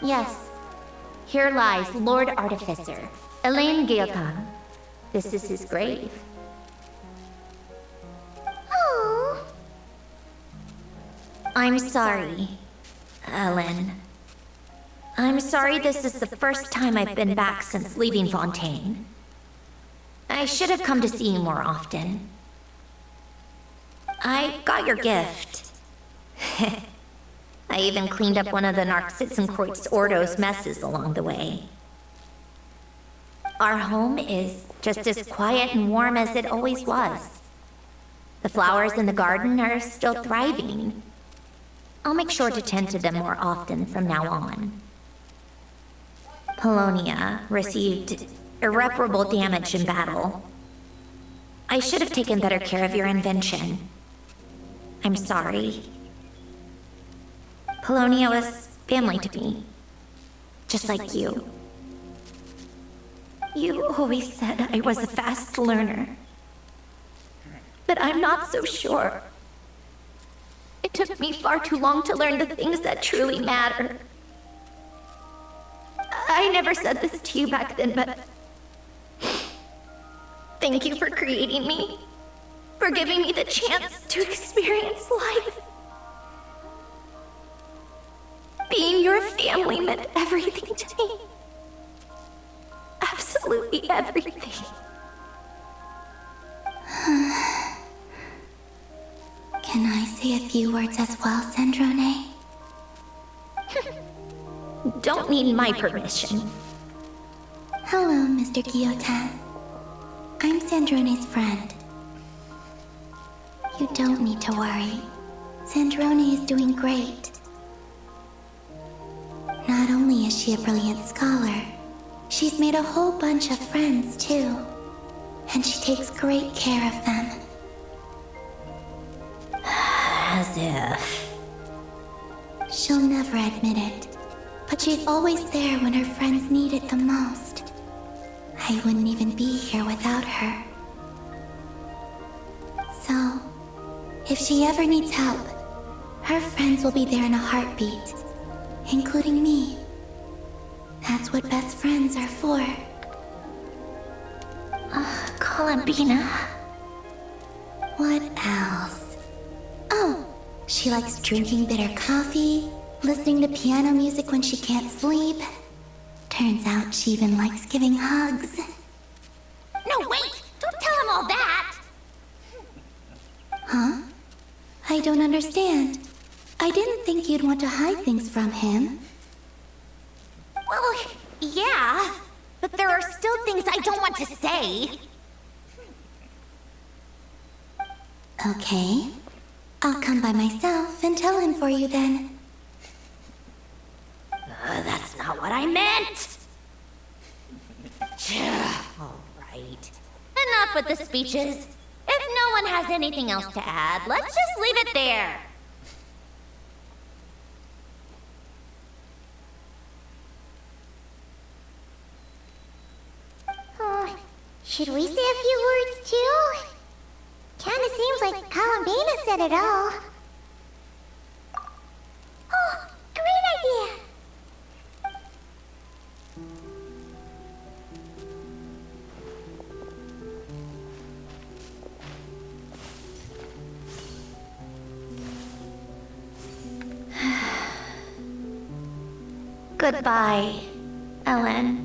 Yes. Here lies Lord Artificer, Alain Guillotin. This is his grave. Oh. I'm sorry, Alain. I'm sorry this is the first time I've been back since leaving Fontaine. I should have come to see you more often. I got your gift. I even cleaned up one of the Narcissenkreuz Ordo's messes along the way. Our home is just as quiet and warm as it always was. The flowers in the garden are still thriving. I'll make sure to tend to them more often from now on. Polonia received irreparable damage in battle. I should have taken better care of your invention. I'm sorry. Polonia was family to me, just like you. You always said I was a fast learner, but I'm not so sure. It took me far too long to learn the things that truly matter. I never said this to you back then, but thank you for creating me, for giving me the chance to experience life. Being your family meant everything to me. Absolutely everything. Can I say a few words as well, Sandrone? Don't need my permission. Hello, Mr. Guillotin. I'm Sandrone's friend. You don't need to worry. Sandrone is doing great. Not only is she a brilliant scholar, she's made a whole bunch of friends, too. And she takes great care of them. As if... She'll never admit it, but she's always there when her friends need it the most. I wouldn't even be here without her. So, if she ever needs help, her friends will be there in a heartbeat. Including me. That's what best friends are for. Columbina. What else? Oh, she likes drinking bitter coffee, listening to piano music when she can't sleep. Turns out she even likes giving hugs. No, wait! Don't tell him all that! Huh? I don't understand. I didn't think you'd want to hide things from him. Well, yeah, but there are still things I don't want to say. Okay. I'll come by myself and tell him for you then. That's not what I meant! All right. Enough with the speeches. If no one has anything else to add, let's just leave it there. Should we say a few words too? Kinda seems like Columbina said it all. Oh, great idea! Goodbye, Alain.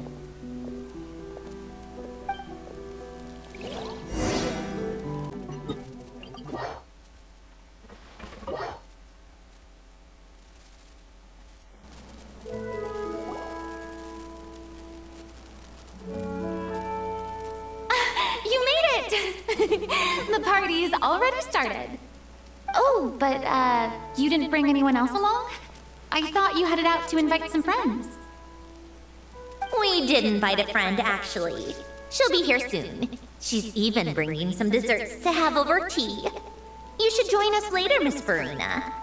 The party's already started. Oh, but, you didn't bring anyone else along? I thought you headed out to invite some friends. We did invite a friend, actually. She'll be here soon. She's even bringing some desserts to have over tea. You should join us later, Miss Verena.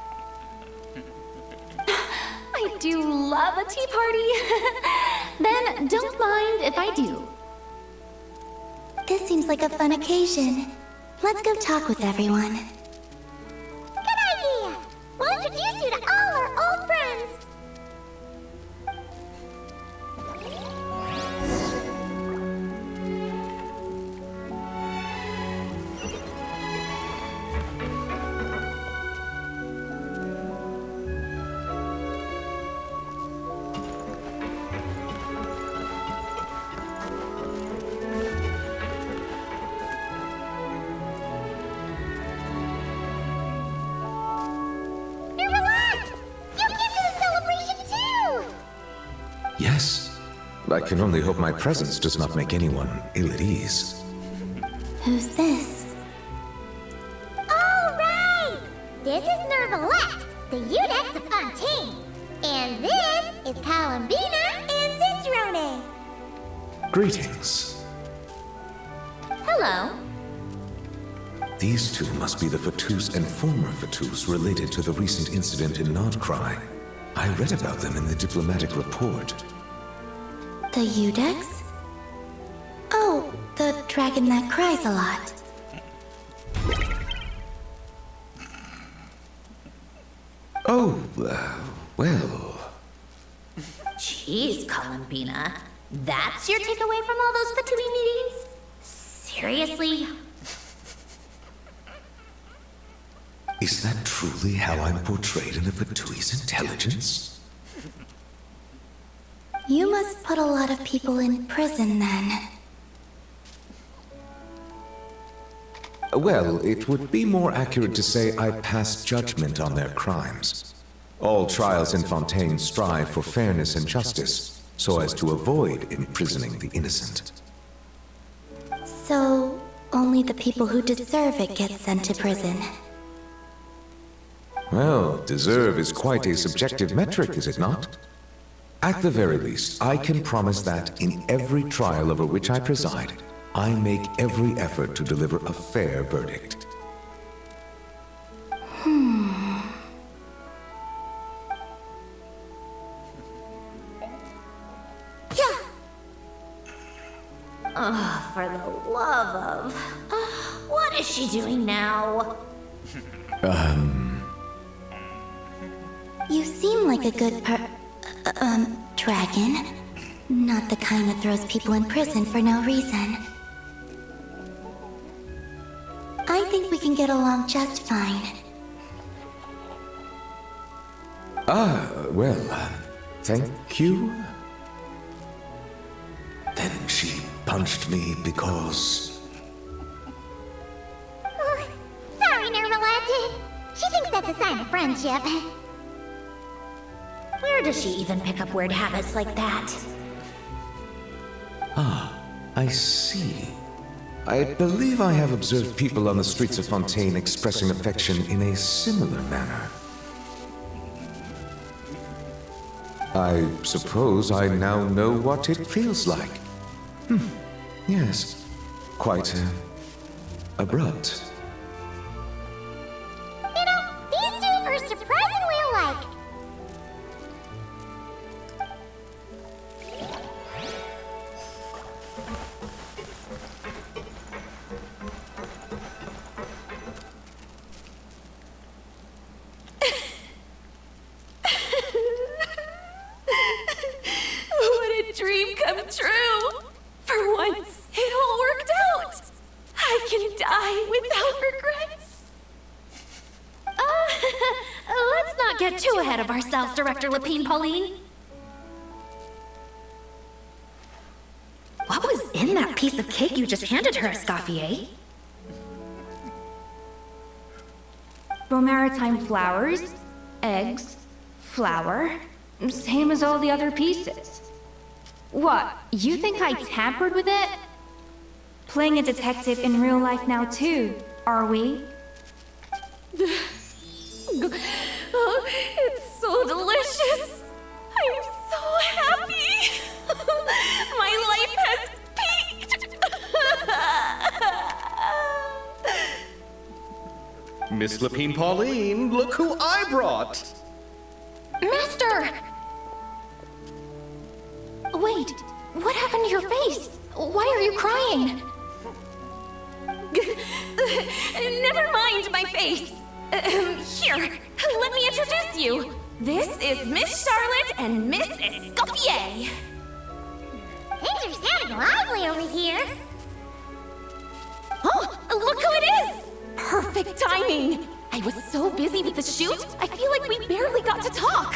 I do love a tea party. Then don't mind if I do. This seems like a fun occasion. Let's go talk with everyone. Good idea! We'll introduce you to all our old friends. Yes. I can only hope my presence does not make anyone ill at ease. Who's this? All right! This is Nervalette, the Eudex of Fontaine. And this is Columbina and Sandrone. Greetings. Hello. These two must be the Fatus and former Fatus related to the recent incident in NodKrai. I read about them in the diplomatic report. The Eudex? Oh, the dragon that cries a lot. Oh, well... Jeez, Columbina. That's your takeaway from all those Fatui meetings? Seriously? Is that truly how I'm portrayed in the Fatui's intelligence? You must put a lot of people in prison, then. Well, it would be more accurate to say I pass judgment on their crimes. All trials in Fontaine strive for fairness and justice, so as to avoid imprisoning the innocent. So, only the people who deserve it get sent to prison. Well, deserve is quite a subjective metric, is it not? At the very least, I can promise that in every trial over which I preside, I make every effort to deliver a fair verdict. Yeah. Oh, for the love of... what is she doing now? You seem like a good dragon. Not the kind that throws people in prison for no reason. I think we can get along just fine. Well, thank you. Then she punched me because... Sorry, Nervalette. She thinks that's a sign of friendship. Where does she even pick up weird habits like that? I see. I believe I have observed people on the streets of Fontaine expressing affection in a similar manner. I suppose I now know what it feels like. Yes. Quite abrupt. You know, these two are surprisingly alike. What a dream come true! For once, it all worked out! I can die without regrets! Let's not get too ahead of ourselves, Director Lapine Pauline. What was in that piece of cake you just handed her, Escoffier? Maritime flowers, eggs, flour, same as all the other pieces. What, you think I tampered with it? Playing a detective in real life now too, are we? Oh, it's so delicious! I'm so happy! My life has peaked! Miss Lapine Pauline, look who I brought! Master! Wait, what happened to your face? Why are you crying? Never mind my face. Here, let me introduce you. This is Miss Charlotte and Miss Escoffier. Things are sounding lively over here. Oh, look who it is! Perfect timing. I was so busy with the shoot, I feel like we barely got to talk.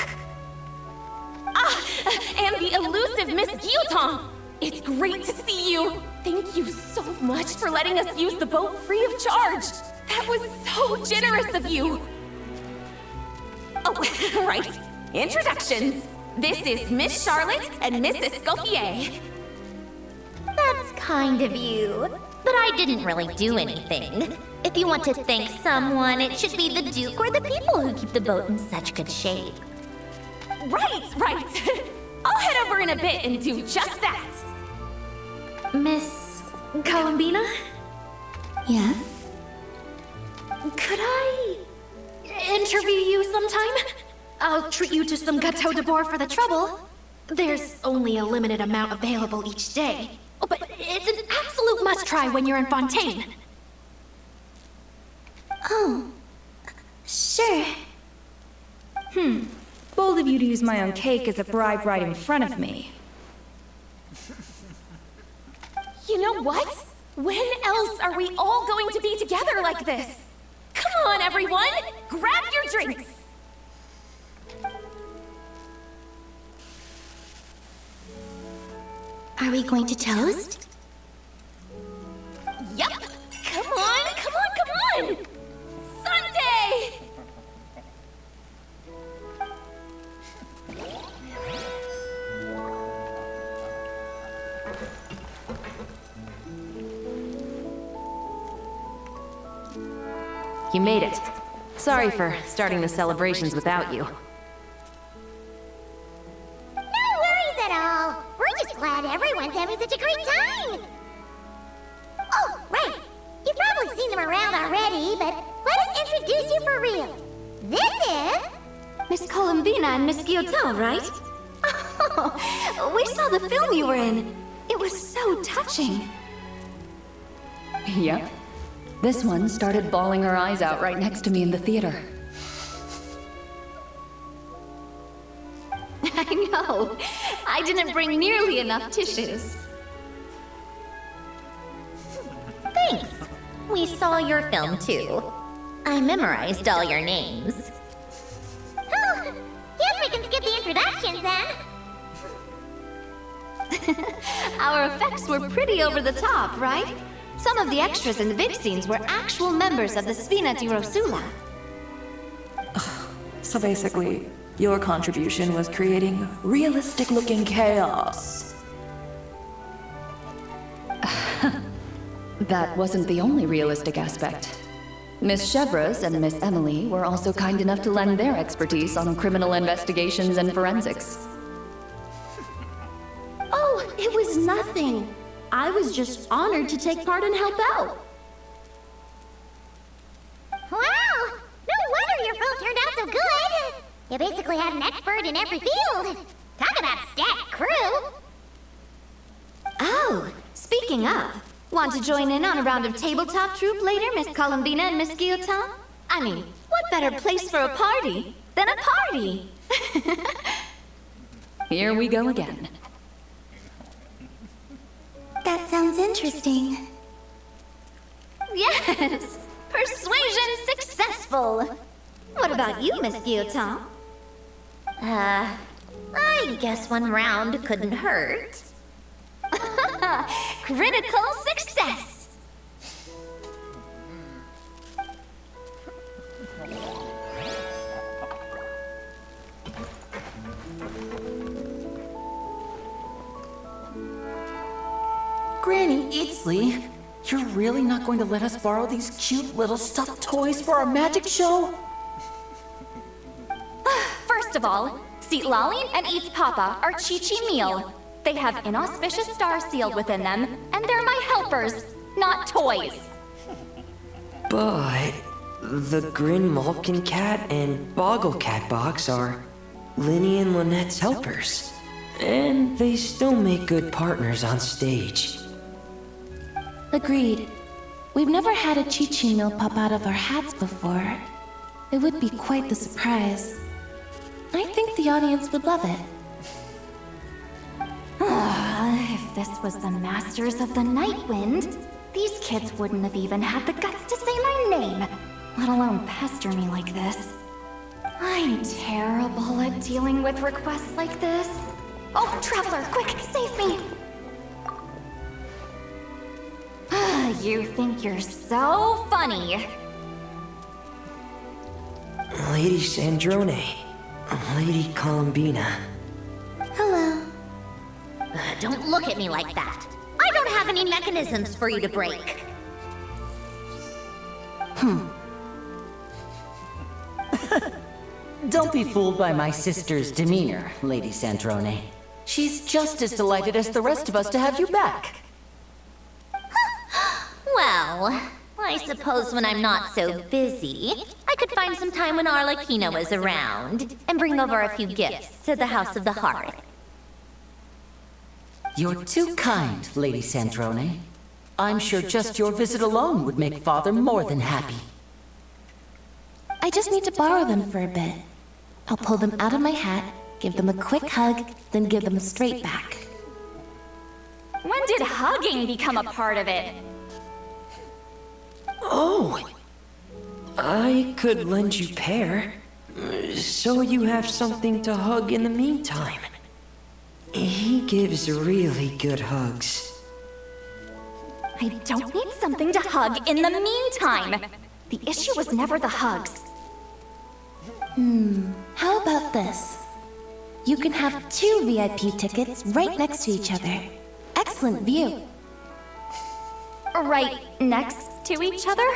And the elusive Miss Guillotin. It's great to see you. Thank you so much for letting us use the boat free of charge. That was so generous of you. Oh, right. Introductions. This is Miss Charlotte and Miss Escoffier. That's kind of you. But I didn't really do anything. If you want to thank someone, it should be the Duke or the people who keep the boat in such good shape. Right. I'll head over in a bit and do just that. Miss Columbina? Yes? Could I interview you sometime? I'll treat you to some gâteau de bord for the trouble. There's only a limited amount available each day. Oh, but it's an absolute must-try when you're in Fontaine. Oh, sure. Bold of you to use my own cake as a bribe right in front of me. You know what? When else are we all going to be together like this? Come on, everyone! Grab your drinks! Are we going to toast? Yep! Come on! Sunday! You made it. Sorry for starting the celebrations without you. No worries at all. We're just glad everyone's having such a great time. Oh, right. You've probably seen them around already, but let us introduce you for real. This is... Miss Columbina and Miss Guillotin, right? Oh, we saw the film you were in. It was so touching. Yep. This one started bawling her eyes out right next to me in the theater. I know. I didn't bring nearly enough tissues. Thanks. We saw your film too. I memorized all your names. Oh, guess we can skip the introductions then. Our effects were pretty over the top, right? Some of the extras in the big scenes were actual members of the Sfina di Rosula. So basically, your contribution was creating realistic-looking chaos. That wasn't the only realistic aspect. Miss Chevres and Miss Emily were also kind enough to lend their expertise on criminal investigations and forensics. Oh, it was nothing. I was just honored to take part and help out. Wow! No wonder your film turned out so good! You basically had an expert in every field. Talk about stacked crew! Oh, speaking of, want to join in on a round of tabletop troupe later, Miss Colombina and Miss Guillotin? I mean, what better place for a party than a party? Here we go again. That sounds interesting. Yes! Persuasion successful! What about you, Miss Guillotin? I guess one round couldn't hurt. Critical success! Granny Eatsley, you're really not going to let us borrow these cute little stuffed toys for our magic show? First of all, Seat Lalin and Eats Papa are Chi-Chi meal. They have inauspicious stars sealed within them, and they're my helpers, not toys. But the Grin Malkin Cat and Boggle Cat box are Linny and Lynette's helpers. And they still make good partners on stage. Agreed. We've never had a Chi-Chi meal pop out of our hats before. It would be quite the surprise. I think the audience would love it. If this was the Masters of the Night Wind, these kids wouldn't have even had the guts to say my name, let alone pester me like this. I'm terrible at dealing with requests like this. Oh, Traveler, quick, save me! You think you're so funny. Lady Sandrone, Lady Colombina. Hello. Don't look at me like that. I don't have any mechanisms for you to break. Don't be fooled by my sister's demeanor, Lady Sandrone. She's just as delighted as the rest of us to have you back. Well, I suppose when I'm not so busy, I could find some time when Arlecchino is around and bring over a few gifts to the House of the Hearth. You're too kind, Lady Sandrone. I'm sure just your visit alone would make Father more than happy. I just need to borrow them for a bit. I'll pull them out of my hat, give them a quick hug, then give them straight back. When did hugging become a part of it? Oh! I could lend you Pear, so you have something to hug in the meantime. He gives really good hugs. I don't need something to hug in the meantime. The issue was never the hugs. How about this? You can have 2 VIP tickets right next to each other. Excellent view. Right next to each other?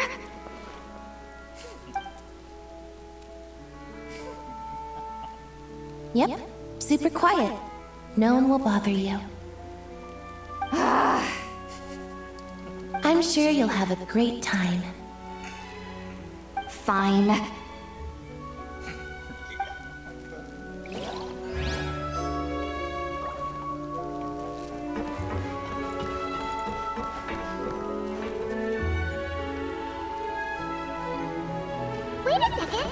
Yep, super quiet. No one will bother you. I'm sure you'll have a great time. Fine. Wait a second!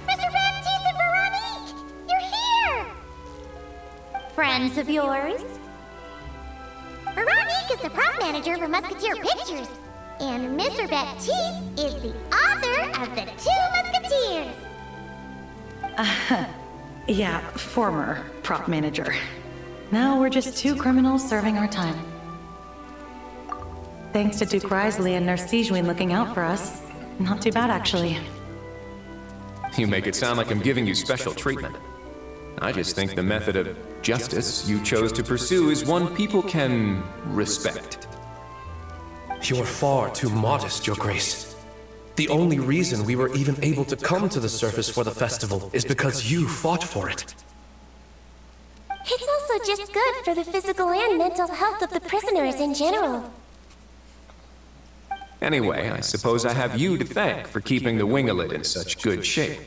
Mr. Baptiste and Veronique! You're here! Friends of yours? Veronique is the prop manager for Musketeer Pictures, and Mr. Baptiste is the author of The 2 Musketeers. Yeah, former prop manager. Now we're just 2 criminals serving our time. Thanks to Duke Risley and Nurse Sijwin looking out for us. Not too bad, actually. You make it sound like I'm giving you special treatment. I just think the method of justice you chose to pursue is one people can respect. You're far too modest, Your Grace. The only reason we were even able to come to the surface for the festival is because you fought for it. It's also also just good for the physical and mental health of the prisoners in general. Anyway, I suppose I have you to thank for keeping the winglet in such good shape.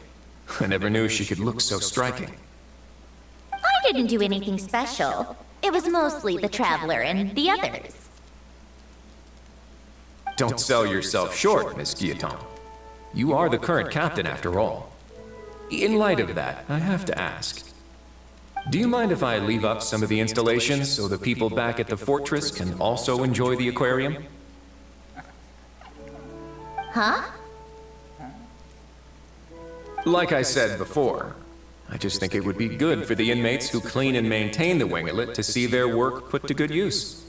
I never knew she could look so striking. I didn't do anything special. It was mostly the Traveler and the others. Don't sell yourself short, Miss Guillotin. You are the current captain, after all. In light of that, I have to ask. Do you mind if I leave up some of the installations so the people back at the fortress can also enjoy the aquarium? Huh? Like I said before, I just think it would be good for the inmates who clean and maintain the winglet to see their work put to good use.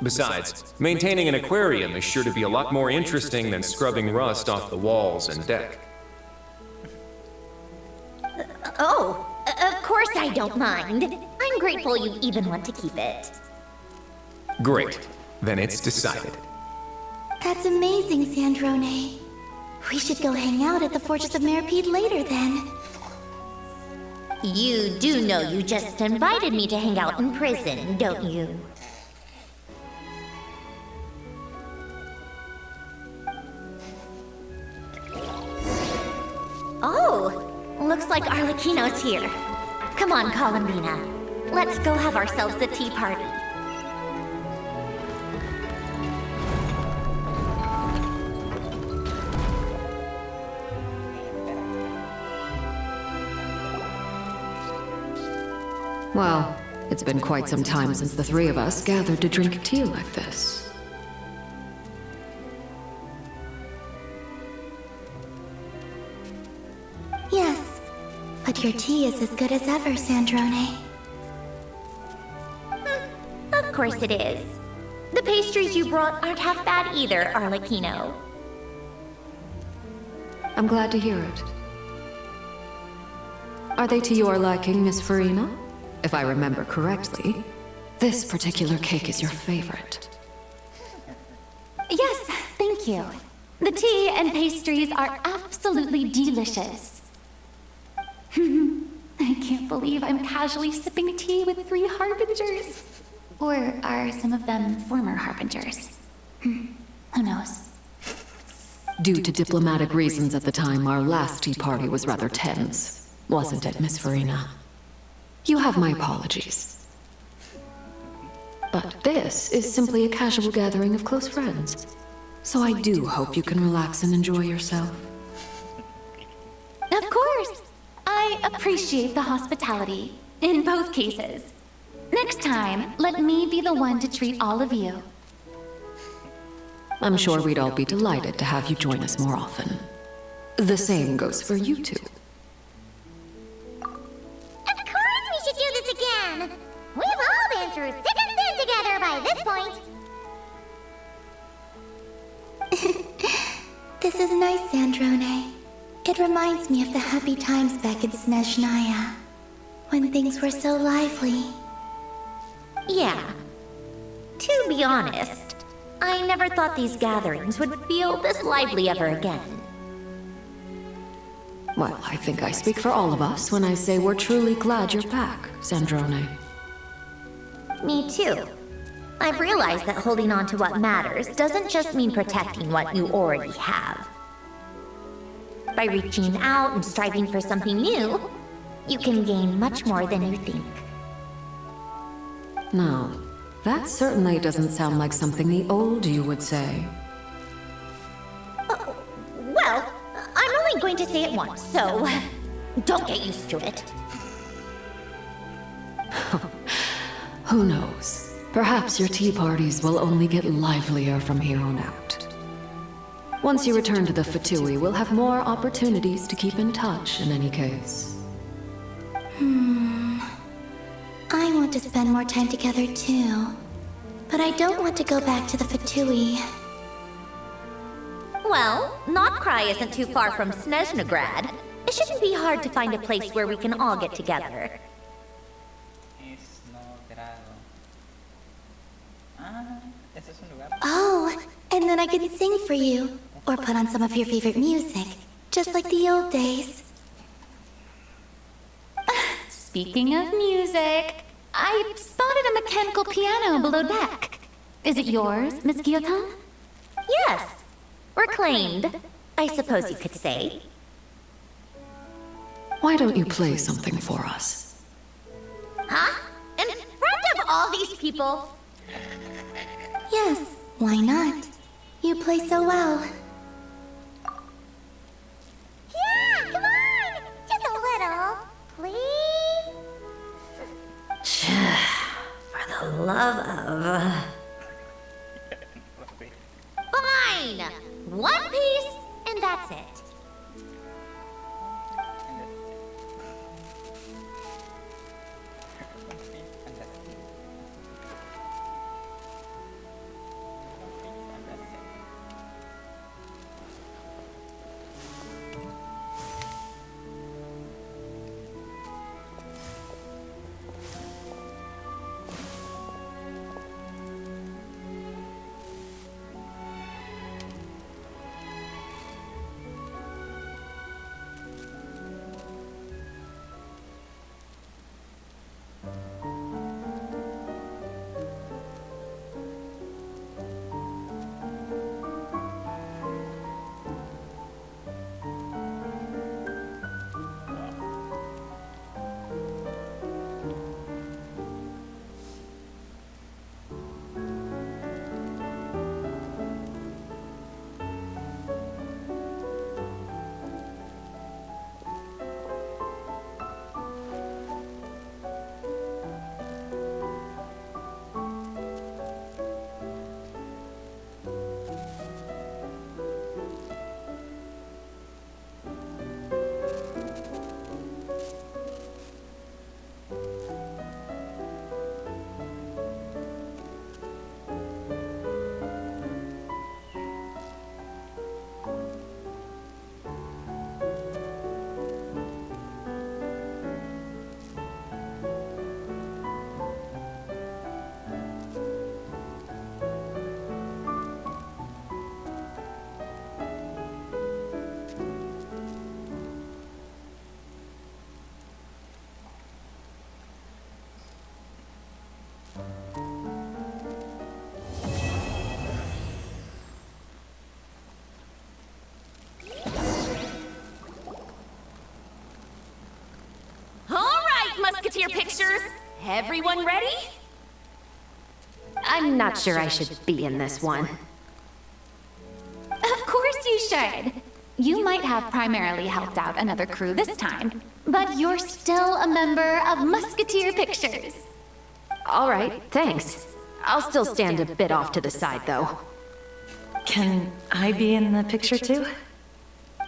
Besides, maintaining an aquarium is sure to be a lot more interesting than scrubbing rust off the walls and deck. Oh, of course I don't mind. I'm grateful you even want to keep it. Great. Then it's decided. That's amazing, Sandrone. We should go hang out at the Fortress of Meripede later, then. You do know you just invited me to hang out in prison, don't you? Oh, looks like Arlecchino's here. Come on, Columbina. Let's go have ourselves a tea party. Well, it's been quite some time since the three of us gathered to drink tea like this. Yes, but your tea is as good as ever, Sandrone. Of course it is. The pastries you brought aren't half bad either, Arlecchino. I'm glad to hear it. Are they to your liking, Miss Farina? If I remember correctly, this particular cake is your favorite. Yes, thank you. The tea and pastries are absolutely delicious. I can't believe I'm casually sipping tea with 3 harbingers. Or are some of them former harbingers? Who knows? Due to diplomatic reasons at the time, our last tea party was rather tense, wasn't it, Miss Farina? You have my apologies. But this is simply a casual gathering of close friends. So I do hope you can relax and enjoy yourself. Of course! I appreciate the hospitality, in both cases. Next time, let me be the one to treat all of you. I'm sure we'd all be delighted to have you join us more often. The same goes for you two. We should do this again! We've all been through thick and thin together by this point. This is nice, Sandrone. It reminds me of the happy times back in Snezhnaya, when things were so lively. Yeah. To be honest, I never thought these gatherings would feel this lively ever again. Well, I think I speak for all of us when I say we're truly glad you're back, Sandrone. Me too. I've realized that holding on to what matters doesn't just mean protecting what you already have. By reaching out and striving for something new, you can gain much more than you think. No, that certainly doesn't sound like something the old you would say. Well, I'm only going to say it once, so don't get used to it. Who knows? Perhaps your tea parties will only get livelier from here on out. Once you return to the Fatui, we'll have more opportunities to keep in touch in any case. I want to spend more time together too. But I don't want to go back to the Fatui. Well, NodKrai isn't too far from Snezhnaya. It shouldn't be hard to find a place where we can all get together. Oh, and then I can sing for you. Or put on some of your favorite music. Just like the old days. speaking of music, I spotted a mechanical piano below deck. Is it yours, Miss Guillotin? Yes. Reclaimed, I suppose you could say. Why don't you play something for us? Huh? In front of all these people? Yes, why not? You play so well. Yeah, come on! Just a little, please? For the love of... Fine! One piece, and that's it. Musketeer pictures? Everyone ready? I'm not sure I should be in this one. Of course you should. You might have primarily helped out another crew this time, but you're still a member of Musketeer Pictures. All right, thanks. I'll still stand a bit off to the side, though. Can I be in the picture too?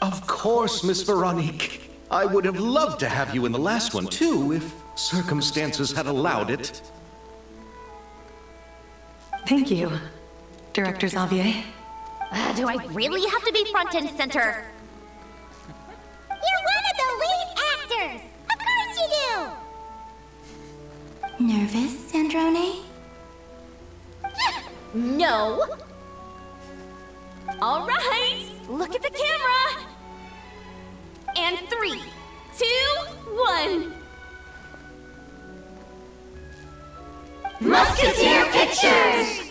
Of course, Miss Veronique. I would have loved to have you in the last one, too, if circumstances had allowed it. Thank you, Director Xavier. Do I really have to be front and center? You're one of the lead actors! Of course you do! Nervous, Sandrone? No! All right, look at the camera! And 3, 2, 1. Musketeer Pictures!